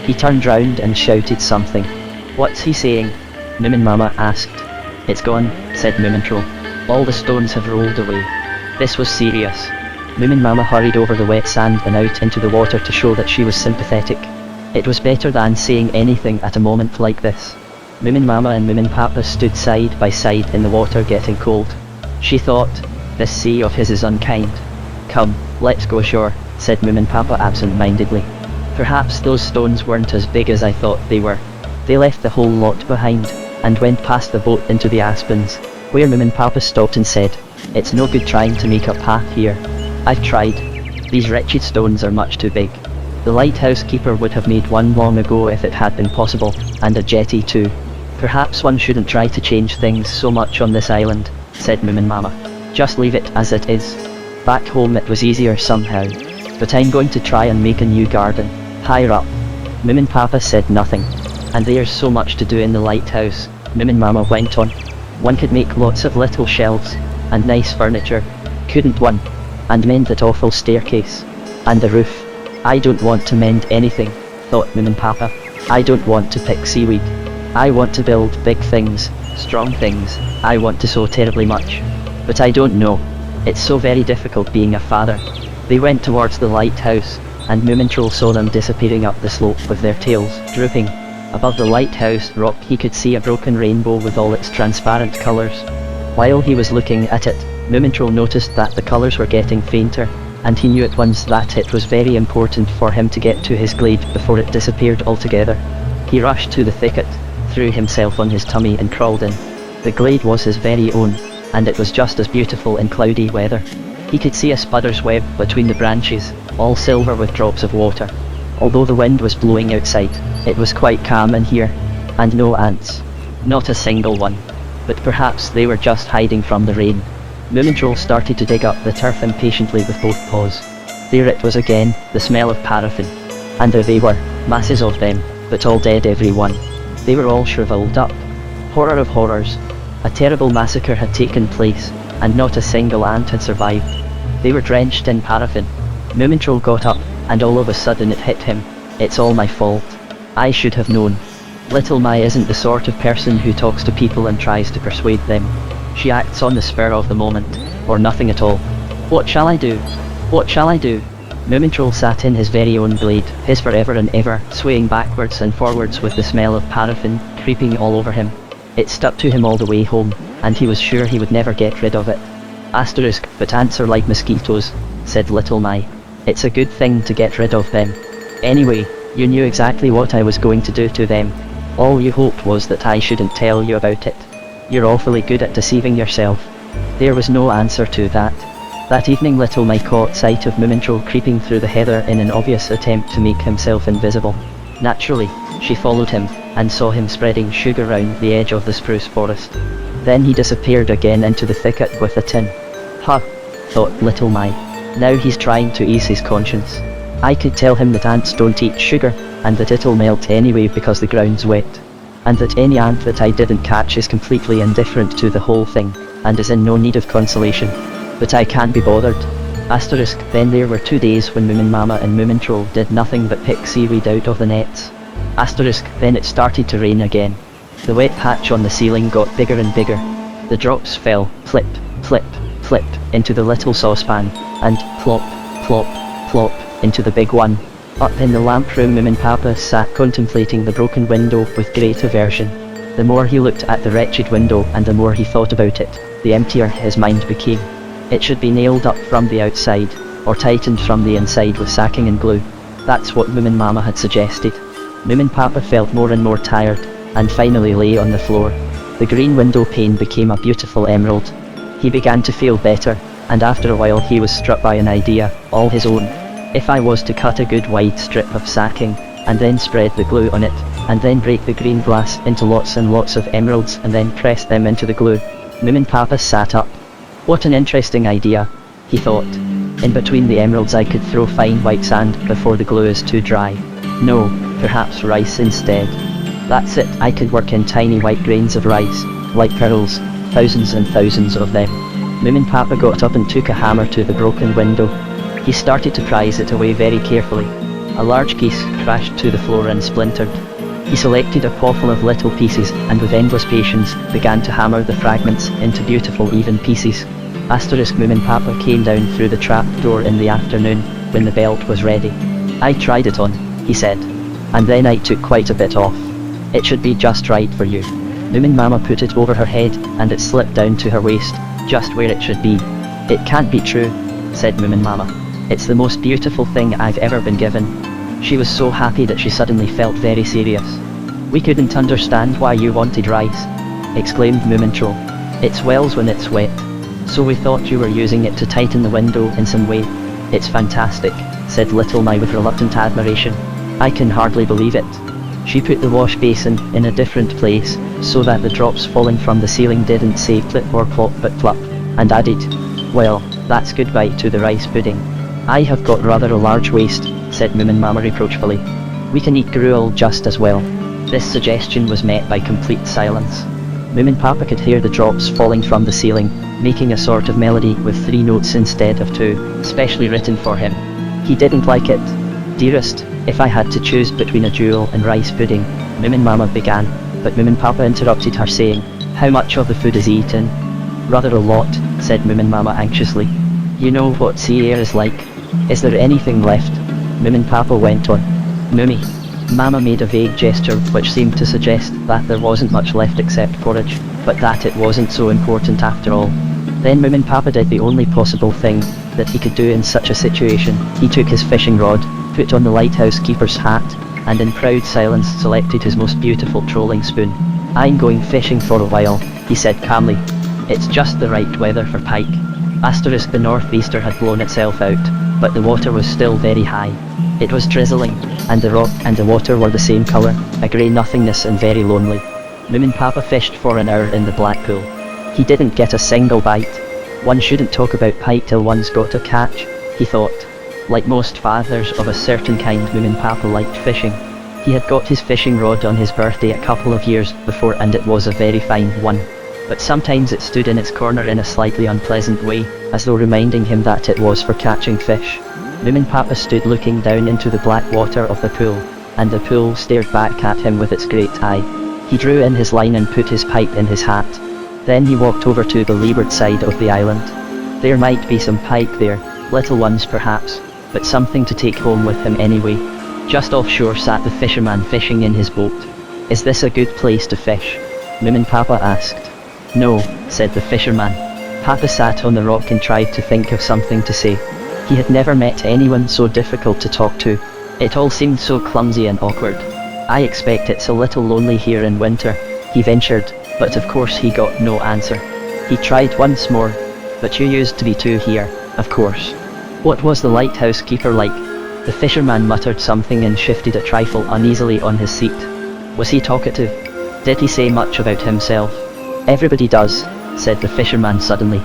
He turned round and shouted something. "What's he saying?" Moominmama asked. "It's gone," said Moomintroll. "All the stones have rolled away." This was serious. Moominmama hurried over the wet sand and out into the water to show that she was sympathetic. It was better than saying anything at a moment like this. Moominmama and Moominpapa stood side by side in the water getting cold. She thought, "This sea of his is unkind." "Come, let's go ashore," said Moominpapa absent-mindedly. "Perhaps those stones weren't as big as I thought they were." They left the whole lot behind, and went past the boat into the aspens, where Moominpapa stopped and said, "It's no good trying to make a path here. I've tried. These wretched stones are much too big. The lighthouse keeper would have made one long ago if it had been possible, and a jetty too. Perhaps one shouldn't try to change things so much on this island," said Moominmama. "Just leave it as it is. Back home it was easier somehow. But I'm going to try and make a new garden, higher up." Moominpapa said nothing. "And there's so much to do in the lighthouse," Moominmama went on. "One could make lots of little shelves, and nice furniture, couldn't one? And mend that awful staircase. And the roof." "I don't want to mend anything," thought Moominpapa. "I don't want to pick seaweed. I want to build big things, strong things. I want to so terribly much. But I don't know. It's so very difficult being a father." They went towards the lighthouse, and Moomintroll saw them disappearing up the slope with their tails drooping. Above the lighthouse rock he could see a broken rainbow with all its transparent colours. While he was looking at it, Moomintroll noticed that the colours were getting fainter, and he knew at once that it was very important for him to get to his glade before it disappeared altogether. He rushed to the thicket, threw himself on his tummy and crawled in. The glade was his very own, and it was just as beautiful in cloudy weather. He could see a spudder's web between the branches, all silver with drops of water. Although the wind was blowing outside, it was quite calm in here. And no ants. Not a single one. But perhaps they were just hiding from the rain. Moomintroll started to dig up the turf impatiently with both paws. There it was again, the smell of paraffin. And there they were, masses of them, but all dead every one. They were all shriveled up. Horror of horrors. A terrible massacre had taken place, and not a single ant had survived. They were drenched in paraffin. Moomintroll got up, and all of a sudden it hit him. "It's all my fault. I should have known. Little Mai isn't the sort of person who talks to people and tries to persuade them. She acts on the spur of the moment, or nothing at all. What shall I do? What shall I do?" Moomintroll sat in his very own glade, his forever and ever, swaying backwards and forwards with the smell of paraffin creeping all over him. It stuck to him all the way home, and he was sure he would never get rid of it. Asterisk, "But ants are like mosquitoes," said Little Mai. "It's a good thing to get rid of them. Anyway, you knew exactly what I was going to do to them. All you hoped was that I shouldn't tell you about it. You're awfully good at deceiving yourself." There was no answer to that. That evening Little Mai caught sight of Moomintroll creeping through the heather in an obvious attempt to make himself invisible. Naturally, she followed him, and saw him spreading sugar round the edge of the spruce forest. Then he disappeared again into the thicket with a tin. "Huh," thought Little Mai. "Now he's trying to ease his conscience. I could tell him that ants don't eat sugar, and that it'll melt anyway because the ground's wet. And that any ant that I didn't catch is completely indifferent to the whole thing, and is in no need of consolation. But I can't be bothered." Then there were 2 days when Moominmama and Moomintroll did nothing but pick seaweed out of the nets. Then it started to rain again. The wet patch on the ceiling got bigger and bigger. The drops fell, plip, plip, plip, into the little saucepan, and plop, plop, plop, into the big one. Up in the lamp room, Moominpapa sat contemplating the broken window with great aversion. The more he looked at the wretched window and the more he thought about it, the emptier his mind became. It should be nailed up from the outside, or tightened from the inside with sacking and glue. That's what Moominmama had suggested. Moominpapa felt more and more tired, and finally lay on the floor. The green window pane became a beautiful emerald. He began to feel better, and after a while he was struck by an idea, all his own. If I was to cut a good wide strip of sacking, and then spread the glue on it, and then break the green glass into lots and lots of emeralds and then press them into the glue. Moominpapa sat up. What an interesting idea, he thought. In between the emeralds I could throw fine white sand before the glue is too dry. No, perhaps rice instead. That's it, I could work in tiny white grains of rice, like pearls, thousands and thousands of them. Moominpapa got up and took a hammer to the broken window. He started to prise it away very carefully. A large piece crashed to the floor and splintered. He selected a pawful of little pieces and with endless patience began to hammer the fragments into beautiful even pieces. Moominpapa came down through the trap door in the afternoon, when the belt was ready. I tried it on, he said. And then I took quite a bit off. It should be just right for you. Moominmama put it over her head, and it slipped down to her waist, just where it should be. It can't be true, said Moominmama. It's the most beautiful thing I've ever been given. She was so happy that she suddenly felt very serious. We couldn't understand why you wanted rice, exclaimed Moomintroll. It swells when it's wet. So we thought you were using it to tighten the window in some way. It's fantastic, said Little My with reluctant admiration. I can hardly believe it. She put the wash basin in a different place, so that the drops falling from the ceiling didn't say plip or plop but plop, and added, well, that's goodbye to the rice pudding. I have got rather a large waist, said Moominmama reproachfully. We can eat gruel just as well. This suggestion was met by complete silence. Moominpapa could hear the drops falling from the ceiling, making a sort of melody with 3 notes instead of 2, specially written for him. He didn't like it. Dearest, if I had to choose between a jewel and rice pudding, Moominmama began, but Moominpapa interrupted her saying, how much of the food is eaten? Rather a lot, said Moominmama anxiously. You know what sea air is like. Is there anything left? Moominpapa went on. Moomy. Mama made a vague gesture which seemed to suggest that there wasn't much left except porridge, but that it wasn't so important after all. Then Moominpapa did the only possible thing that he could do in such a situation. He took his fishing rod, put on the lighthouse keeper's hat, and in proud silence selected his most beautiful trolling spoon. I'm going fishing for a while, he said calmly. It's just the right weather for pike. The northeaster had blown itself out, but the water was still very high. It was drizzling, and the rock and the water were the same colour, a grey nothingness and very lonely. Moominpapa fished for an hour in the black pool. He didn't get a single bite. One shouldn't talk about pike till one's got a catch, he thought. Like most fathers of a certain kind, Moominpapa liked fishing. He had got his fishing rod on his birthday a couple of years before, and it was a very fine one. But sometimes it stood in its corner in a slightly unpleasant way, as though reminding him that it was for catching fish. Moominpapa stood looking down into the black water of the pool, and the pool stared back at him with its great eye. He drew in his line and put his pipe in his hat. Then he walked over to the leeward side of the island. There might be some pike there, little ones perhaps, but something to take home with him anyway. Just offshore sat the fisherman fishing in his boat. Is this a good place to fish? Moominpapa asked. No, said the fisherman. Papa sat on the rock and tried to think of something to say. He had never met anyone so difficult to talk to. It all seemed so clumsy and awkward. I expect it's a little lonely here in winter, he ventured, but of course he got no answer. He tried once more. But you used to be 2 here, of course. What was the lighthouse keeper like? The fisherman muttered something and shifted a trifle uneasily on his seat. Was he talkative? Did he say much about himself? Everybody does, said the fisherman suddenly.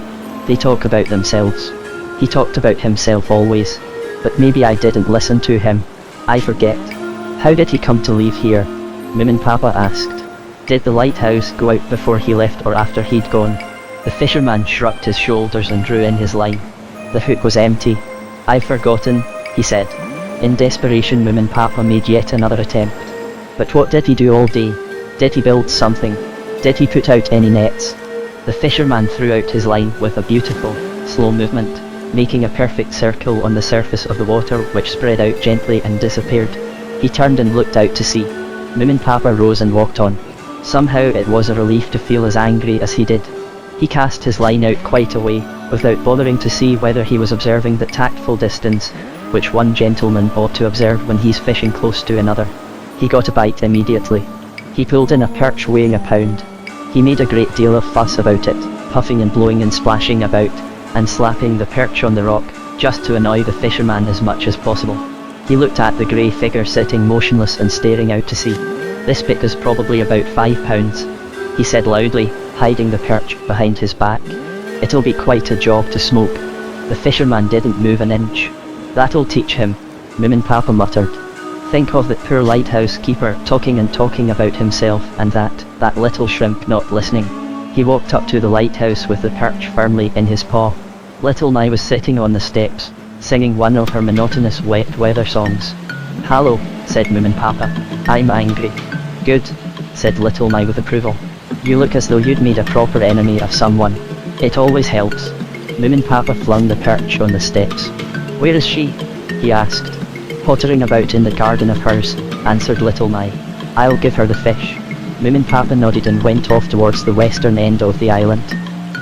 They talk about themselves. He talked about himself always. But maybe I didn't listen to him. I forget. How did he come to leave here? Moominpapa asked. Did the lighthouse go out before he left or after he'd gone? The fisherman shrugged his shoulders and drew in his line. The hook was empty. I've forgotten, he said. In desperation, Moominpapa made yet another attempt. But what did he do all day? Did he build something? Did he put out any nets? The fisherman threw out his line with a beautiful, slow movement, making a perfect circle on the surface of the water which spread out gently and disappeared. He turned and looked out to sea. Moominpapa rose and walked on. Somehow it was a relief to feel as angry as he did. He cast his line out quite a way, without bothering to see whether he was observing the tactful distance, which one gentleman ought to observe when he's fishing close to another. He got a bite immediately. He pulled in a perch weighing a pound. He made a great deal of fuss about it, puffing and blowing and splashing about, and slapping the perch on the rock, just to annoy the fisherman as much as possible. He looked at the grey figure sitting motionless and staring out to sea. "This bit is probably about 5 pounds, he said loudly, hiding the perch behind his back. "It'll be quite a job to smoke." The fisherman didn't move an inch. "That'll teach him," Moominpapa muttered. Think of that poor lighthouse keeper talking and talking about himself, and that little shrimp not listening. He walked up to the lighthouse with the perch firmly in his paw. Little Mai was sitting on the steps, singing one of her monotonous wet weather songs. "Hallo," said Moominpapa. "I'm angry." "Good," said Little Mai with approval. "You look as though you'd made a proper enemy of someone. It always helps." Moominpapa flung the perch on the steps. "Where is she?" he asked. "Pottering about in the garden of hers," answered Little Mai. "I'll give her the fish." Moominpapa nodded and went off towards the western end of the island.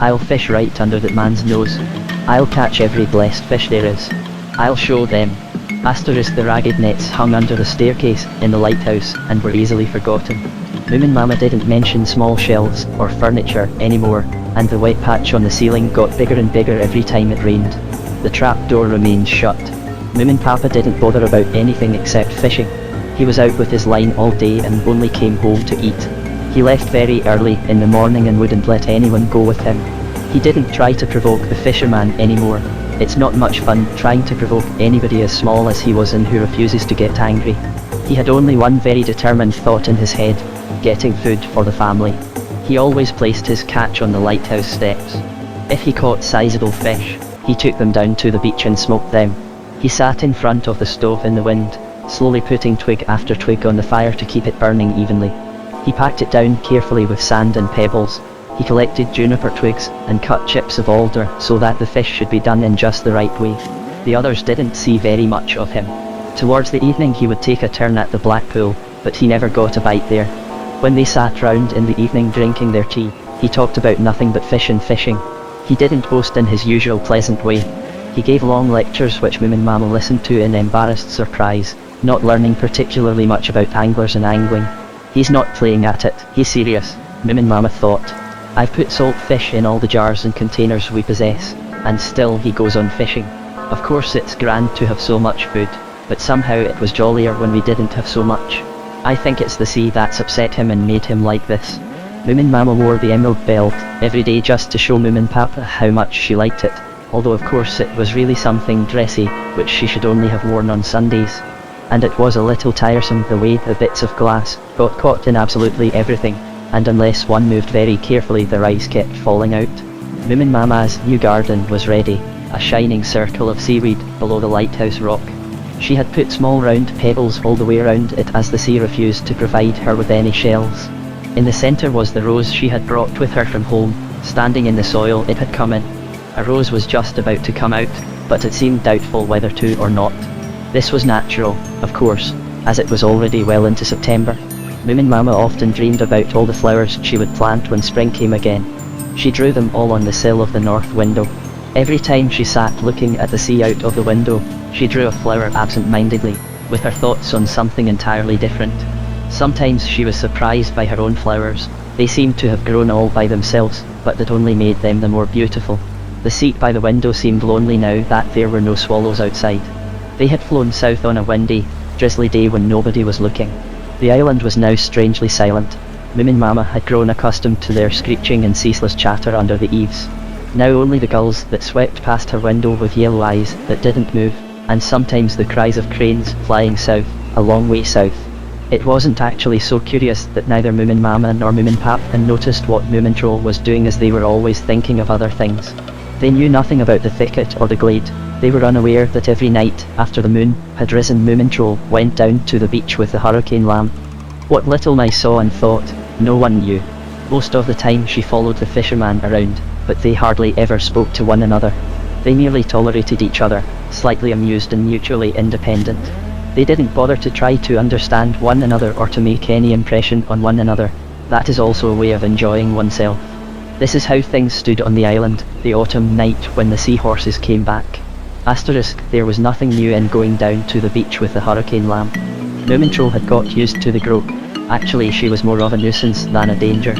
"I'll fish right under that man's nose. I'll catch every blessed fish there is. I'll show them." The ragged nets hung under the staircase in the lighthouse and were easily forgotten. Moominmama didn't mention small shelves or furniture anymore, and the wet patch on the ceiling got bigger and bigger every time it rained. The trap door remained shut. Moominpapa didn't bother about anything except fishing. He was out with his line all day and only came home to eat. He left very early in the morning and wouldn't let anyone go with him. He didn't try to provoke the fisherman anymore. It's not much fun trying to provoke anybody as small as he was and who refuses to get angry. He had only one very determined thought in his head: getting food for the family. He always placed his catch on the lighthouse steps. If he caught sizable fish, he took them down to the beach and smoked them. He sat in front of the stove in the wind, slowly putting twig after twig on the fire to keep it burning evenly. He packed it down carefully with sand and pebbles. He collected juniper twigs and cut chips of alder so that the fish should be done in just the right way. The others didn't see very much of him. Towards the evening he would take a turn at the black pool, but he never got a bite there. When they sat round in the evening drinking their tea, he talked about nothing but fish and fishing. He didn't boast in his usual pleasant way. He gave long lectures which Moominmama listened to in embarrassed surprise, not learning particularly much about anglers and angling. "He's not playing at it, he's serious," Moominmama thought. "I've put salt fish in all the jars and containers we possess, and still he goes on fishing. Of course it's grand to have so much food, but somehow it was jollier when we didn't have so much. I think it's the sea that's upset him and made him like this." Moominmama wore the emerald belt every day just to show Moominpapa how much she liked it, although of course it was really something dressy, which she should only have worn on Sundays. And it was a little tiresome the way the bits of glass got caught in absolutely everything, and unless one moved very carefully the rice kept falling out. Moominmama's new garden was ready, a shining circle of seaweed below the lighthouse rock. She had put small round pebbles all the way around it as the sea refused to provide her with any shells. In the centre was the rose she had brought with her from home, standing in the soil it had come in. A rose was just about to come out, but it seemed doubtful whether to or not. This was natural, of course, as it was already well into September. Moominmama often dreamed about all the flowers she would plant when spring came again. She drew them all on the sill of the north window. Every time she sat looking at the sea out of the window, she drew a flower absent-mindedly, with her thoughts on something entirely different. Sometimes she was surprised by her own flowers. They seemed to have grown all by themselves, but that only made them the more beautiful. The seat by the window seemed lonely now that there were no swallows outside. They had flown south on a windy, drizzly day when nobody was looking. The island was now strangely silent. Moominmama had grown accustomed to their screeching and ceaseless chatter under the eaves. Now only the gulls that swept past her window with yellow eyes that didn't move, and sometimes the cries of cranes flying south, a long way south. It wasn't actually so curious that neither Moominmama nor Moominpapa noticed what Moomintroll was doing, as they were always thinking of other things. They knew nothing about the thicket or the glade. They were unaware that every night, after the moon had risen, Moomintroll went down to the beach with the hurricane lamp. What little mice saw and thought, no one knew. Most of the time she followed the fisherman around, but they hardly ever spoke to one another. They merely tolerated each other, slightly amused and mutually independent. They didn't bother to try to understand one another or to make any impression on one another. That is also a way of enjoying oneself. This is how things stood on the island, the autumn night when the seahorses came back. Asterisk, there was nothing new in going down to the beach with the hurricane lamp. Moomintroll had got used to the Groke. Actually, she was more of a nuisance than a danger.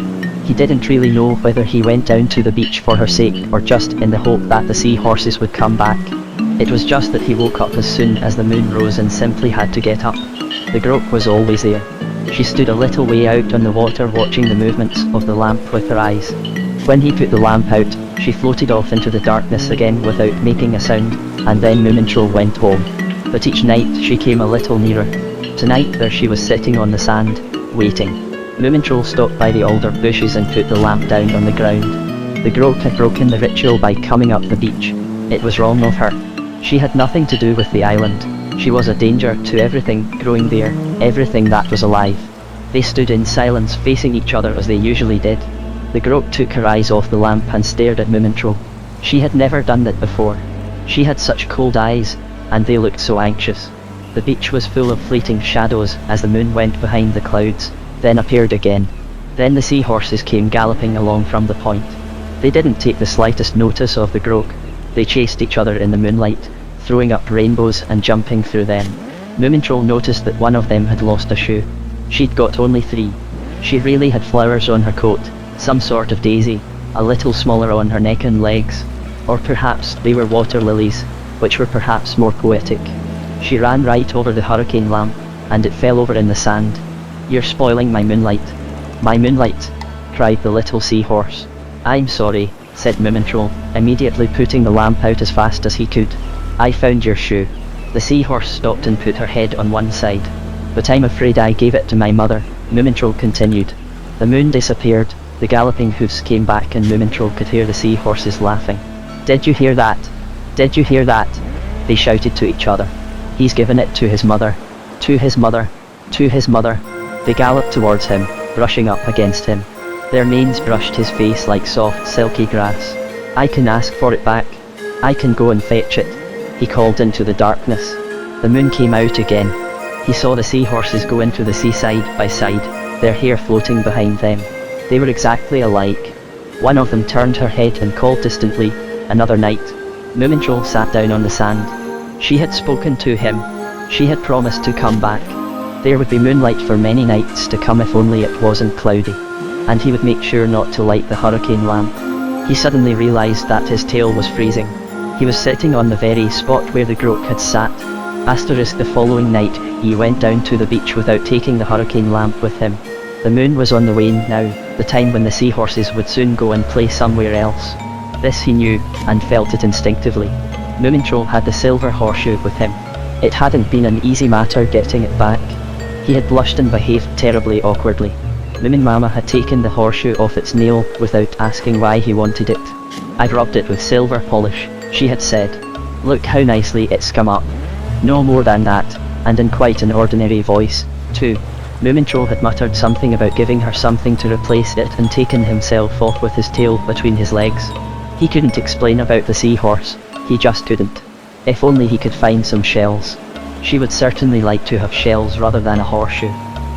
He didn't really know whether he went down to the beach for her sake or just in the hope that the seahorses would come back. It was just that he woke up as soon as the moon rose and simply had to get up. The Groke was always there. She stood a little way out on the water watching the movements of the lamp with her eyes. When he put the lamp out, she floated off into the darkness again without making a sound, and then Moomintroll went home. But each night she came a little nearer. Tonight there she was sitting on the sand, waiting. Moomintroll stopped by the alder bushes and put the lamp down on the ground. The Groke had broken the ritual by coming up the beach. It was wrong of her. She had nothing to do with the island. She was a danger to everything growing there, everything that was alive. They stood in silence facing each other as they usually did. The Groke took her eyes off the lamp and stared at Moomintroll. She had never done that before. She had such cold eyes, and they looked so anxious. The beach was full of fleeting shadows as the moon went behind the clouds, then appeared again. Then the seahorses came galloping along from the point. They didn't take the slightest notice of the Groke. They chased each other in the moonlight, throwing up rainbows and jumping through them. Moomintroll noticed that one of them had lost a shoe. She'd got only 3. She really had flowers on her coat, some sort of daisy, a little smaller on her neck and legs. Or perhaps they were water lilies, which were perhaps more poetic. She ran right over the hurricane lamp, and it fell over in the sand. "You're spoiling my moonlight." "My moonlight?" cried the little seahorse. "I'm sorry," said Moomintroll, immediately putting the lamp out as fast as he could. "I found your shoe." The seahorse stopped and put her head on one side. "But I'm afraid I gave it to my mother," Moomintroll continued. The moon disappeared, the galloping hoofs came back and Moomintroll could hear the seahorses laughing. "Did you hear that? Did you hear that?" they shouted to each other. "He's given it to his mother. To his mother. To his mother." They galloped towards him, brushing up against him. Their manes brushed his face like soft silky grass. "I can ask for it back. I can go and fetch it," he called into the darkness. The moon came out again. He saw the seahorses go into the sea side by side, their hair floating behind them. They were exactly alike. One of them turned her head and called distantly, "Another night." Moomintroll sat down on the sand. She had spoken to him. She had promised to come back. There would be moonlight for many nights to come if only it wasn't cloudy. And he would make sure not to light the hurricane lamp. He suddenly realized that his tail was freezing. He was sitting on the very spot where the Groke had sat. Asterisk, the following night, he went down to the beach without taking the hurricane lamp with him. The moon was on the wane now, the time when the seahorses would soon go and play somewhere else. This he knew, and felt it instinctively. Moomintroll had the silver horseshoe with him. It hadn't been an easy matter getting it back. He had blushed and behaved terribly awkwardly. Moominmama had taken the horseshoe off its nail without asking why he wanted it. "I've rubbed it with silver polish," she had said. "Look how nicely it's come up." No more than that, and in quite an ordinary voice, too. Moomintroll had muttered something about giving her something to replace it and taken himself off with his tail between his legs. He couldn't explain about the seahorse, he just couldn't. If only he could find some shells. She would certainly like to have shells rather than a horseshoe.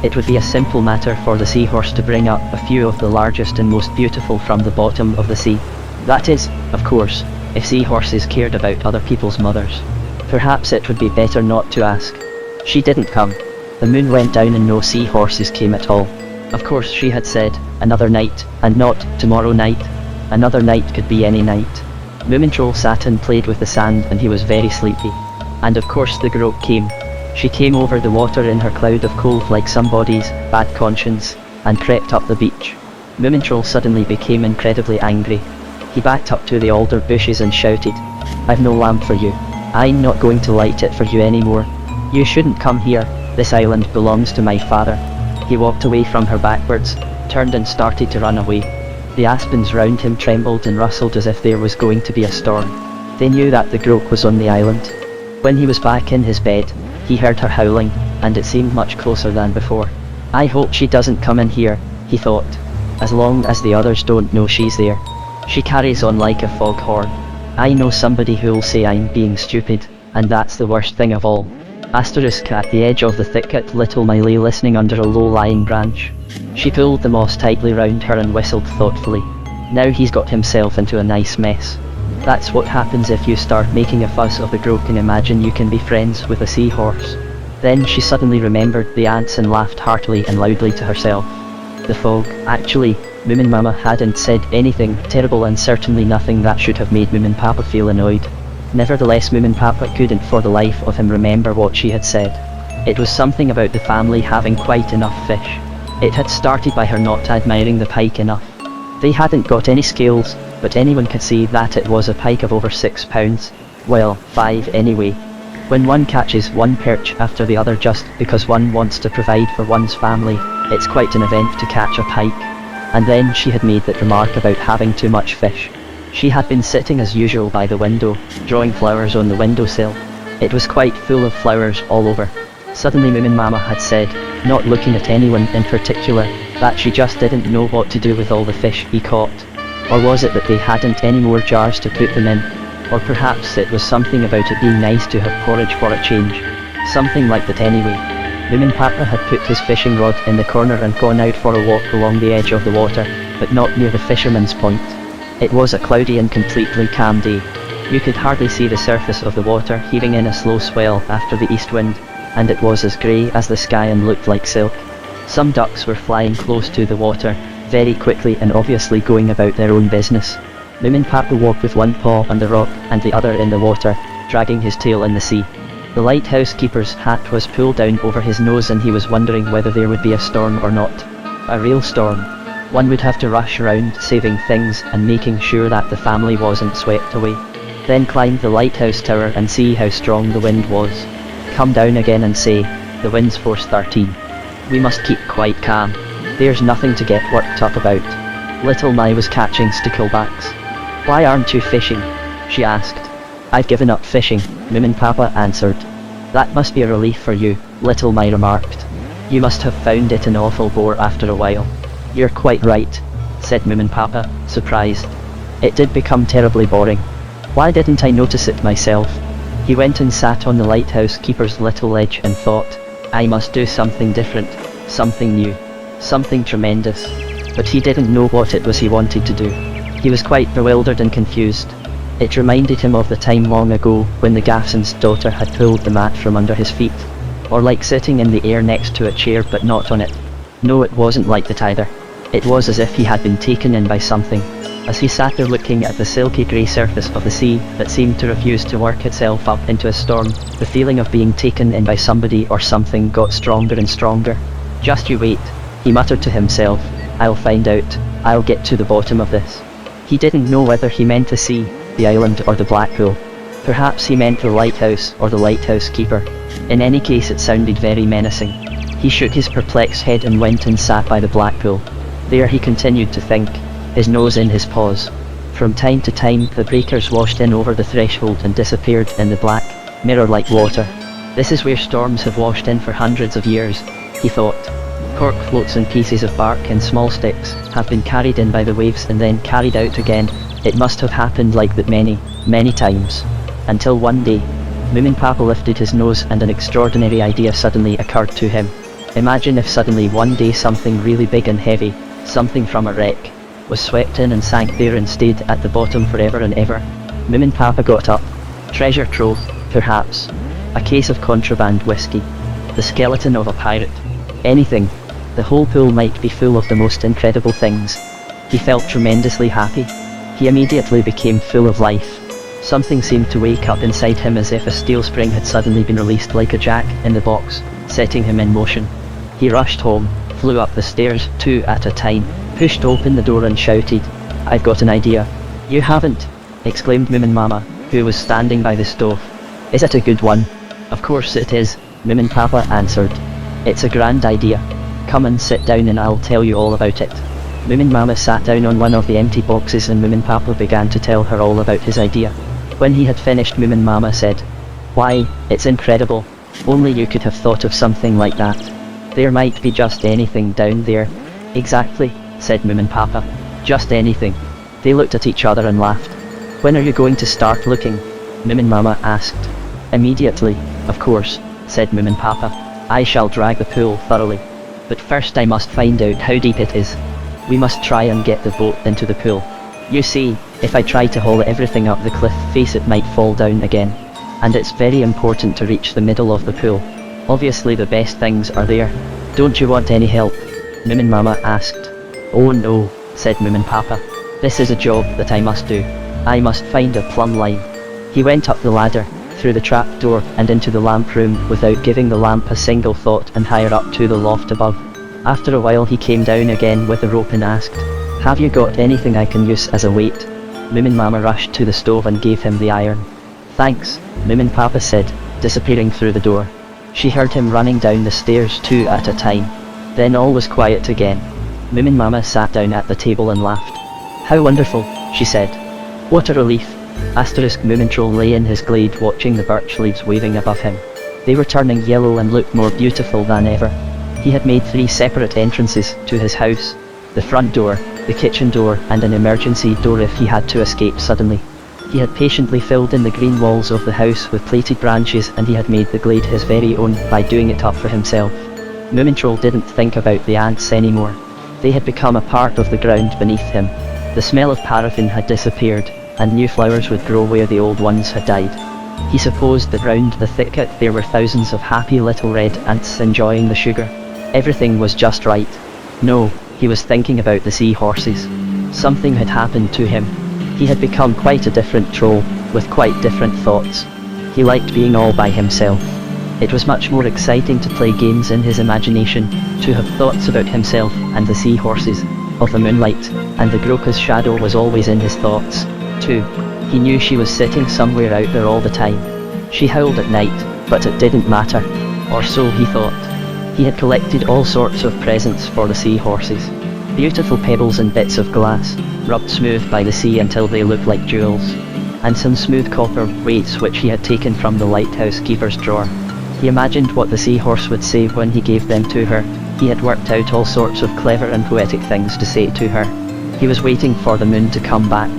It would be a simple matter for the seahorse to bring up a few of the largest and most beautiful from the bottom of the sea. That is, of course, if seahorses cared about other people's mothers. Perhaps it would be better not to ask. She didn't come. The moon went down and no seahorses came at all. Of course she had said, "Another night," and not, "tomorrow night." Another night could be any night. Moomintroll sat and played with the sand and he was very sleepy. And of course the Groke came. She came over the water in her cloud of cold like somebody's bad conscience, and crept up the beach. Moomintroll suddenly became incredibly angry. He backed up to the alder bushes and shouted, "I've no lamp for you. I'm not going to light it for you anymore. You shouldn't come here, this island belongs to my father." He walked away from her backwards, turned and started to run away. The aspens round him trembled and rustled as if there was going to be a storm. They knew that the Groke was on the island. When he was back in his bed, he heard her howling, and it seemed much closer than before. I hope she doesn't come in here, he thought. As long as the others don't know she's there. She carries on like a foghorn. I know somebody who'll say I'm being stupid, and that's the worst thing of all. Asterisk at the edge of the thicket little Miley listening under a low-lying branch. She pulled the moss tightly round her and whistled thoughtfully. Now he's got himself into a nice mess. That's what happens if you start making a fuss of the grok and imagine you can be friends with a seahorse. Then she suddenly remembered the ants and laughed heartily and loudly to herself. The fog, actually, Moominmama hadn't said anything terrible and certainly nothing that should have made Moominpapa feel annoyed. Nevertheless, Moominpapa couldn't for the life of him remember what she had said. It was something about the family having quite enough fish. It had started by her not admiring the pike enough. They hadn't got any scales, but anyone could see that it was a pike of over 6 pounds. Well, 5 anyway. When one catches one perch after the other just because one wants to provide for one's family, it's quite an event to catch a pike. And then she had made that remark about having too much fish. She had been sitting as usual by the window, drawing flowers on the windowsill. It was quite full of flowers all over. Suddenly Moominmama had said, not looking at anyone in particular, that she just didn't know what to do with all the fish he caught. Or was it that they hadn't any more jars to put them in? Or perhaps it was something about it being nice to have porridge for a change. Something like that anyway. Moominpapa had put his fishing rod in the corner and gone out for a walk along the edge of the water, but not near the fisherman's point. It was a cloudy and completely calm day. You could hardly see the surface of the water heaving in a slow swell after the east wind, and it was as grey as the sky and looked like silk. Some ducks were flying close to the water, very quickly and obviously going about their own business. Moominpapa walked with one paw on the rock and the other in the water, dragging his tail in the sea. The lighthouse keeper's hat was pulled down over his nose and he was wondering whether there would be a storm or not. A real storm. One would have to rush around saving things and making sure that the family wasn't swept away. Then climb the lighthouse tower and see how strong the wind was. Come down again and say, the wind's force 13. We must keep quite calm. There's nothing to get worked up about. Little Mai was catching sticklebacks. Why aren't you fishing? She asked. I've given up fishing, Moominpapa answered. That must be a relief for you, Little Mai remarked. You must have found it an awful bore after a while. You're quite right, said Moominpapa, surprised. It did become terribly boring. Why didn't I notice it myself? He went and sat on the lighthouse keeper's little ledge and thought, I must do something different, something new, something tremendous. But he didn't know what it was he wanted to do. He was quite bewildered and confused. It reminded him of the time long ago when the Gaffson's daughter had pulled the mat from under his feet. Or like sitting in the air next to a chair but not on it. No, it wasn't like that either. It was as if he had been taken in by something. As he sat there looking at the silky grey surface of the sea that seemed to refuse to work itself up into a storm, the feeling of being taken in by somebody or something got stronger and stronger. Just you wait, he muttered to himself. I'll find out. I'll get to the bottom of this. He didn't know whether he meant the sea, the island or the Blackpool. Perhaps he meant the lighthouse or the lighthouse keeper. In any case it sounded very menacing. He shook his perplexed head and went and sat by the Blackpool. There he continued to think, his nose in his paws. From time to time the breakers washed in over the threshold and disappeared in the black, mirror-like water. This is where storms have washed in for hundreds of years, he thought. Cork floats and pieces of bark and small sticks have been carried in by the waves and then carried out again. It must have happened like that many, many times. Until one day, Moominpapa lifted his nose and an extraordinary idea suddenly occurred to him. Imagine if suddenly one day something really big and heavy, something from a wreck, was swept in and sank there and stayed at the bottom forever and ever. Moominpapa got up. Treasure trove, perhaps. A case of contraband whiskey. The skeleton of a pirate. Anything. The whole pool might be full of the most incredible things. He felt tremendously happy. He immediately became full of life. Something seemed to wake up inside him as if a steel spring had suddenly been released like a jack in the box, setting him in motion. He rushed home, flew up the stairs, 2 at a time, pushed open the door and shouted, I've got an idea. You haven't, exclaimed Moominmama, who was standing by the stove. Is it a good one? Of course it is, Moominpapa answered. It's a grand idea. Come and sit down and I'll tell you all about it. Moominmama sat down on one of the empty boxes and Moominpapa began to tell her all about his idea. When he had finished, Moominmama said, Why, it's incredible. Only you could have thought of something like that. There might be just anything down there. Exactly, said Moominpapa. Just anything. They looked at each other and laughed. When are you going to start looking? Moominmama asked. Immediately, of course, said Moominpapa. I shall drag the pool thoroughly. But first I must find out how deep it is. We must try and get the boat into the pool. You see, if I try to haul everything up the cliff face it might fall down again. And it's very important to reach the middle of the pool. Obviously the best things are there. Don't you want any help? Moominmama asked. Oh no, said Moominpapa. This is a job that I must do. I must find a plumb line. He went up the ladder, through the trap door and into the lamp room without giving the lamp a single thought and higher up to the loft above. After a while he came down again with a rope and asked, Have you got anything I can use as a weight? Moominmama rushed to the stove and gave him the iron. Thanks, Moominpapa said, disappearing through the door. She heard him running down the stairs 2 at a time. Then all was quiet again. Moominmama sat down at the table and laughed. How wonderful, she said. What a relief. Moomintroll lay in his glade watching the birch leaves waving above him. They were turning yellow and looked more beautiful than ever. He had made 3 separate entrances to his house. The front door, the kitchen door and an emergency door if he had to escape suddenly. He had patiently filled in the green walls of the house with plaited branches and he had made the glade his very own by doing it up for himself. Moomintroll didn't think about the ants anymore. They had become a part of the ground beneath him. The smell of paraffin had disappeared, and new flowers would grow where the old ones had died. He supposed that round the thicket there were thousands of happy little red ants enjoying the sugar. Everything was just right. No, he was thinking about the seahorses. Something had happened to him. He had become quite a different troll, with quite different thoughts. He liked being all by himself. It was much more exciting to play games in his imagination, to have thoughts about himself and the seahorses, of the moonlight, and the Groka's shadow was always in his thoughts, too. He knew she was sitting somewhere out there all the time. She howled at night, but it didn't matter, or so he thought. He had collected all sorts of presents for the seahorses. Beautiful pebbles and bits of glass, rubbed smooth by the sea until they looked like jewels, and some smooth copper weights which he had taken from the lighthouse keeper's drawer. He imagined what the seahorse would say when he gave them to her. He had worked out all sorts of clever and poetic things to say to her. He was waiting for the moon to come back.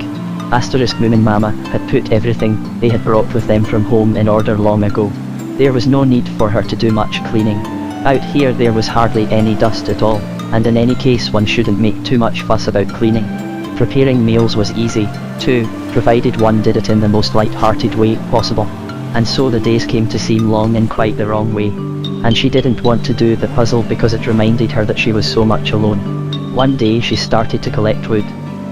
Moominmama had put everything they had brought with them from home in order long ago. There was no need for her to do much cleaning. Out here there was hardly any dust at all, and in any case one shouldn't make too much fuss about cleaning. Preparing meals was easy, too, provided one did it in the most light-hearted way possible. And so the days came to seem long in quite the wrong way. And she didn't want to do the puzzle because it reminded her that she was so much alone. One day she started to collect wood.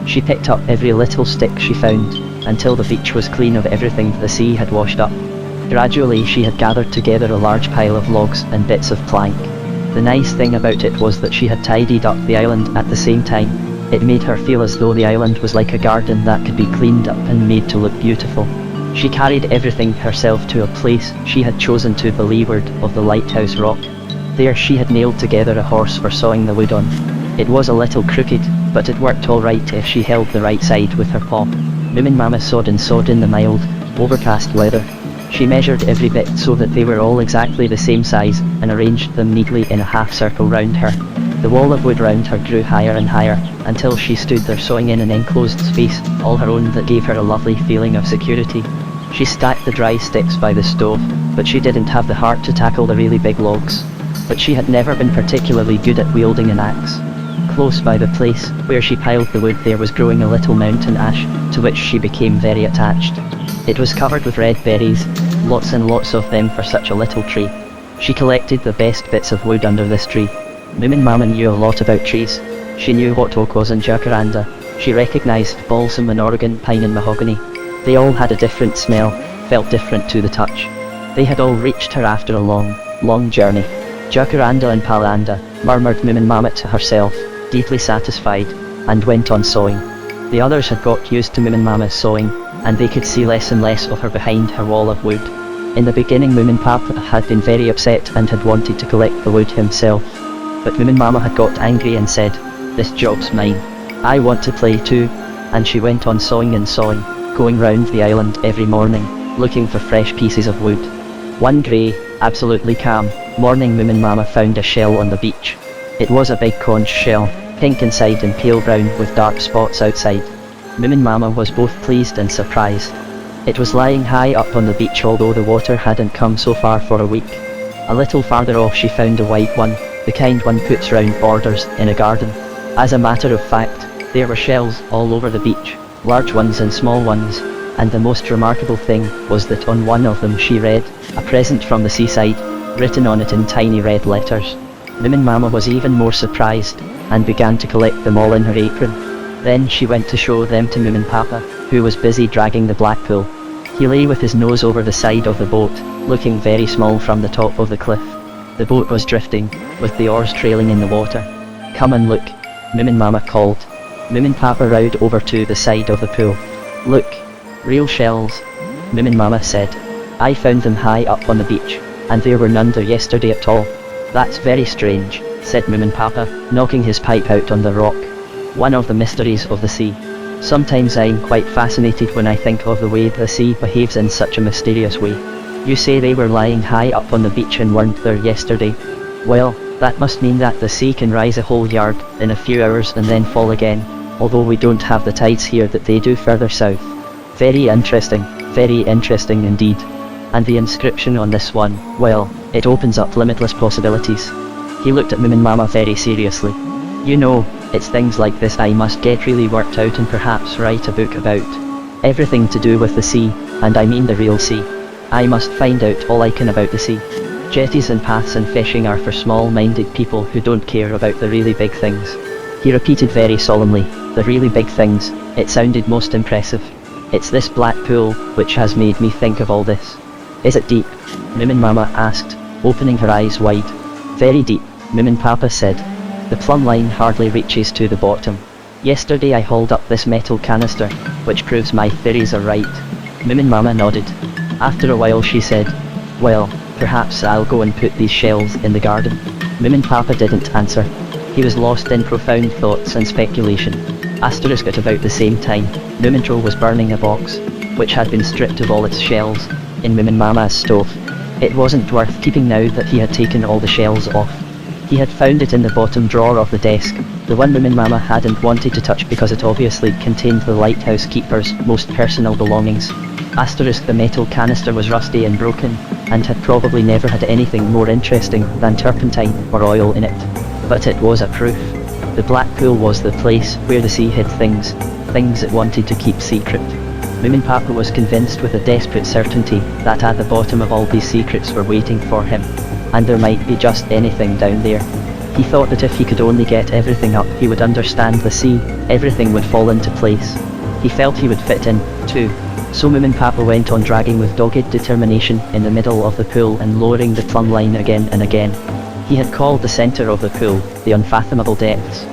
She picked up every little stick she found, until the beach was clean of everything the sea had washed up. Gradually she had gathered together a large pile of logs and bits of plank. The nice thing about it was that she had tidied up the island at the same time. It made her feel as though the island was like a garden that could be cleaned up and made to look beautiful. She carried everything herself to a place she had chosen to the leeward of the lighthouse rock. There she had nailed together a horse for sawing the wood on. It was a little crooked, but it worked all right if she held the right side with her paw. Moominmama sawed in the mild, overcast weather. She measured every bit so that they were all exactly the same size, and arranged them neatly in a half circle round her. The wall of wood round her grew higher and higher, until she stood there sewing in an enclosed space, all her own, that gave her a lovely feeling of security. She stacked the dry sticks by the stove, but she didn't have the heart to tackle the really big logs. But she had never been particularly good at wielding an axe. Close by the place where she piled the wood there was growing a little mountain ash, to which she became very attached. It was covered with red berries, lots and lots of them for such a little tree. She collected the best bits of wood under this tree. Moominmama knew a lot about trees. She knew what oak was and jacaranda. She recognized balsam and Oregon pine and mahogany. They all had a different smell, felt different to the touch. They had all reached her after a long, long journey. Jacaranda and palanda, murmured Moominmama to herself, deeply satisfied, and went on sewing. The others had got used to Moominmama's sewing, and they could see less and less of her behind her wall of wood. In the beginning Moominpapa had been very upset and had wanted to collect the wood himself. But Moominmama had got angry and said, "This job's mine. I want to play too," and she went on sewing and sewing, going round the island every morning, looking for fresh pieces of wood. One grey, absolutely calm, morning Moominpapa found a shell on the beach. It was a big conch shell, pink inside and pale brown with dark spots outside. Moominpapa was both pleased and surprised. It was lying high up on the beach, although the water hadn't come so far for a week. A little farther off she found a white one, the kind one puts round borders in a garden. As a matter of fact, there were shells all over the beach, large ones and small ones, and the most remarkable thing was that on one of them she read, "A present from the seaside," written on it in tiny red letters. Moominpapa was even more surprised, and began to collect them all in her apron. Then she went to show them to Moominpapa, who was busy dragging the black pool. He lay with his nose over the side of the boat, looking very small from the top of the cliff. The boat was drifting, with the oars trailing in the water. "Come and look," Moominpapa called. Moominpapa rowed over to the side of the pool. "Look, real shells," Moominpapa said. "I found them high up on the beach, and there were none there yesterday at all." "That's very strange," said Moominpapa, knocking his pipe out on the rock. "One of the mysteries of the sea. Sometimes I'm quite fascinated when I think of the way the sea behaves in such a mysterious way. You say they were lying high up on the beach and weren't there yesterday? Well, that must mean that the sea can rise a whole yard in a few hours and then fall again, although we don't have the tides here that they do further south. Very interesting indeed. And the inscription on this one, well, it opens up limitless possibilities." He looked at Moominpapa very seriously. "You know, it's things like this I must get really worked out and perhaps write a book about. Everything to do with the sea, and I mean the real sea. I must find out all I can about the sea. Jetties and paths and fishing are for small-minded people who don't care about the really big things." He repeated very solemnly, "The really big things." It sounded most impressive. "It's this black pool which has made me think of all this." "Is it deep?" Moominpapa asked, opening her eyes wide. "Very deep," Moominpapa said. "The plumb line hardly reaches to the bottom. Yesterday I hauled up this metal canister, which proves my theories are right." Moominpapa nodded. After a while she said, "Well, perhaps I'll go and put these shells in the garden." Moominpapa didn't answer. He was lost in profound thoughts and speculation. At about the same time, Moomintro was burning a box, which had been stripped of all its shells, in Moominpapa's stove. It wasn't worth keeping now that he had taken all the shells off. He had found it in the bottom drawer of the desk, the one Moominpapa hadn't wanted to touch because it obviously contained the lighthouse keeper's most personal belongings. The metal canister was rusty and broken, and had probably never had anything more interesting than turpentine or oil in it. But it was a proof. The black pool was the place where the sea hid things it wanted to keep secret. Moominpapa was convinced with a desperate certainty that at the bottom of all these secrets were waiting for him, and there might be just anything down there. He thought that if he could only get everything up he would understand the sea, everything would fall into place. He felt he would fit in, too. So Moominpapa went on dragging with dogged determination in the middle of the pool and lowering the plumb line again and again. He had called the center of the pool, the unfathomable depths.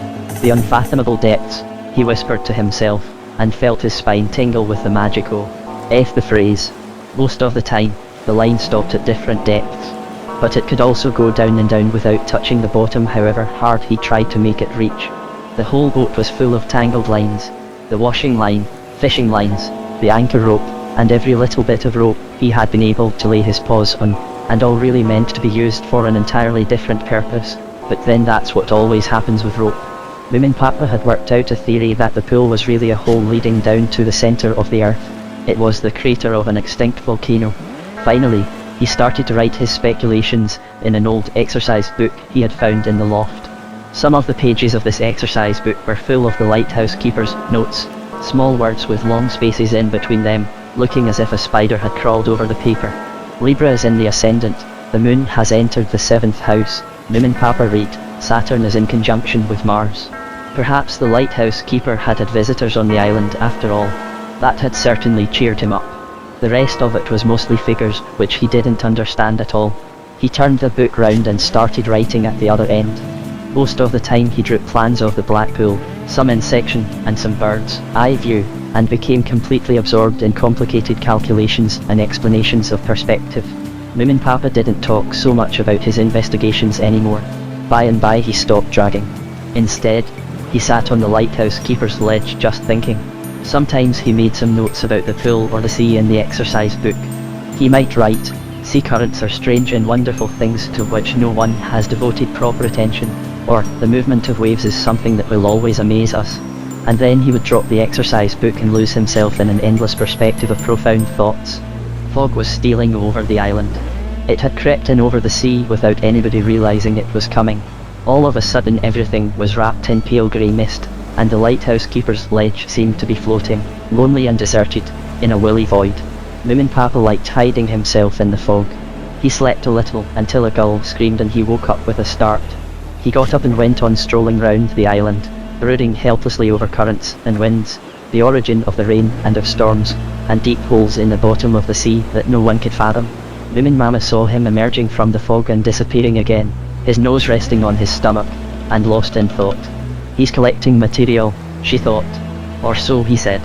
The unfathomable depths, he whispered to himself, and felt his spine tingle with the magical the phrase. Most of the time, the line stopped at different depths, but it could also go down and down without touching the bottom however hard he tried to make it reach. The whole boat was full of tangled lines, the washing line, fishing lines, the anchor rope, and every little bit of rope he had been able to lay his paws on, and all really meant to be used for an entirely different purpose, but then that's what always happens with rope. Moominpapa had worked out a theory that the pool was really a hole leading down to the center of the earth. It was the crater of an extinct volcano. Finally, he started to write his speculations in an old exercise book he had found in the loft. Some of the pages of this exercise book were full of the lighthouse keeper's notes, small words with long spaces in between them, looking as if a spider had crawled over the paper. Libra is in the ascendant, the moon has entered the 7th house, Moominpapa read, Saturn is in conjunction with Mars. Perhaps the lighthouse keeper had visitors on the island after all. That had certainly cheered him up. The rest of it was mostly figures, which he didn't understand at all. He turned the book round and started writing at the other end. Most of the time he drew plans of the black pool, some in section, and some bird's eye view, and became completely absorbed in complicated calculations and explanations of perspective. Moominpapa didn't talk so much about his investigations anymore. By and by he stopped dragging. Instead, he sat on the lighthouse keeper's ledge just thinking. Sometimes he made some notes about the pool or the sea in the exercise book. He might write, Sea currents are strange and wonderful things to which no one has devoted proper attention, or the movement of waves is something that will always amaze us. And then he would drop the exercise book and lose himself in an endless perspective of profound thoughts. Fog was stealing over the island. It had crept in over the sea without anybody realizing it was coming. All of a sudden everything was wrapped in pale grey mist, and the lighthouse keeper's ledge seemed to be floating, lonely and deserted, in a woolly void. Moominpapa liked hiding himself in the fog. He slept a little until a gull screamed and he woke up with a start. He got up and went on strolling round the island, brooding helplessly over currents and winds, the origin of the rain and of storms, and deep holes in the bottom of the sea that no one could fathom. Moominmama saw him emerging from the fog and disappearing again, his nose resting on his stomach, and lost in thought. He's collecting material, she thought. Or so he said.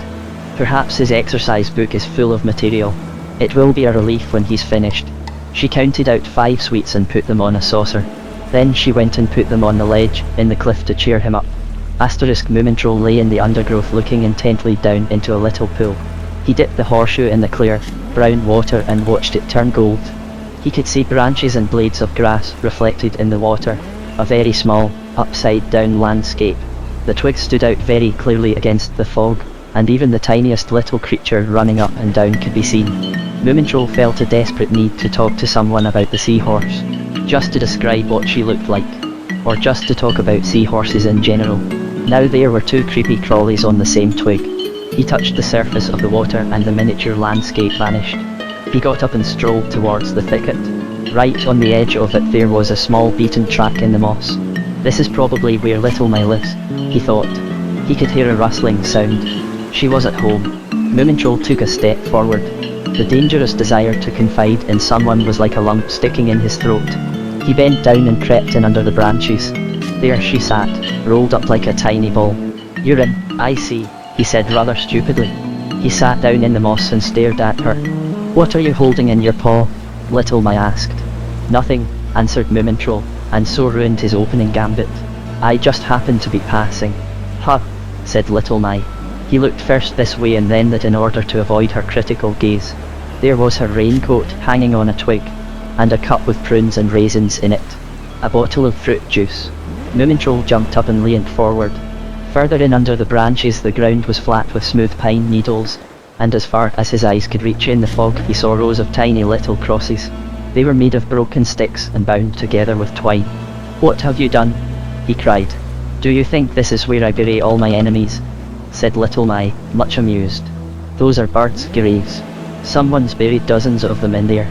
Perhaps his exercise book is full of material. It will be a relief when he's finished. She counted out 5 sweets and put them on a saucer. Then she went and put them on the ledge in the cliff to cheer him up. Moomintroll lay in the undergrowth looking intently down into a little pool. He dipped the horseshoe in the clear, brown water and watched it turn gold. He could see branches and blades of grass reflected in the water, a very small, upside-down landscape. The twigs stood out very clearly against the fog, and even the tiniest little creature running up and down could be seen. Moomintroll felt a desperate need to talk to someone about the seahorse. Just to describe what she looked like. Or just to talk about seahorses in general. Now there were 2 creepy crawlies on the same twig. He touched the surface of the water and the miniature landscape vanished. He got up and strolled towards the thicket. Right on the edge of it there was a small beaten track in the moss. This is probably where Little My lives, he thought. He could hear a rustling sound. She was at home. Moomintroll took a step forward. The dangerous desire to confide in someone was like a lump sticking in his throat. He bent down and crept in under the branches. There she sat, rolled up like a tiny ball. "You're in, I see," he said rather stupidly. He sat down in the moss and stared at her. "What are you holding in your paw?" Little My asked. "Nothing," answered Moomintroll, and so ruined his opening gambit. "I just happened to be passing." "Huh," said Little My. He looked first this way and then that in order to avoid her critical gaze. There was her raincoat hanging on a twig, and a cup with prunes and raisins in it. A bottle of fruit juice. Moomintroll jumped up and leaned forward. Further in under the branches the ground was flat with smooth pine needles, and as far as his eyes could reach in the fog he saw rows of tiny little crosses. They were made of broken sticks and bound together with twine. "What have you done?" he cried. "Do you think this is where I bury all my enemies?" said Little My, much amused. "Those are birds' graves. Someone's buried dozens of them in there."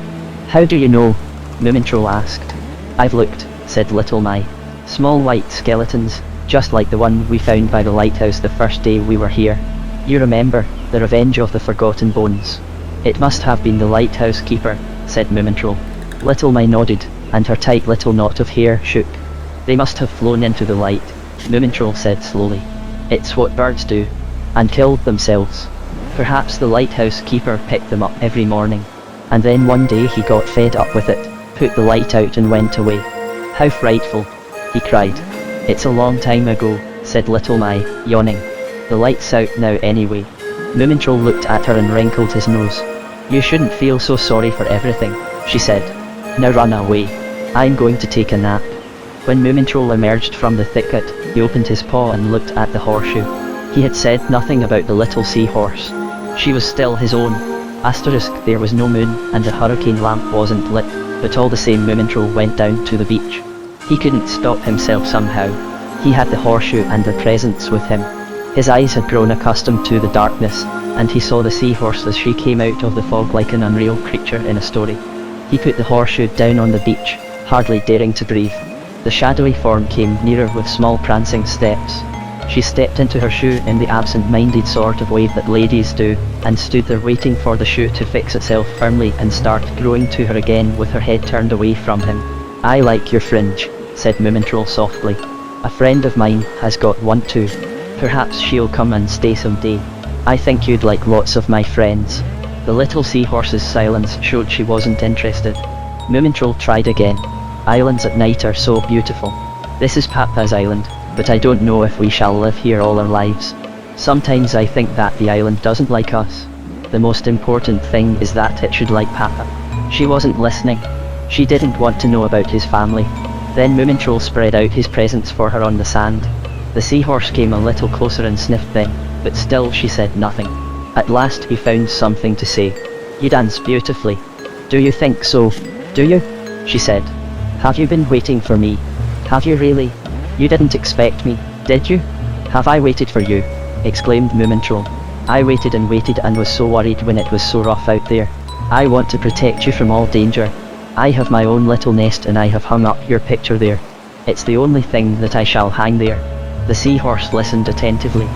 "How do you know?" Moomintroll asked. "I've looked," said Little My. "Small white skeletons, just like the one we found by the lighthouse the first day we were here. You remember, the Revenge of the Forgotten Bones." "It must have been the lighthouse keeper," said Moomintroll. Little My nodded, and her tight little knot of hair shook. "They must have flown into the light," Moomintroll said slowly. "It's what birds do. And killed themselves. Perhaps the lighthouse keeper picked them up every morning. And then one day he got fed up with it, put the light out and went away." "How frightful," he cried. "It's a long time ago," said Little My, yawning. "The light's out now anyway." Moomintroll looked at her and wrinkled his nose. "You shouldn't feel so sorry for everything," she said. "Now run away. I'm going to take a nap." When Moomintroll emerged from the thicket, he opened his paw and looked at the horseshoe. He had said nothing about the little seahorse. She was still his own. There was no moon and the hurricane lamp wasn't lit, but all the same Moomintroll went down to the beach. He couldn't stop himself somehow. He had the horseshoe and the presents with him. His eyes had grown accustomed to the darkness, and he saw the seahorse as she came out of the fog like an unreal creature in a story. He put the horseshoe down on the beach, hardly daring to breathe. The shadowy form came nearer with small prancing steps. She stepped into her shoe in the absent-minded sort of way that ladies do, and stood there waiting for the shoe to fix itself firmly and start growing to her again with her head turned away from him. "I like your fringe," said Moomintroll softly. "A friend of mine has got one too. Perhaps she'll come and stay someday. I think you'd like lots of my friends." The little seahorse's silence showed she wasn't interested. Moomintroll tried again. "Islands at night are so beautiful. This is Papa's island, but I don't know if we shall live here all our lives. Sometimes I think that the island doesn't like us. The most important thing is that it should like Papa." She wasn't listening. She didn't want to know about his family. Then Moomintroll spread out his presents for her on the sand. The seahorse came a little closer and sniffed them, but still she said nothing. At last he found something to say. "You dance beautifully." "Do you think so? Do you?" she said. "Have you been waiting for me? Have you really? You didn't expect me, did you?" "Have I waited for you?" exclaimed Moomintroll. "I waited and was so worried when it was so rough out there. I want to protect you from all danger. I have my own little nest and I have hung up your picture there. It's the only thing that I shall hang there." The seahorse listened attentively.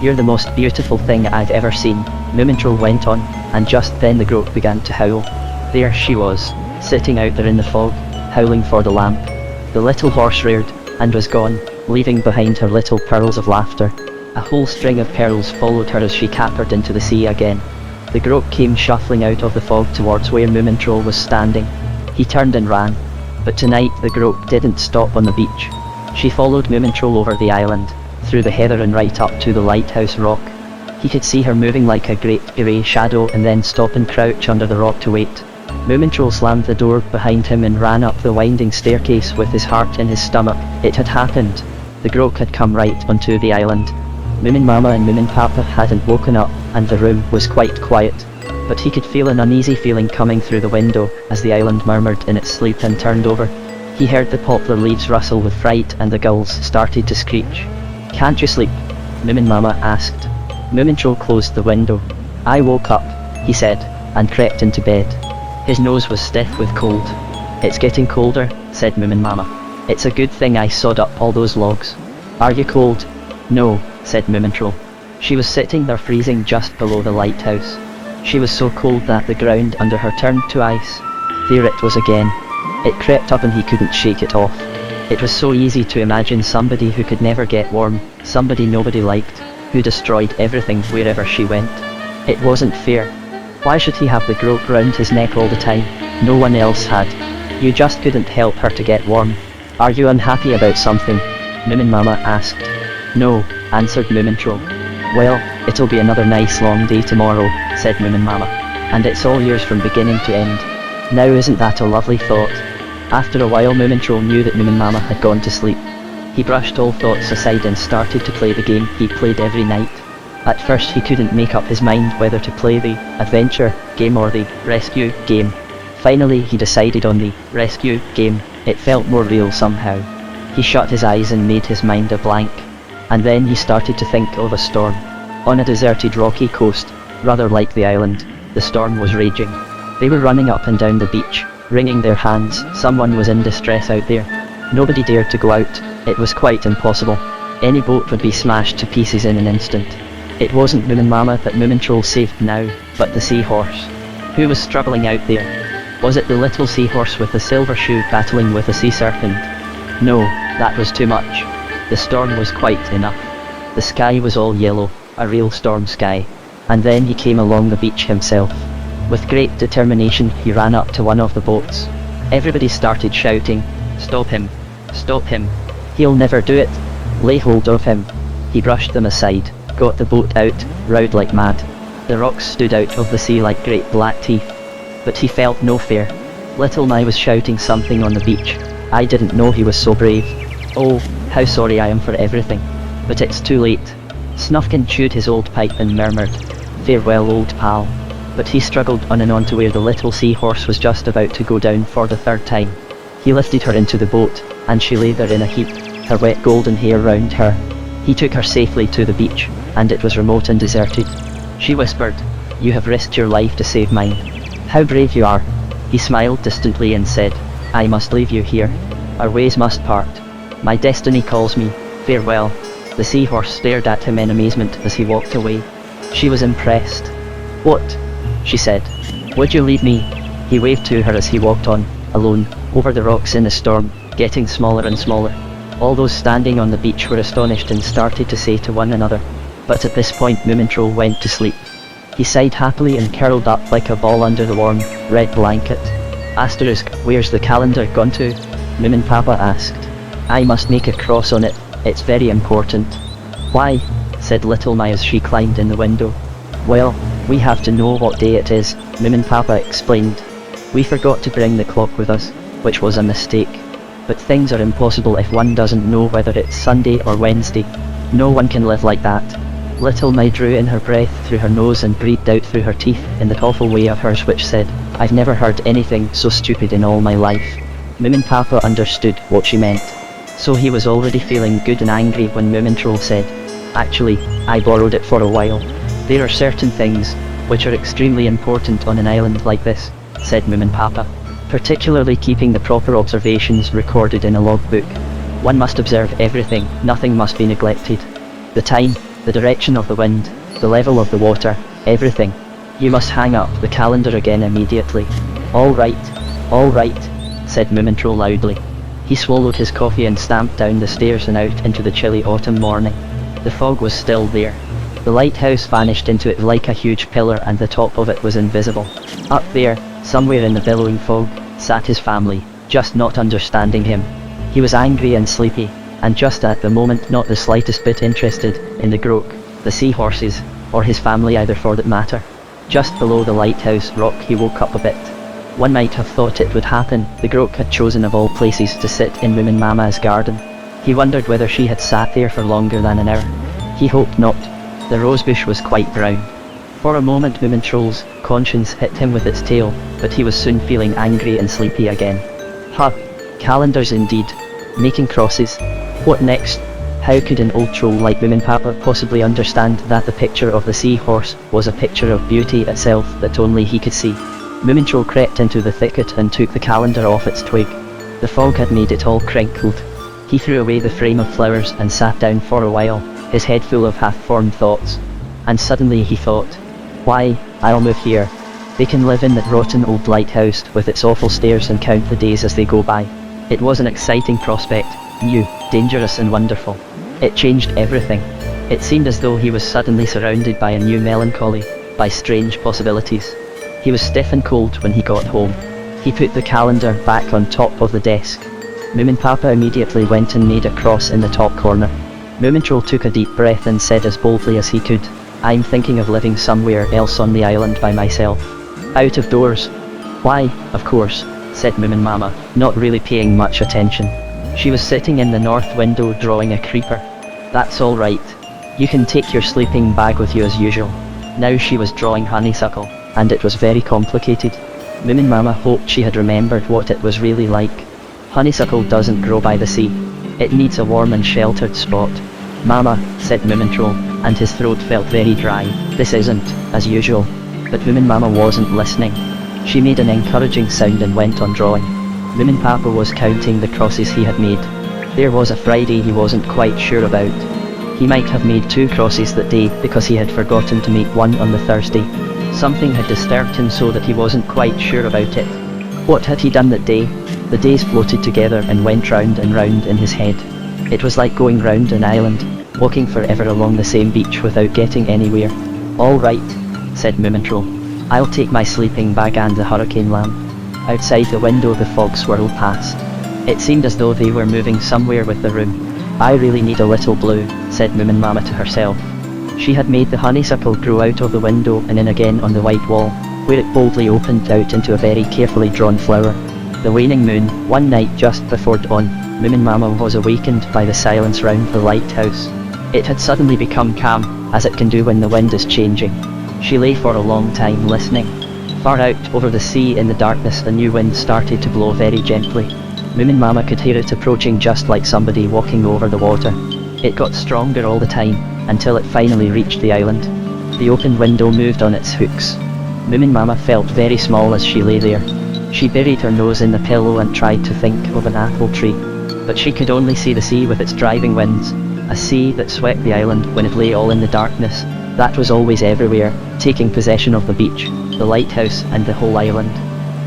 "You're the most beautiful thing I've ever seen," Moomintroll went on, and just then the goat began to howl. There she was, sitting out there in the fog, howling for the lamp. The little horse reared, and was gone, leaving behind her little pearls of laughter. A whole string of pearls followed her as she capered into the sea again. The goat came shuffling out of the fog towards where Moomintroll was standing. He turned and ran. But tonight the goat didn't stop on the beach. She followed Moomintroll over the island, through the heather and right up to the lighthouse rock. He could see her moving like a great grey shadow and then stop and crouch under the rock to wait. Moomintroll slammed the door behind him and ran up the winding staircase with his heart in his stomach. It had happened. The goat had come right onto the island. Moominmama and Moominpapa hadn't woken up, and the room was quite quiet. But he could feel an uneasy feeling coming through the window as the island murmured in its sleep and turned over. He heard the poplar leaves rustle with fright and the gulls started to screech. "Can't you sleep?" Moominmama asked. Moomintroll closed the window. "I woke up," he said, and crept into bed. His nose was stiff with cold. "It's getting colder," said Moominmama. "It's a good thing I sawed up all those logs." "Are you cold?" "No," said Moomintroll. She was sitting there freezing just below the lighthouse. She was so cold that the ground under her turned to ice. There it was again. It crept up and he couldn't shake it off. It was so easy to imagine somebody who could never get warm, somebody nobody liked, who destroyed everything wherever she went. It wasn't fair. Why should he have the rope round his neck all the time? No one else had. You just couldn't help her to get warm. "Are you unhappy about something?" Moominmama asked. "No," answered Moomintroll. "Well, it'll be another nice long day tomorrow," said Moominmama. "And it's all yours from beginning to end. Now isn't that a lovely thought?" After a while Moomintroll knew that Moominmama had gone to sleep. He brushed all thoughts aside and started to play the game he played every night. At first he couldn't make up his mind whether to play the adventure game or the rescue game. Finally he decided on the rescue game. It felt more real somehow. He shut his eyes and made his mind a blank. And then he started to think of a storm. On a deserted rocky coast, rather like the island, the storm was raging. They were running up and down the beach, wringing their hands. Someone was in distress out there. Nobody dared to go out. It was quite impossible. Any boat would be smashed to pieces in an instant. It wasn't Moominmama that Moomintroll saved now, but the seahorse. Who was struggling out there? Was it the little seahorse with the silver shoe battling with a sea serpent? No, that was too much. The storm was quite enough. The sky was all yellow, a real storm sky. And then he came along the beach himself. With great determination he ran up to one of the boats. Everybody started shouting, "Stop him! Stop him! He'll never do it! Lay hold of him!" He brushed them aside, got the boat out, rowed like mad. The rocks stood out of the sea like great black teeth. But he felt no fear. Little Mai was shouting something on the beach. I didn't know he was so brave. "Oh, how sorry I am for everything. But it's too late." Snufkin chewed his old pipe and murmured, "Farewell, old pal." But he struggled on and on to where the little seahorse was just about to go down for the third time. He lifted her into the boat, and she lay there in a heap, her wet golden hair round her. He took her safely to the beach, and it was remote and deserted. She whispered, "You have risked your life to save mine. How brave you are." He smiled distantly and said, "I must leave you here. Our ways must part. My destiny calls me. Farewell." The seahorse stared at him in amazement as he walked away. She was impressed. "What?" she said. "Would you leave me?" He waved to her as he walked on, alone, over the rocks in the storm, getting smaller and smaller. All those standing on the beach were astonished and started to say to one another. But at this point Moomintroll went to sleep. He sighed happily and curled up like a ball under the warm, red blanket. Asterisk, where's the calendar gone to? Moominpapa asked. I must make a cross on it, it's very important. Why? Said Little Mai as she climbed in the window. Well, we have to know what day it is, Moominpapa explained. We forgot to bring the clock with us, which was a mistake. But things are impossible if one doesn't know whether it's Sunday or Wednesday. No one can live like that. Little Mai drew in her breath through her nose and breathed out through her teeth in that awful way of hers which said, "I've never heard anything so stupid in all my life." Moominpapa understood what she meant. So he was already feeling good and angry when Moomintroll said, "Actually, I borrowed it for a while. There are certain things which are extremely important on an island like this," said Moominpapa. "Particularly keeping the proper observations recorded in a logbook. One must observe everything, nothing must be neglected. The time, the direction of the wind, the level of the water, everything. You must hang up the calendar again immediately." All right, said Moomintroll loudly. He swallowed his coffee and stamped down the stairs and out into the chilly autumn morning. The fog was still there. The lighthouse vanished into it like a huge pillar and the top of it was invisible. Up there, somewhere in the billowing fog, sat his family, just not understanding him. He was angry and sleepy, and just at the moment not the slightest bit interested in the grok, the seahorses, or his family either for that matter. Just below the lighthouse rock he woke up a bit. One might have thought it would happen. The grok had chosen of all places to sit in Moominmama's garden. He wondered whether she had sat there for longer than an hour. He hoped not. The rosebush was quite brown. For a moment Moomintroll's conscience hit him with its tail, but he was soon feeling angry and sleepy again. Huh, calendars indeed. Making crosses. What next? How could an old troll like Moominpapa possibly understand that the picture of the seahorse was a picture of beauty itself that only he could see? Moomintroll crept into the thicket and took the calendar off its twig. The fog had made it all crinkled. He threw away the frame of flowers and sat down for a while, his head full of half-formed thoughts. And suddenly he thought, "Why, I'll move here. They can live in that rotten old lighthouse with its awful stairs and count the days as they go by." It was an exciting prospect, new, dangerous and wonderful. It changed everything. It seemed as though he was suddenly surrounded by a new melancholy, by strange possibilities. He was stiff and cold when he got home. He put the calendar back on top of the desk. Moominpapa immediately went and made a cross in the top corner. Moomintroll took a deep breath and said as boldly as he could, "I'm thinking of living somewhere else on the island by myself. Out of doors." "Why, of course," said Moominmama, not really paying much attention. She was sitting in the north window drawing a creeper. "That's all right. You can take your sleeping bag with you as usual." Now she was drawing honeysuckle, and it was very complicated. Moominmama hoped she had remembered what it was really like. Honeysuckle doesn't grow by the sea. It needs a warm and sheltered spot. "Mama," said Moomintroll, and his throat felt very dry, "this isn't as usual." But Moominmama wasn't listening. She made an encouraging sound and went on drawing. Moominpapa was counting the crosses he had made. There was a Friday he wasn't quite sure about. He might have made 2 crosses that day because he had forgotten to make one on the Thursday. Something had disturbed him so that he wasn't quite sure about it. What had he done that day? The days floated together and went round and round in his head. It was like going round an island, walking forever along the same beach without getting anywhere. "All right," said Moomintroll. "I'll take my sleeping bag and the hurricane lamp." Outside the window the fog swirled past. It seemed as though they were moving somewhere with the room. "I really need a little blue," said Moominmama to herself. She had made the honeysuckle grow out of the window and in again on the white wall, where it boldly opened out into a very carefully drawn flower. The waning moon, one night just before dawn, Moominmama was awakened by the silence round the lighthouse. It had suddenly become calm, as it can do when the wind is changing. She lay for a long time listening. Far out over the sea in the darkness a new wind started to blow very gently. Moominmama could hear it approaching just like somebody walking over the water. It got stronger all the time, until it finally reached the island. The open window moved on its hooks. Moominmama felt very small as she lay there. She buried her nose in the pillow and tried to think of an apple tree. But she could only see the sea with its driving winds, a sea that swept the island when it lay all in the darkness, that was always everywhere, taking possession of the beach, the lighthouse and the whole island.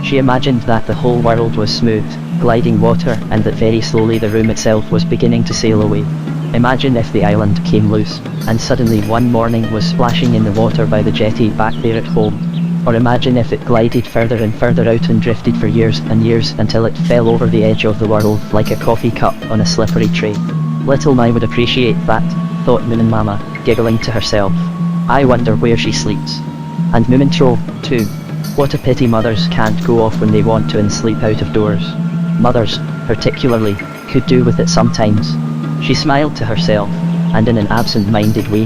She imagined that the whole world was smooth, gliding water and that very slowly the room itself was beginning to sail away. Imagine if the island came loose, and suddenly one morning was splashing in the water by the jetty back there at home. Or imagine if it glided further and further out and drifted for years and years until it fell over the edge of the world like a coffee cup on a slippery tray. Little Mai would appreciate that, thought Moominmama, giggling to herself. I wonder where she sleeps. And Moomintroll, too. What a pity mothers can't go off when they want to and sleep out of doors. Mothers, particularly, could do with it sometimes. She smiled to herself, and in an absent-minded way,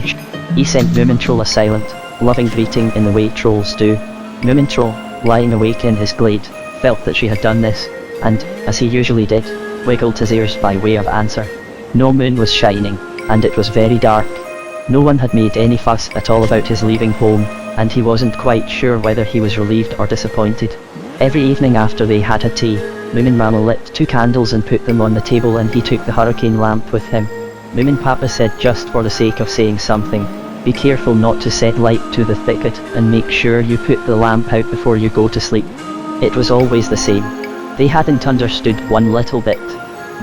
he sent Moomintroll a silent, loving greeting in the way trolls do. Moomintroll, lying awake in his glade, felt that she had done this, and, as he usually did, wiggled his ears by way of answer. No moon was shining, and it was very dark. No one had made any fuss at all about his leaving home, and he wasn't quite sure whether he was relieved or disappointed. Every evening after they had had tea, Moominmama lit 2 candles and put them on the table, and he took the hurricane lamp with him. Moominpapa said, just for the sake of saying something, be careful not to set light to the thicket, and make sure you put the lamp out before you go to sleep. It was always the same. They hadn't understood one little bit.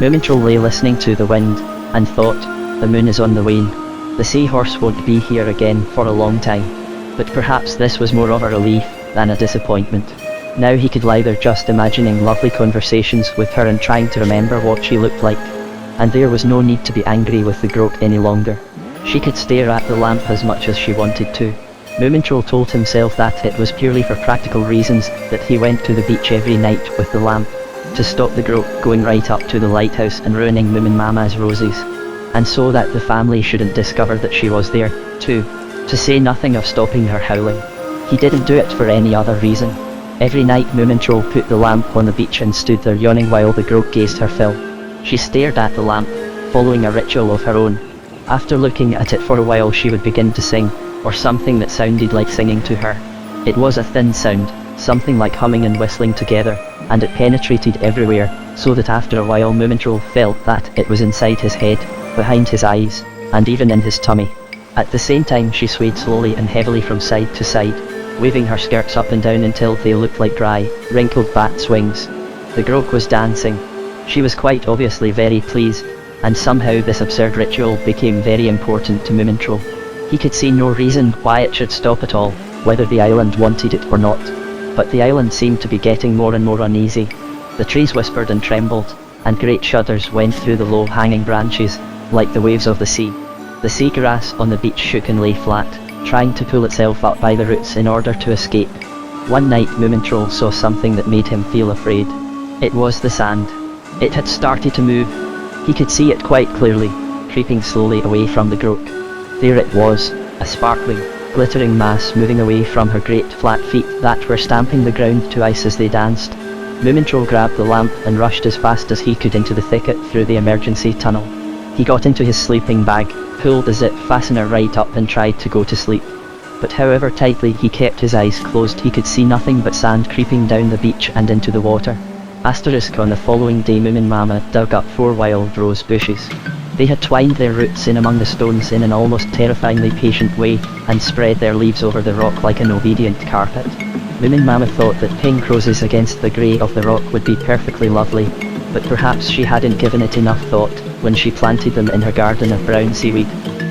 Moomintroll lay listening to the wind, and thought, the moon is on the wane. The seahorse won't be here again for a long time. But perhaps this was more of a relief than a disappointment. Now he could lie there just imagining lovely conversations with her and trying to remember what she looked like. And there was no need to be angry with the Groke any longer. She could stare at the lamp as much as she wanted to. Moomintroll told himself that it was purely for practical reasons that he went to the beach every night with the lamp, to stop the Groke going right up to the lighthouse and ruining Moominmama's roses. And so that the family shouldn't discover that she was there, too. To say nothing of stopping her howling. He didn't do it for any other reason. Every night Moomintroll put the lamp on the beach and stood there yawning while the Groke gazed her fill. She stared at the lamp, following a ritual of her own. After looking at it for a while she would begin to sing, or something that sounded like singing to her. It was a thin sound, something like humming and whistling together, and it penetrated everywhere, so that after a while Moomintroll felt that it was inside his head, behind his eyes, and even in his tummy. At the same time she swayed slowly and heavily from side to side, waving her skirts up and down until they looked like dry, wrinkled bat's wings. The Groke was dancing. She was quite obviously very pleased, and somehow this absurd ritual became very important to Moomintroll. He could see no reason why it should stop at all, whether the island wanted it or not. But the island seemed to be getting more and more uneasy. The trees whispered and trembled, and great shudders went through the low-hanging branches, like the waves of the sea. The seagrass on the beach shook and lay flat, trying to pull itself up by the roots in order to escape. One night Moomintroll saw something that made him feel afraid. It was the sand. It had started to move. He could see it quite clearly, creeping slowly away from the Groke. There it was, a sparkling, glittering mass moving away from her great flat feet that were stamping the ground to ice as they danced. Moomintroll grabbed the lamp and rushed as fast as he could into the thicket through the emergency tunnel. He got into his sleeping bag, pulled the zip fastener right up and tried to go to sleep. But however tightly he kept his eyes closed he could see nothing but sand creeping down the beach and into the water. Asterisk on the following day Moominmama dug up 4 wild rose bushes. They had twined their roots in among the stones in an almost terrifyingly patient way, and spread their leaves over the rock like an obedient carpet. Moominmama thought that pink roses against the grey of the rock would be perfectly lovely, but perhaps she hadn't given it enough thought when she planted them in her garden of brown seaweed.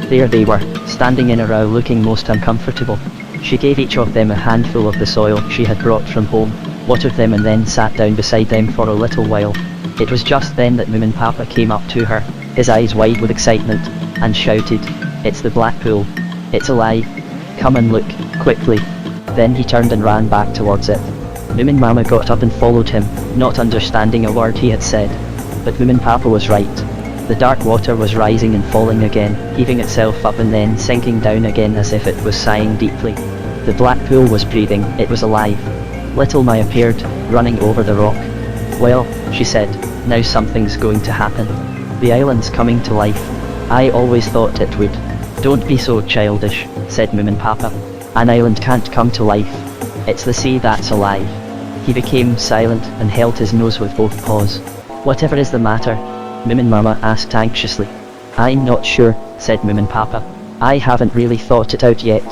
There they were, standing in a row looking most uncomfortable. She gave each of them a handful of the soil she had brought from home, watered them and then sat down beside them for a little while. It was just then that Moominpapa came up to her, his eyes wide with excitement, and shouted, "It's the black pool. It's alive. Come and look, quickly." Then he turned and ran back towards it. Moominmama got up and followed him, not understanding a word he had said. But Moominpapa was right. The dark water was rising and falling again, heaving itself up and then sinking down again as if it was sighing deeply. The black pool was breathing, it was alive. Little Mai appeared, running over the rock. "Well," she said, "now something's going to happen. The island's coming to life. I always thought it would." "Don't be so childish," said Moominpapa. "An island can't come to life. It's the sea that's alive." He became silent and held his nose with both paws. "Whatever is the matter?" Moominmama asked anxiously. "I'm not sure," said Moominpapa. "I haven't really thought it out yet.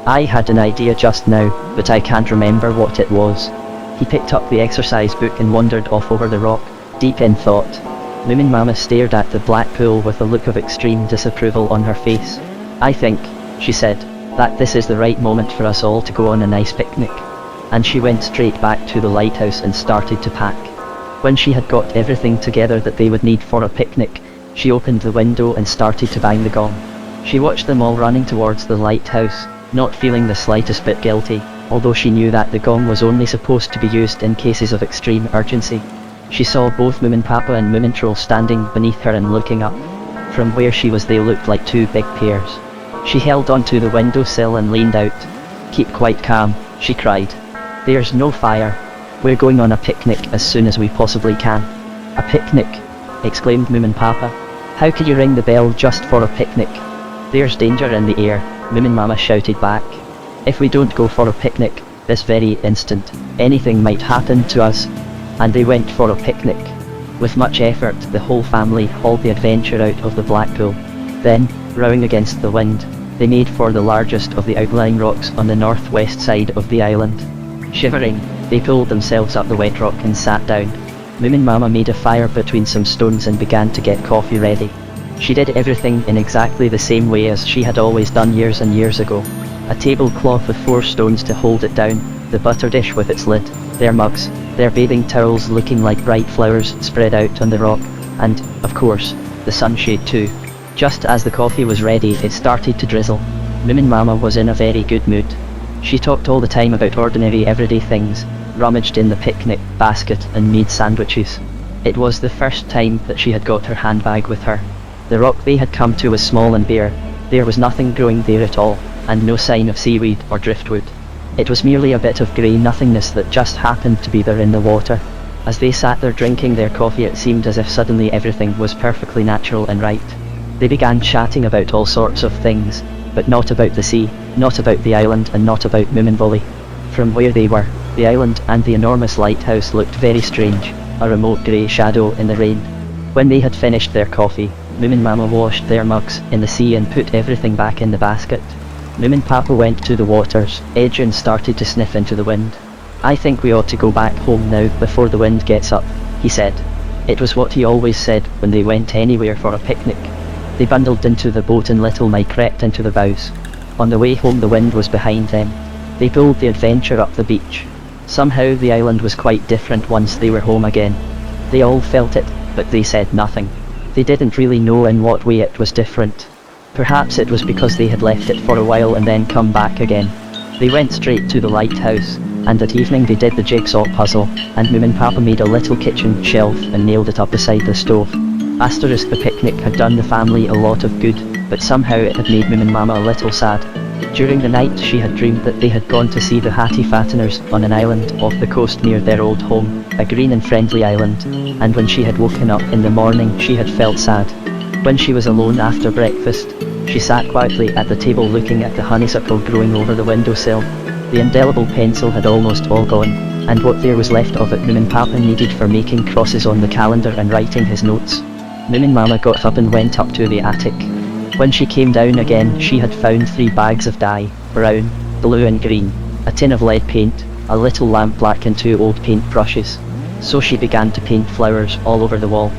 I had an idea just now, but I can't remember what it was." He picked up the exercise book and wandered off over the rock, deep in thought. Moominmama stared at the black pool with a look of extreme disapproval on her face. "I think," she said, "that this is the right moment for us all to go on a nice picnic." And she went straight back to the lighthouse and started to pack. When she had got everything together that they would need for a picnic, she opened the window and started to bang the gong. She watched them all running towards the lighthouse, not feeling the slightest bit guilty, although she knew that the gong was only supposed to be used in cases of extreme urgency. She saw both Moominpapa and Moomintroll standing beneath her and looking up. From where she was they looked like two big pears. She held onto the windowsill and leaned out. "Keep quite calm," she cried. "There's no fire. We're going on a picnic as soon as we possibly can." "A picnic?" exclaimed Moominpapa. "How could you ring the bell just for a picnic?" "There's danger in the air," Moominmama shouted back. "If we don't go for a picnic, this very instant, anything might happen to us." And they went for a picnic. With much effort, the whole family hauled the adventure out of the black pool. Then, rowing against the wind, they made for the largest of the outlying rocks on the northwest side of the island. Shivering, they pulled themselves up the wet rock and sat down. Moominmama made a fire between some stones and began to get coffee ready. She did everything in exactly the same way as she had always done years and years ago. A tablecloth with 4 stones to hold it down, the butter dish with its lid, their mugs, their bathing towels looking like bright flowers spread out on the rock, and, of course, the sunshade too. Just as the coffee was ready, it started to drizzle. Moominmama was in a very good mood. She talked all the time about ordinary everyday things, rummaged in the picnic basket and made sandwiches. It was the first time that she had got her handbag with her. The rock they had come to was small and bare. There was nothing growing there at all, and no sign of seaweed or driftwood. It was merely a bit of grey nothingness that just happened to be there in the water. As they sat there drinking their coffee, it seemed as if suddenly everything was perfectly natural and right. They began chatting about all sorts of things, but not about the sea, not about the island, and not about Moominvalley. From where they were, the island and the enormous lighthouse looked very strange, a remote grey shadow in the rain. When they had finished their coffee, Moominmama washed their mugs in the sea and put everything back in the basket. Moominpapa went to the water's edge and started to sniff into the wind. "I think we ought to go back home now before the wind gets up," he said. It was what he always said when they went anywhere for a picnic. They bundled into the boat and Little Mike crept into the bows. On the way home the wind was behind them. They pulled the adventure up the beach. Somehow the island was quite different once they were home again. They all felt it, but they said nothing. They didn't really know in what way it was different. Perhaps it was because they had left it for a while and then come back again. They went straight to the lighthouse, and at evening they did the jigsaw puzzle, and Moominpapa made a little kitchen shelf and nailed it up beside the stove. Asterisk, the picnic had done the family a lot of good, but somehow it had made Moominmama a little sad. During the night she had dreamed that they had gone to see the Hattie Fatteners on an island off the coast near their old home, a green and friendly island, and when she had woken up in the morning she had felt sad. When she was alone after breakfast, she sat quietly at the table looking at the honeysuckle growing over the windowsill. The indelible pencil had almost all gone, and what there was left of it Moominpapa needed for making crosses on the calendar and writing his notes. Moominmama got up and went up to the attic. When she came down again she had found 3 bags of dye, brown, blue and green, a tin of lead paint, a little lampblack and 2 old paint brushes. So she began to paint flowers all over the wall.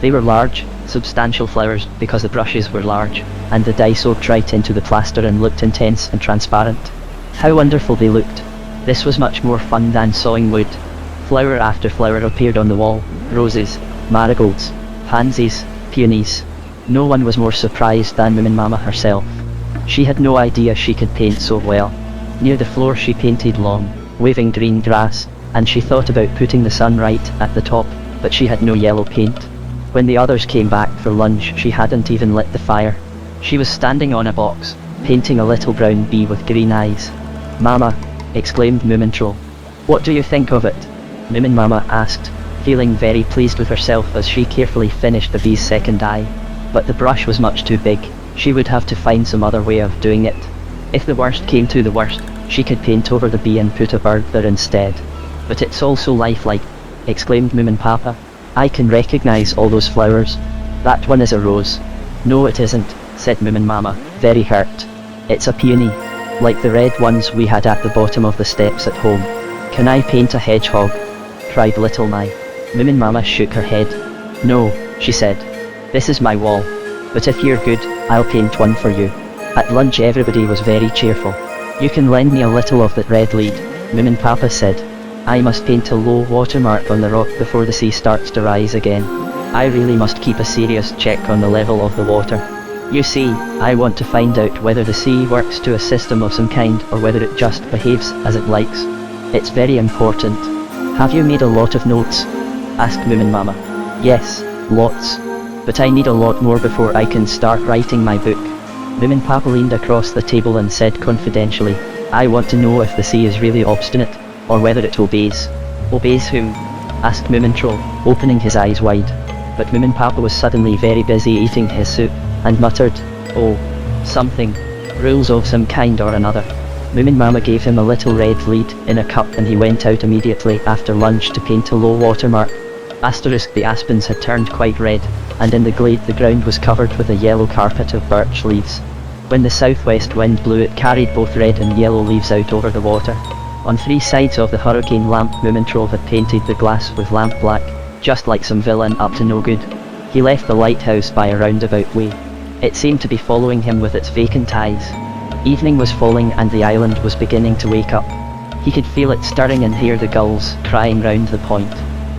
They were large, substantial flowers because the brushes were large, and the dye soaked right into the plaster and looked intense and transparent. How wonderful they looked. This was much more fun than sawing wood. Flower after flower appeared on the wall, roses, marigolds, pansies, peonies. No one was more surprised than Moominmama herself. She had no idea she could paint so well. Near the floor she painted long, waving green grass, and she thought about putting the sun right at the top, but she had no yellow paint. When the others came back for lunch she hadn't even lit the fire. She was standing on a box, painting a little brown bee with green eyes. "Mama!" exclaimed Moomintroll. "What do you think of it?" Moominmama asked, feeling very pleased with herself as she carefully finished the bee's second eye. But the brush was much too big. She would have to find some other way of doing it. If the worst came to the worst, she could paint over the bee and put a bird there instead. "But it's all so lifelike," exclaimed Moominpapa. "I can recognize all those flowers. That one is a rose." "No it isn't," said Moominmama, very hurt. "It's a peony, like the red ones we had at the bottom of the steps at home." "Can I paint a hedgehog?" cried Little Mai. Moominmama shook her head. "No," she said. "This is my wall. But if you're good, I'll paint one for you." At lunch everybody was very cheerful. "You can lend me a little of that red lead," Moominpapa said. "I must paint a low water mark on the rock before the sea starts to rise again. I really must keep a serious check on the level of the water." You see, I want to find out whether the sea works to a system of some kind or whether it just behaves as it likes. It's very important. Have you made a lot of notes? Asked Moominmama. Yes, lots. But I need a lot more before I can start writing my book. Moominpapa leaned across the table and said confidentially, I want to know if the sea is really obstinate, or whether it obeys. Obeys whom? Asked Moomintroll, opening his eyes wide. But Moominpapa was suddenly very busy eating his soup, and muttered, oh, something. Rules of some kind or another. Moominmama gave him a little red lead in a cup and he went out immediately after lunch to paint a low water mark. The aspens had turned quite red, and in the glade the ground was covered with a yellow carpet of birch leaves. When the southwest wind blew it carried both red and yellow leaves out over the water. On 3 sides of the hurricane lamp Moomintroll had painted the glass with lamp black, just like some villain up to no good. He left the lighthouse by a roundabout way. It seemed to be following him with its vacant eyes. Evening was falling and the island was beginning to wake up. He could feel it stirring and hear the gulls crying round the point.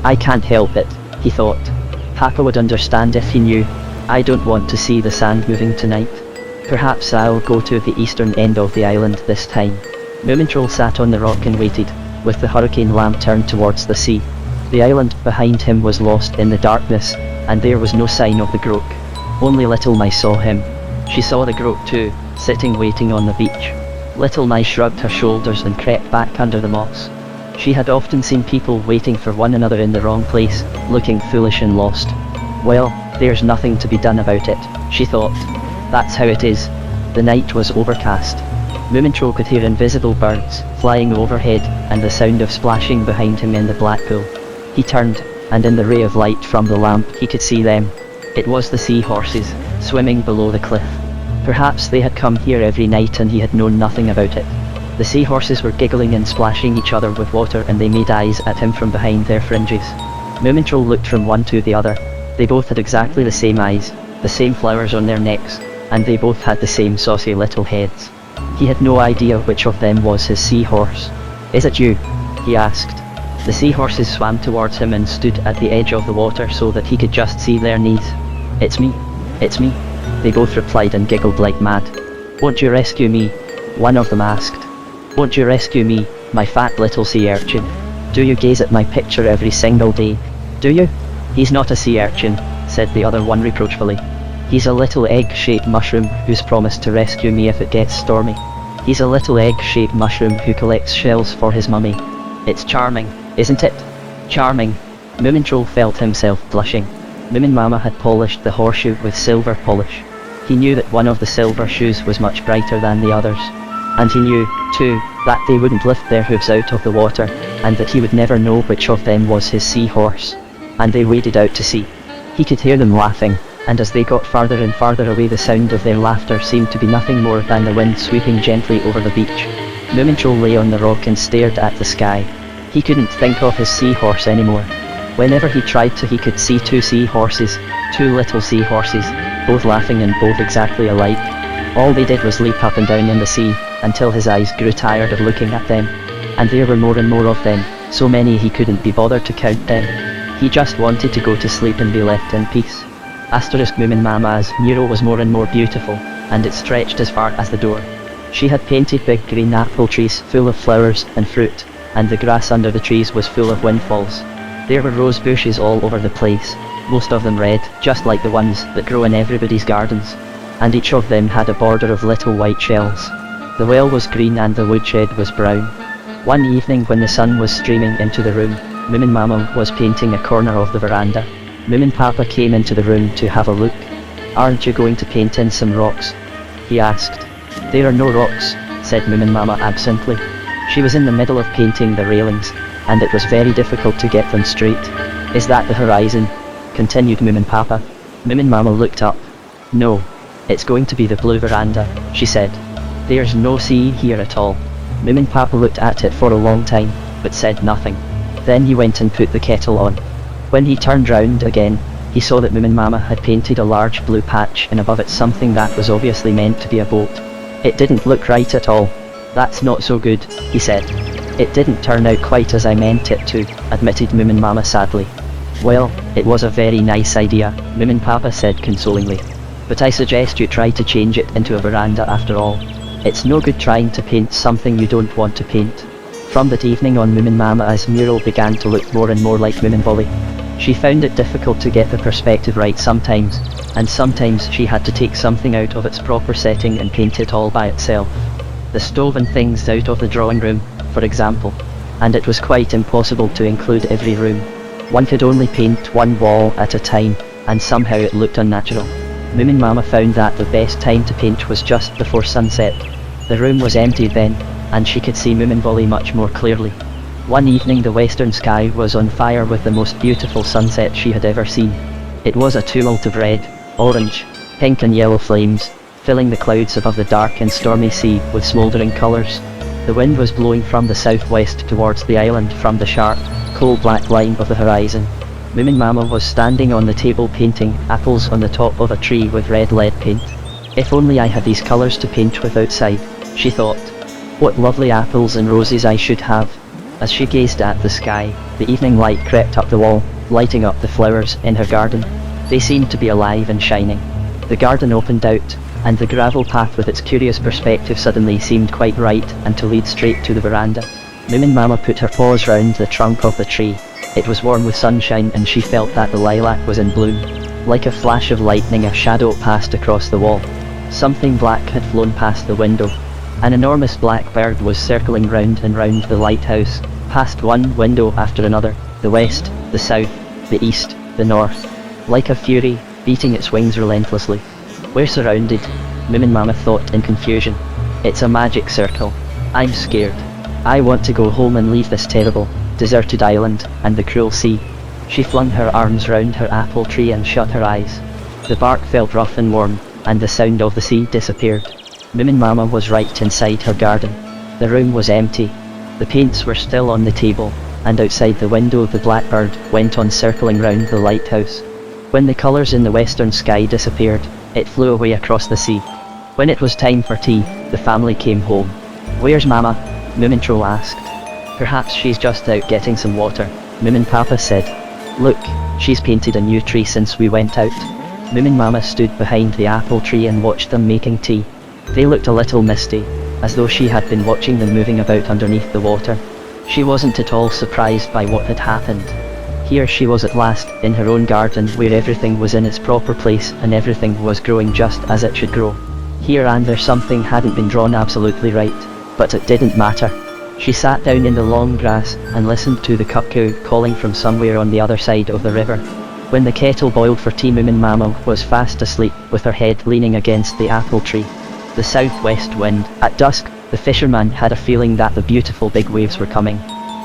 I can't help it, he thought. Papa would understand if he knew. I don't want to see the sand moving tonight. Perhaps I'll go to the eastern end of the island this time. Moomintroll sat on the rock and waited, with the hurricane lamp turned towards the sea. The island behind him was lost in the darkness, and there was no sign of the Groak. Only Little Mice saw him. She saw the Groak too, sitting waiting on the beach. Little Mice shrugged her shoulders and crept back under the moss. She had often seen people waiting for one another in the wrong place, looking foolish and lost. Well, there's nothing to be done about it, she thought. That's how it is. The night was overcast. Moomintroll could hear invisible birds flying overhead and the sound of splashing behind him in the black pool. He turned, and in the ray of light from the lamp he could see them. It was the seahorses, swimming below the cliff. Perhaps they had come here every night and he had known nothing about it. The seahorses were giggling and splashing each other with water and they made eyes at him from behind their fringes. Moomintroll looked from one to the other. They both had exactly the same eyes, the same flowers on their necks, and they both had the same saucy little heads. He had no idea which of them was his seahorse. Is it you? He asked. The seahorses swam towards him and stood at the edge of the water so that he could just see their knees. It's me. It's me. They both replied and giggled like mad. Won't you rescue me? One of them asked. Won't you rescue me, my fat little sea urchin? Do you gaze at my picture every single day? Do you? He's not a sea urchin, said the other one reproachfully. He's a little egg-shaped mushroom who's promised to rescue me if it gets stormy. He's a little egg-shaped mushroom who collects shells for his mummy. It's charming, isn't it? Charming. Moomintroll felt himself blushing. Moominmama had polished the horseshoe with silver polish. He knew that one of the silver shoes was much brighter than the others. And he knew, too, that they wouldn't lift their hooves out of the water, and that he would never know which of them was his seahorse. And they waded out to sea. He could hear them laughing, and as they got farther and farther away the sound of their laughter seemed to be nothing more than the wind sweeping gently over the beach. Moomintroll lay on the rock and stared at the sky. He couldn't think of his seahorse anymore. Whenever he tried to he could see 2 seahorses, 2 little seahorses, both laughing and both exactly alike. All they did was leap up and down in the sea, until his eyes grew tired of looking at them. And there were more and more of them, so many he couldn't be bothered to count them. He just wanted to go to sleep and be left in peace. Moominmama's mural was more and more beautiful, and it stretched as far as the door. She had painted big green apple trees full of flowers and fruit, and the grass under the trees was full of windfalls. There were rose bushes all over the place, most of them red, just like the ones that grow in everybody's gardens. And each of them had a border of little white shells. The well was green and the woodshed was brown. One evening when the sun was streaming into the room, Moominmama was painting a corner of the veranda. Moominpapa came into the room to have a look. Aren't you going to paint in some rocks? He asked. There are no rocks, said Moominmama absently. She was in the middle of painting the railings, and it was very difficult to get them straight. Is that the horizon? Continued Moominpapa. Moominmama looked up. No. It's going to be the blue veranda, she said. There's no sea here at all. Moominpapa looked at it for a long time, but said nothing. Then he went and put the kettle on. When he turned round again, he saw that Moominmama had painted a large blue patch and above it something that was obviously meant to be a boat. It didn't look right at all. That's not so good, he said. It didn't turn out quite as I meant it to, admitted Moominmama sadly. Well, it was a very nice idea, Moominpapa said consolingly. but I suggest you try to change it into a veranda after all. It's no good trying to paint something you don't want to paint. From that evening on, Moominmama's mural began to look more and more like Moominbolly. She found it difficult to get the perspective right sometimes, and sometimes she had to take something out of its proper setting and paint it all by itself. The stove and things out of the drawing room, for example. And it was quite impossible to include every room. One could only paint one wall at a time, and somehow it looked unnatural. Moominmama found that the best time to paint was just before sunset. The room was empty then, and she could see Moominbolly much more clearly. One evening the western sky was on fire with the most beautiful sunset she had ever seen. It was a tumult of red, orange, pink and yellow flames, filling the clouds above the dark and stormy sea with smouldering colours. The wind was blowing from the southwest towards the island from the sharp, coal-black line of the horizon. Moominmama was standing on the table painting apples on the top of a tree with red lead paint. If only I had these colours to paint with outside, she thought. What lovely apples and roses I should have. As she gazed at the sky, the evening light crept up the wall, lighting up the flowers in her garden. They seemed to be alive and shining. The garden opened out, and the gravel path with its curious perspective suddenly seemed quite right and to lead straight to the veranda. Moominmama put her paws round the trunk of the tree. It was warm with sunshine and she felt that the lilac was in bloom. Like a flash of lightning, a shadow passed across the wall. Something black had flown past the window. An enormous black bird was circling round and round the lighthouse, past one window after another, the west, the south, the east, the north. Like a fury, beating its wings relentlessly. We're surrounded, Moominmama thought in confusion. It's a magic circle. I'm scared. I want to go home and leave this terrible, deserted island, and the cruel sea. She flung her arms round her apple tree and shut her eyes. The bark felt rough and warm, and the sound of the sea disappeared. Moominmama was right inside her garden. The room was empty. The paints were still on the table, and outside the window the blackbird went on circling round the lighthouse. When the colours in the western sky disappeared, it flew away across the sea. When it was time for tea, the family came home. Where's Mama? Moomintroll asked. Perhaps she's just out getting some water, Moominpapa said. Look, she's painted a new tree since we went out. Moominmama stood behind the apple tree and watched them making tea. They looked a little misty, as though she had been watching them moving about underneath the water. She wasn't at all surprised by what had happened. Here she was at last, in her own garden where everything was in its proper place and everything was growing just as it should grow. Here and there something hadn't been drawn absolutely right, but it didn't matter. She sat down in the long grass and listened to the cuckoo calling from somewhere on the other side of the river. When the kettle boiled for tea, Moominmama was fast asleep with her head leaning against the apple tree. The southwest wind. At dusk, the fisherman had a feeling that the beautiful big waves were coming.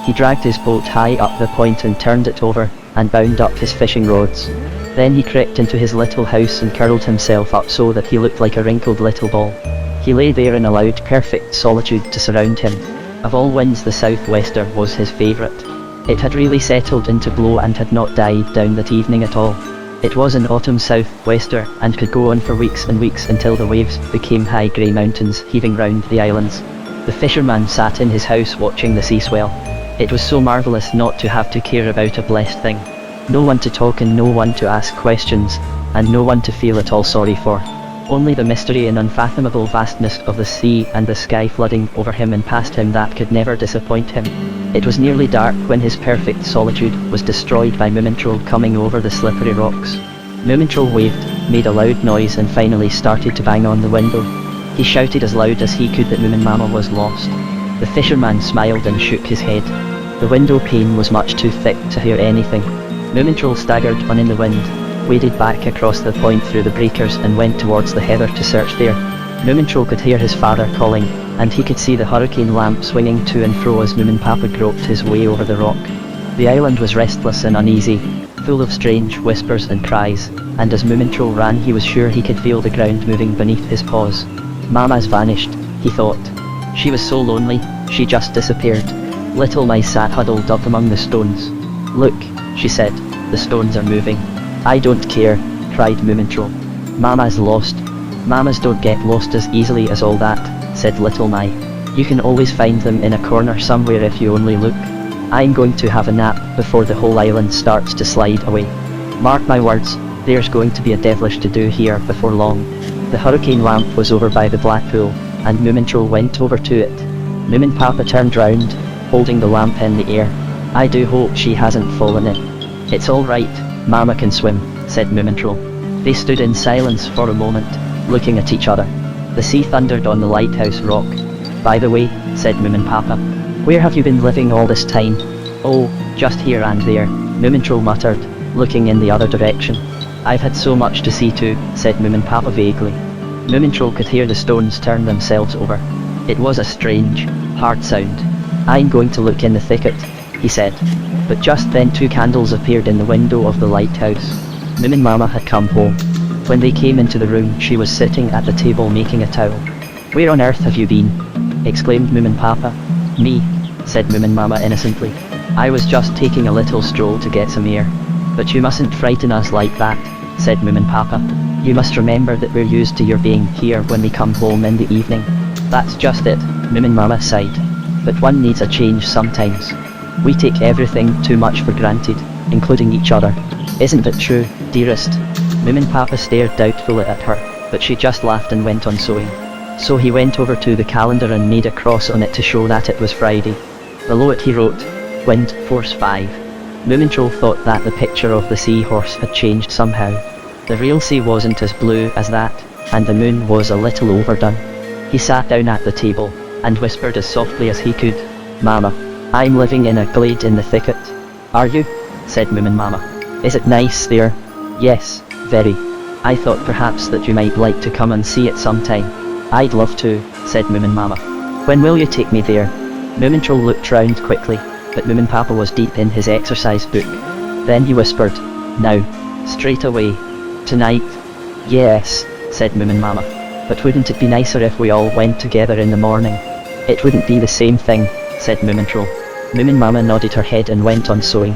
He dragged his boat high up the point and turned it over, and bound up his fishing rods. Then he crept into his little house and curled himself up so that he looked like a wrinkled little ball. He lay there and allowed perfect solitude to surround him. Of all winds, the southwester was his favourite. It had really settled in to blow and had not died down that evening at all. It was an autumn southwester and could go on for weeks and weeks until the waves became high grey mountains heaving round the islands. The fisherman sat in his house watching the sea swell. It was so marvellous not to have to care about a blessed thing. No one to talk and no one to ask questions, and no one to feel at all sorry for. Only the mystery and unfathomable vastness of the sea and the sky flooding over him and past him that could never disappoint him. It was nearly dark when his perfect solitude was destroyed by Moomintroll coming over the slippery rocks. Moomintroll waved, made a loud noise and finally started to bang on the window. He shouted as loud as he could that Moominmama was lost. The fisherman smiled and shook his head. The window pane was much too thick to hear anything. Moomintroll staggered on in the wind, waded back across the point through the breakers and went towards the heather to search there. Moomintroll could hear his father calling, and he could see the hurricane lamp swinging to and fro as Moominpapa groped his way over the rock. The island was restless and uneasy, full of strange whispers and cries, and as Moomintroll ran he was sure he could feel the ground moving beneath his paws. Mama's vanished, he thought. She was so lonely, she just disappeared. Little Mice sat huddled up among the stones. Look, she said, the stones are moving. I don't care, cried Moomintroll. Mama's lost. Mamas don't get lost as easily as all that, said Little My. You can always find them in a corner somewhere if you only look. I'm going to have a nap before the whole island starts to slide away. Mark my words, There's going to be a devilish to-do here before long. The hurricane lamp was over by the black pool, and Moomintroll went over to it. Moominpapa turned round, holding the lamp in the air. I do hope she hasn't fallen in. It's all right, Mama can swim, said Moomintroll. They stood in silence for a moment, looking at each other. The sea thundered on the lighthouse rock. By the way, said Moominpapa, where have you been living all this time? Oh, just here and there, Moomintroll muttered, looking in the other direction. I've had so much to see to, said Moominpapa vaguely. Moomintroll could hear the stones turn themselves over. It was a strange, hard sound. I'm going to look in the thicket, he said. But just then 2 candles appeared in the window of the lighthouse. Moominmama had come home. When they came into the room, she was sitting at the table making a towel. Where on earth have you been? Exclaimed Moominpapa. Me, said Moominmama innocently. I was just taking a little stroll to get some air. But you mustn't frighten us like that, said Moominpapa. You must remember that we're used to your being here when we come home in the evening. That's just it, Moominmama sighed. But one needs a change sometimes. We take everything too much for granted, including each other. Isn't it true, dearest? Moominpapa stared doubtfully at her, but she just laughed and went on sewing. So he went over to the calendar and made a cross on it to show that it was Friday. Below it he wrote, Wind Force 5. Moomintroll thought that the picture of the seahorse had changed somehow. The real sea wasn't as blue as that, and the moon was a little overdone. He sat down at the table, and whispered as softly as he could, Mama, I'm living in a glade in the thicket. Are you? Said Moominmama. Is it nice there? Yes, very. I thought perhaps that you might like to come and see it sometime. I'd love to, said Moominmama. When will you take me there? Moomintroll looked round quickly, but Moominpapa was deep in his exercise book. Then he whispered, Now, straight away. Tonight? Yes, said Moominmama. But wouldn't it be nicer if we all went together in the morning? It wouldn't be the same thing, said Moomintroll. Moominmama nodded her head and went on sewing.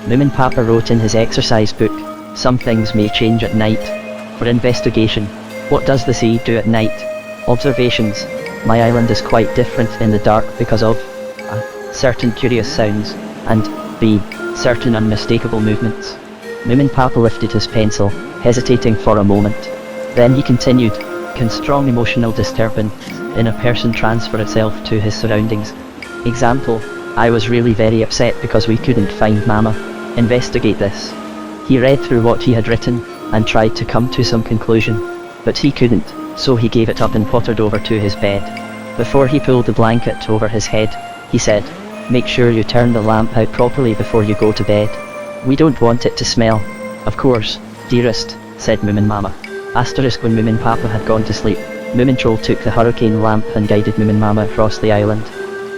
Moominpapa wrote in his exercise book, Some things may change at night. For investigation. What does the sea do at night? Observations. My island is quite different in the dark because of a. Certain curious sounds, and b. certain unmistakable movements. Moominpapa lifted his pencil, hesitating for a moment. Then he continued, Can strong emotional disturbance in a person transfer itself to his surroundings? Example, I was really very upset because we couldn't find Mama. Investigate this. He read through what he had written, and tried to come to some conclusion. But he couldn't, so he gave it up and pottered over to his bed. Before he pulled the blanket over his head, he said, Make sure you turn the lamp out properly before you go to bed. We don't want it to smell. Of course, dearest, said Moominmama. Asterisk when Moominpapa had gone to sleep, Moomintroll took the hurricane lamp and guided Moominmama across the island.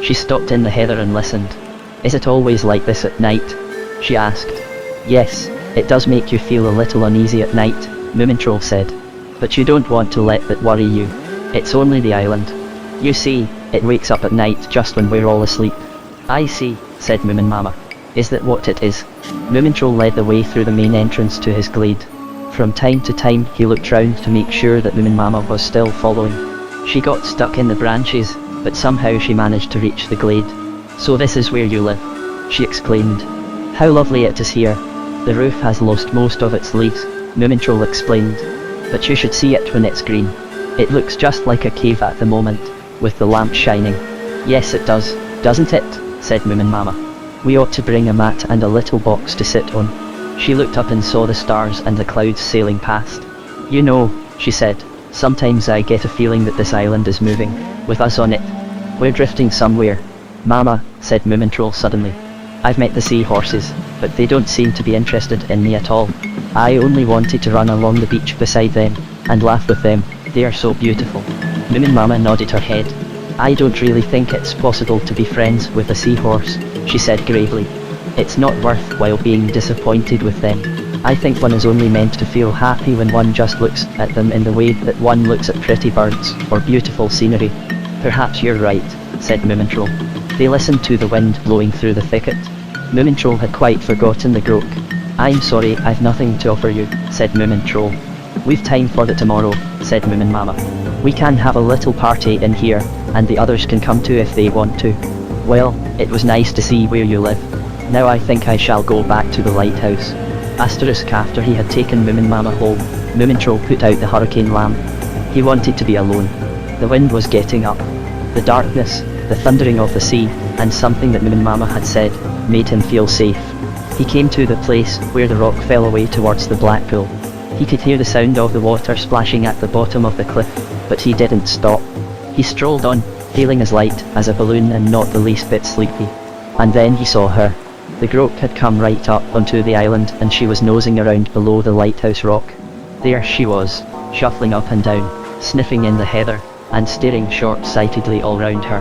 She stopped in the heather and listened. Is it always like this at night? She asked. Yes, it does make you feel a little uneasy at night, Moomintroll said. But you don't want to let that worry you. It's only the island. You see, it wakes up at night just when we're all asleep. I see, said Moominmama. Is that what it is? Moomintroll led the way through the main entrance to his glade. From time to time he looked round to make sure that Moominmama was still following. She got stuck in the branches, but somehow she managed to reach the glade. So this is where you live, she exclaimed. How lovely it is here. The roof has lost most of its leaves, Moomintroll explained. But you should see it when it's green. It looks just like a cave at the moment, with the lamp shining. Yes it does, doesn't it? Said Moominmama. We ought to bring a mat and a little box to sit on. She looked up and saw the stars and the clouds sailing past. You know, she said, sometimes I get a feeling that this island is moving, with us on it. We're drifting somewhere. Mama, said Moomintroll suddenly. I've met the seahorses, but they don't seem to be interested in me at all. I only wanted to run along the beach beside them, and laugh with them. They are so beautiful. Moominmama nodded her head. I don't really think it's possible to be friends with a seahorse, she said gravely. It's not worthwhile being disappointed with them. I think one is only meant to feel happy when one just looks at them in the way that one looks at pretty birds, or beautiful scenery. Perhaps you're right, said Moomintroll. They listened to the wind blowing through the thicket. Moomintroll had quite forgotten the croak. I'm sorry, I've nothing to offer you, said Moomintroll. We've time for it tomorrow, said Moominmama. We can have a little party in here, and the others can come too if they want to. Well, it was nice to see where you live. Now I think I shall go back to the lighthouse. After he had taken Moominmama home, Moomintroll put out the hurricane lamp. He wanted to be alone. The wind was getting up. The darkness, the thundering of the sea, and something that Moominmama had said, made him feel safe. He came to the place where the rock fell away towards the black pool. He could hear the sound of the water splashing at the bottom of the cliff, but he didn't stop. He strolled on, feeling as light as a balloon and not the least bit sleepy. And then he saw her. The Groke had come right up onto the island and she was nosing around below the lighthouse rock. There she was, shuffling up and down, sniffing in the heather, and staring short-sightedly all round her.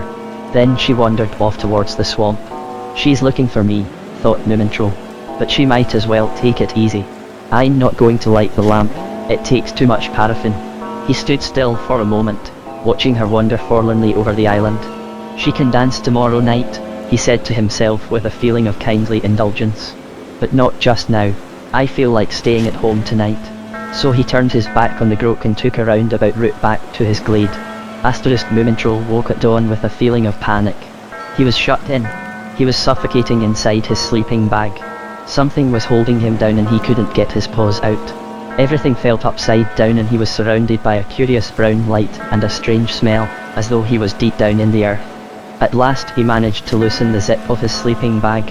Then she wandered off towards the swamp. She's looking for me, thought Moomintroll. But she might as well take it easy. I'm not going to light the lamp, it takes too much paraffin. He stood still for a moment, watching her wander forlornly over the island. She can dance tomorrow night, he said to himself with a feeling of kindly indulgence. But not just now. I feel like staying at home tonight. So he turned his back on the Groke and took a roundabout route back to his glade. Moomintroll woke at dawn with a feeling of panic. He was shut in. He was suffocating inside his sleeping bag. Something was holding him down and he couldn't get his paws out. Everything felt upside down and he was surrounded by a curious brown light and a strange smell, as though he was deep down in the earth. At last he managed to loosen the zip of his sleeping bag.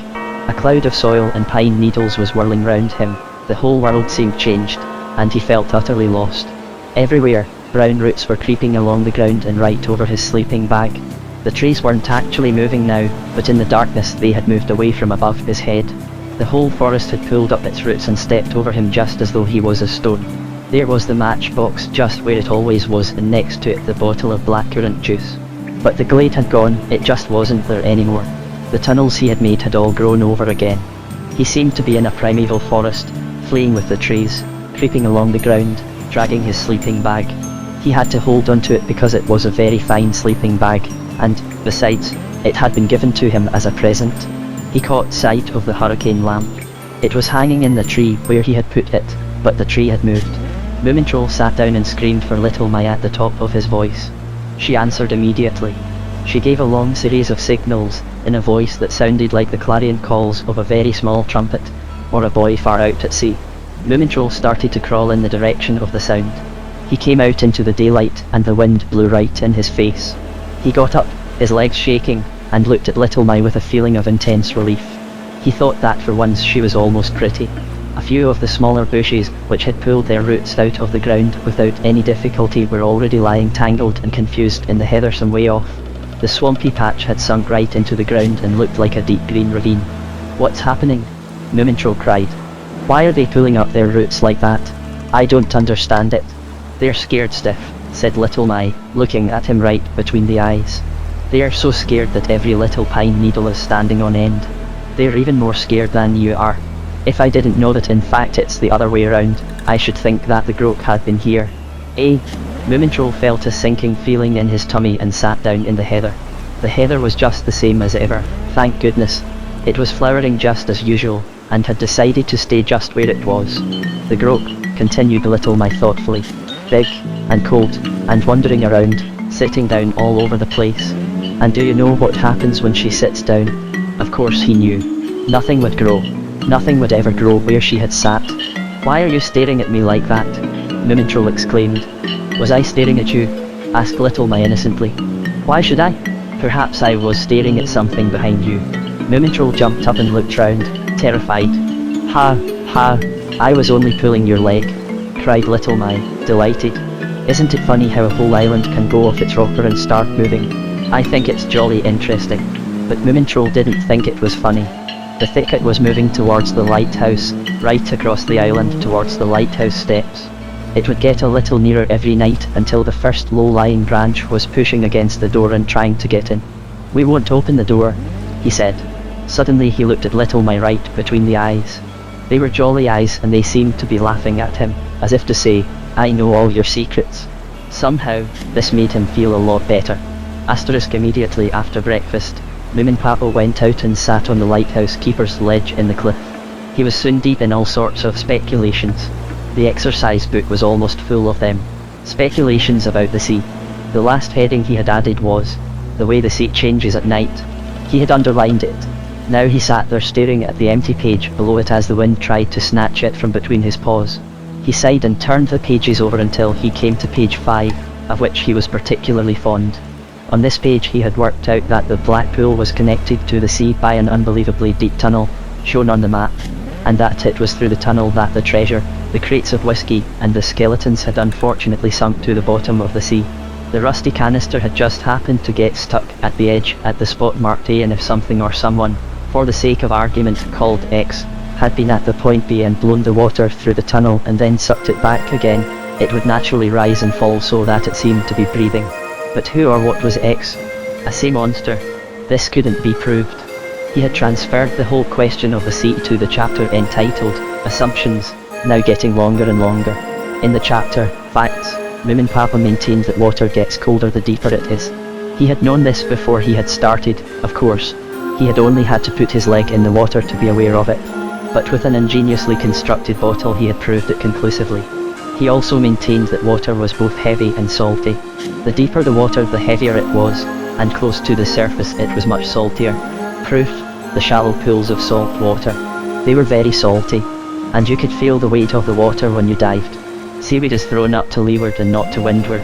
A cloud of soil and pine needles was whirling round him. The whole world seemed changed, and he felt utterly lost. Everywhere, brown roots were creeping along the ground and right over his sleeping bag. The trees weren't actually moving now, but in the darkness they had moved away from above his head. The whole forest had pulled up its roots and stepped over him just as though he was a stone. There was the matchbox just where it always was, and next to it the bottle of blackcurrant juice. But the glade had gone, it just wasn't there anymore. The tunnels he had made had all grown over again. He seemed to be in a primeval forest, fleeing with the trees, creeping along the ground, dragging his sleeping bag. He had to hold onto it because it was a very fine sleeping bag, and, besides, it had been given to him as a present. He caught sight of the hurricane lamp. It was hanging in the tree where he had put it, but the tree had moved. Moomintroll sat down and screamed for Little Mai at the top of his voice. She answered immediately. She gave a long series of signals, in a voice that sounded like the clarion calls of a very small trumpet, or a boy far out at sea. Moomintroll started to crawl in the direction of the sound. He came out into the daylight and the wind blew right in his face. He got up, his legs shaking, and looked at Little Mai with a feeling of intense relief. He thought that for once she was almost pretty. A few of the smaller bushes, which had pulled their roots out of the ground without any difficulty, were already lying tangled and confused in the heather some way off. The swampy patch had sunk right into the ground and looked like a deep green ravine. "What's happening?" Moomintroll cried. "Why are they pulling up their roots like that? I don't understand it." "They're scared stiff," said Little Mai, looking at him right between the eyes. "They are so scared that every little pine needle is standing on end. They're even more scared than you are. If I didn't know that in fact it's the other way around, I should think that the Groke had been here." "Eh?" Moomintroll felt a sinking feeling in his tummy and sat down in the heather. The heather was just the same as ever, thank goodness. It was flowering just as usual, and had decided to stay just where it was. "The Groke," continued Little Mai thoughtfully, "big, and cold, and wandering around, sitting down all over the place. And do you know what happens when she sits down?" Of course he knew. Nothing would grow. Nothing would ever grow where she had sat. "Why are you staring at me like that?" Moomintroll exclaimed. "Was I staring at you?" asked Little Mai innocently. "Why should I? Perhaps I was staring at something behind you." Moomintroll jumped up and looked round, terrified. "Ha, ha, I was only pulling your leg," cried Little Mai, delighted. "Isn't it funny how a whole island can go off its rocker and start moving? I think it's jolly interesting." But Moomintroll didn't think it was funny. The thicket was moving towards the lighthouse, right across the island towards the lighthouse steps. It would get a little nearer every night until the first low-lying branch was pushing against the door and trying to get in. "We won't open the door," he said. Suddenly he looked at Little Mai right between the eyes. They were jolly eyes and they seemed to be laughing at him, as if to say, "I know all your secrets." Somehow, this made him feel a lot better. Immediately after breakfast, Moominpapa went out and sat on the lighthouse keeper's ledge in the cliff. He was soon deep in all sorts of speculations. The exercise book was almost full of them. Speculations about the sea. The last heading he had added was, "The way the sea changes at night." He had underlined it. Now he sat there staring at the empty page below it as the wind tried to snatch it from between his paws. He sighed and turned the pages over until he came to page 5, of which he was particularly fond. On this page he had worked out that the Black Pool was connected to the sea by an unbelievably deep tunnel, shown on the map, and that it was through the tunnel that the treasure, the crates of whiskey, and the skeletons had unfortunately sunk to the bottom of the sea. The rusty canister had just happened to get stuck at the edge at the spot marked A, and if something or someone, for the sake of argument called X, had been at the point B and blown the water through the tunnel and then sucked it back again, it would naturally rise and fall so that it seemed to be breathing. But who or what was X? A sea monster? This couldn't be proved. He had transferred the whole question of the sea to the chapter entitled Assumptions, now getting longer and longer. In the chapter, Facts, Moominpapa maintained that water gets colder the deeper it is. He had known this before he had started, of course. He had only had to put his leg in the water to be aware of it. But with an ingeniously constructed bottle he had proved it conclusively. He also maintained that water was both heavy and salty. The deeper the water the heavier it was, and close to the surface it was much saltier. Proof: the shallow pools of salt water. They were very salty, and you could feel the weight of the water when you dived. Seaweed is thrown up to leeward and not to windward.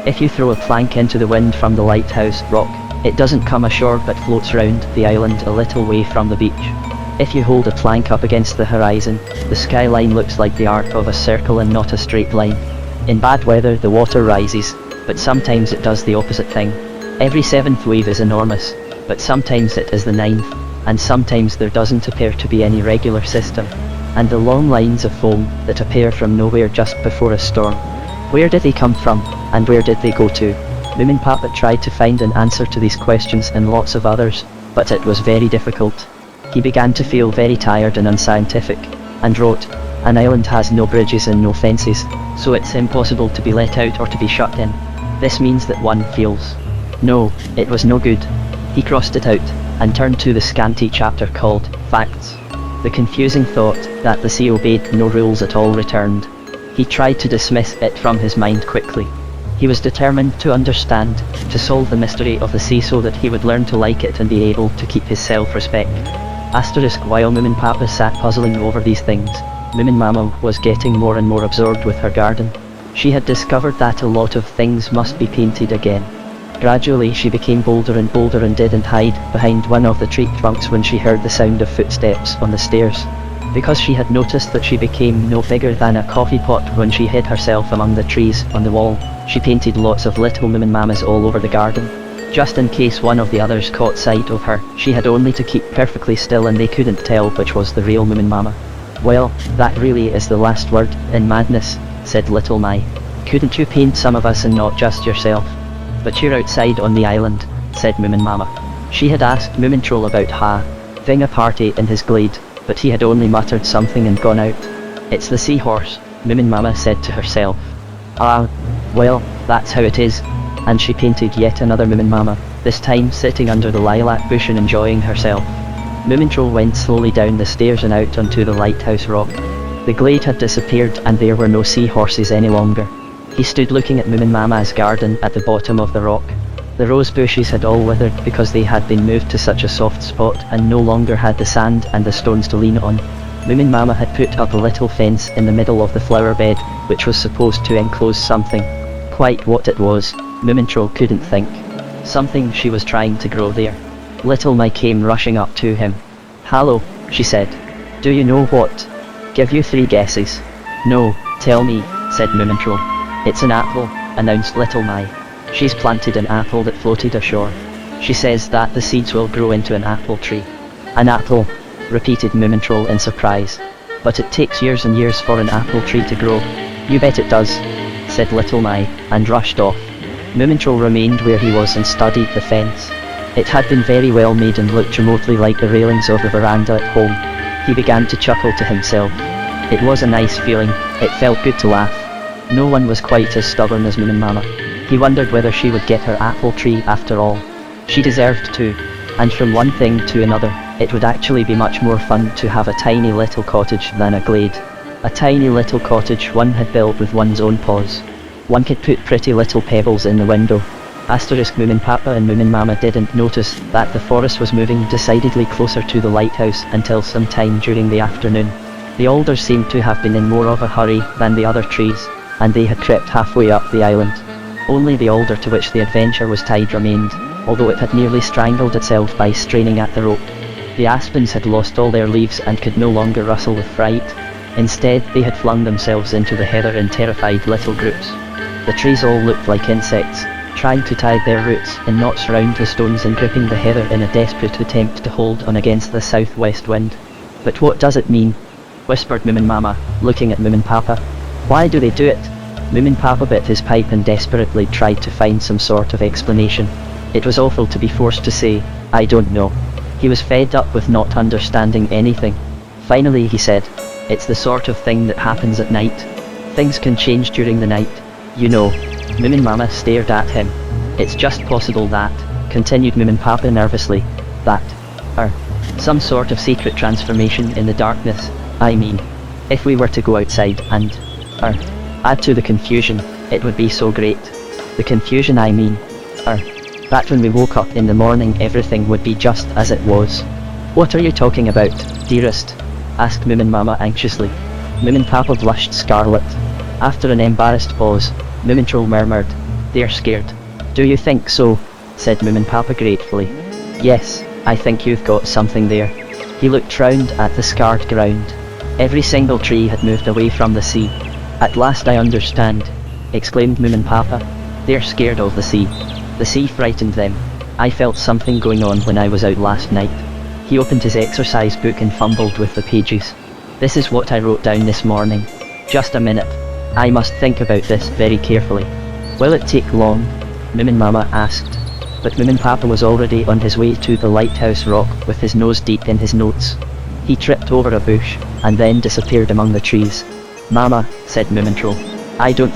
If you throw a plank into the wind from the lighthouse rock, it doesn't come ashore but floats round the island a little way from the beach. If you hold a plank up against the horizon, the skyline looks like the arc of a circle and not a straight line. In bad weather the water rises, but sometimes it does the opposite thing. Every 7th wave is enormous, but sometimes it is the 9th, and sometimes there doesn't appear to be any regular system. And the long lines of foam that appear from nowhere just before a storm. Where did they come from, and where did they go to? Moominpapa tried to find an answer to these questions and lots of others, but it was very difficult. He began to feel very tired and unscientific, and wrote, "An island has no bridges and no fences, so it's impossible to be let out or to be shut in. This means that one feels." No, it was no good. He crossed it out, and turned to the scanty chapter called Facts. The confusing thought that the sea obeyed no rules at all returned. He tried to dismiss it from his mind quickly. He was determined to understand, to solve the mystery of the sea so that he would learn to like it and be able to keep his self-respect. While Moominpapa sat puzzling over these things, Moominmama was getting more and more absorbed with her garden. She had discovered that a lot of things must be painted again. Gradually she became bolder and bolder and didn't hide behind one of the tree trunks when she heard the sound of footsteps on the stairs. Because she had noticed that she became no bigger than a coffee pot when she hid herself among the trees on the wall, she painted lots of little Moominmamas all over the garden. Just in case one of the others caught sight of her, she had only to keep perfectly still and they couldn't tell which was the real Moominmama. "Well, that really is the last word in madness," said Little Mai. "Couldn't you paint some of us and not just yourself?" "But you're outside on the island," said Moominmama. She had asked Moomintroll about having a party in his glade, but he had only muttered something and gone out. "It's the seahorse," Moominmama said to herself. "Ah, well, that's how it is." And she painted yet another Moominmama, this time sitting under the lilac bush and enjoying herself. Moomintroll went slowly down the stairs and out onto the lighthouse rock. The glade had disappeared and there were no seahorses any longer. He stood looking at Moominmama's garden at the bottom of the rock. The rose bushes had all withered because they had been moved to such a soft spot and no longer had the sand and the stones to lean on. Moominmama had put up a little fence in the middle of the flower bed, which was supposed to enclose something. Quite what it was, Moomintroll couldn't think. Something she was trying to grow there. Little Mai came rushing up to him. "Hallo," she said. "Do you know what? Give you 3 guesses." "No, tell me," said Moomintroll. "It's an apple," announced Little Mai. "She's planted an apple that floated ashore. She says that the seeds will grow into an apple tree." "An apple," repeated Moomintroll in surprise. "But it takes years and years for an apple tree to grow." "You bet it does," said Little Mai, and rushed off. Moomintroll remained where he was and studied the fence. It had been very well made and looked remotely like the railings of the veranda at home. He began to chuckle to himself. It was a nice feeling, it felt good to laugh. No one was quite as stubborn as Moominmama. He wondered whether she would get her apple tree after all. She deserved to. And from one thing to another, it would actually be much more fun to have a tiny little cottage than a glade. A tiny little cottage one had built with one's own paws. One could put pretty little pebbles in the window, Moominpapa and Moominmama didn't notice that the forest was moving decidedly closer to the lighthouse until some time during the afternoon. The alders seemed to have been in more of a hurry than the other trees, and they had crept halfway up the island. Only the alder to which the adventure was tied remained, although it had nearly strangled itself by straining at the rope. The aspens had lost all their leaves and could no longer rustle with fright. Instead, they had flung themselves into the heather in terrified little groups. The trees all looked like insects, trying to tie their roots in knots round the stones and gripping the heather in a desperate attempt to hold on against the southwest wind. "But what does it mean?" whispered Moominmama, looking at Moominpapa. "Why do they do it?" Moominpapa bit his pipe and desperately tried to find some sort of explanation. It was awful to be forced to say, "I don't know." He was fed up with not understanding anything. Finally he said, "It's the sort of thing that happens at night. Things can change during the night, you know." Moominmama stared at him. "It's just possible that," continued Moominpapa nervously, "that, some sort of secret transformation in the darkness. I mean, if we were to go outside and, add to the confusion, it would be so great. The confusion I mean, that when we woke up in the morning everything would be just as it was." "What are you talking about, dearest?" asked Moominmama anxiously. Moominpapa blushed scarlet. After an embarrassed pause, Moomintroll murmured, "They're scared." "Do you think so?" said Moominpapa gratefully. "Yes, I think you've got something there." He looked round at the scarred ground. Every single tree had moved away from the sea. "At last I understand," exclaimed Moominpapa. "They're scared of the sea. The sea frightened them. I felt something going on when I was out last night." He opened his exercise book and fumbled with the pages. "This is what I wrote down this morning. Just a minute. I must think about this very carefully." "Will it take long?" Moominmama asked. But Moominpapa was already on his way to the lighthouse rock with his nose deep in his notes. He tripped over a bush, and then disappeared among the trees. "Mama," said Moomintroll, "I don't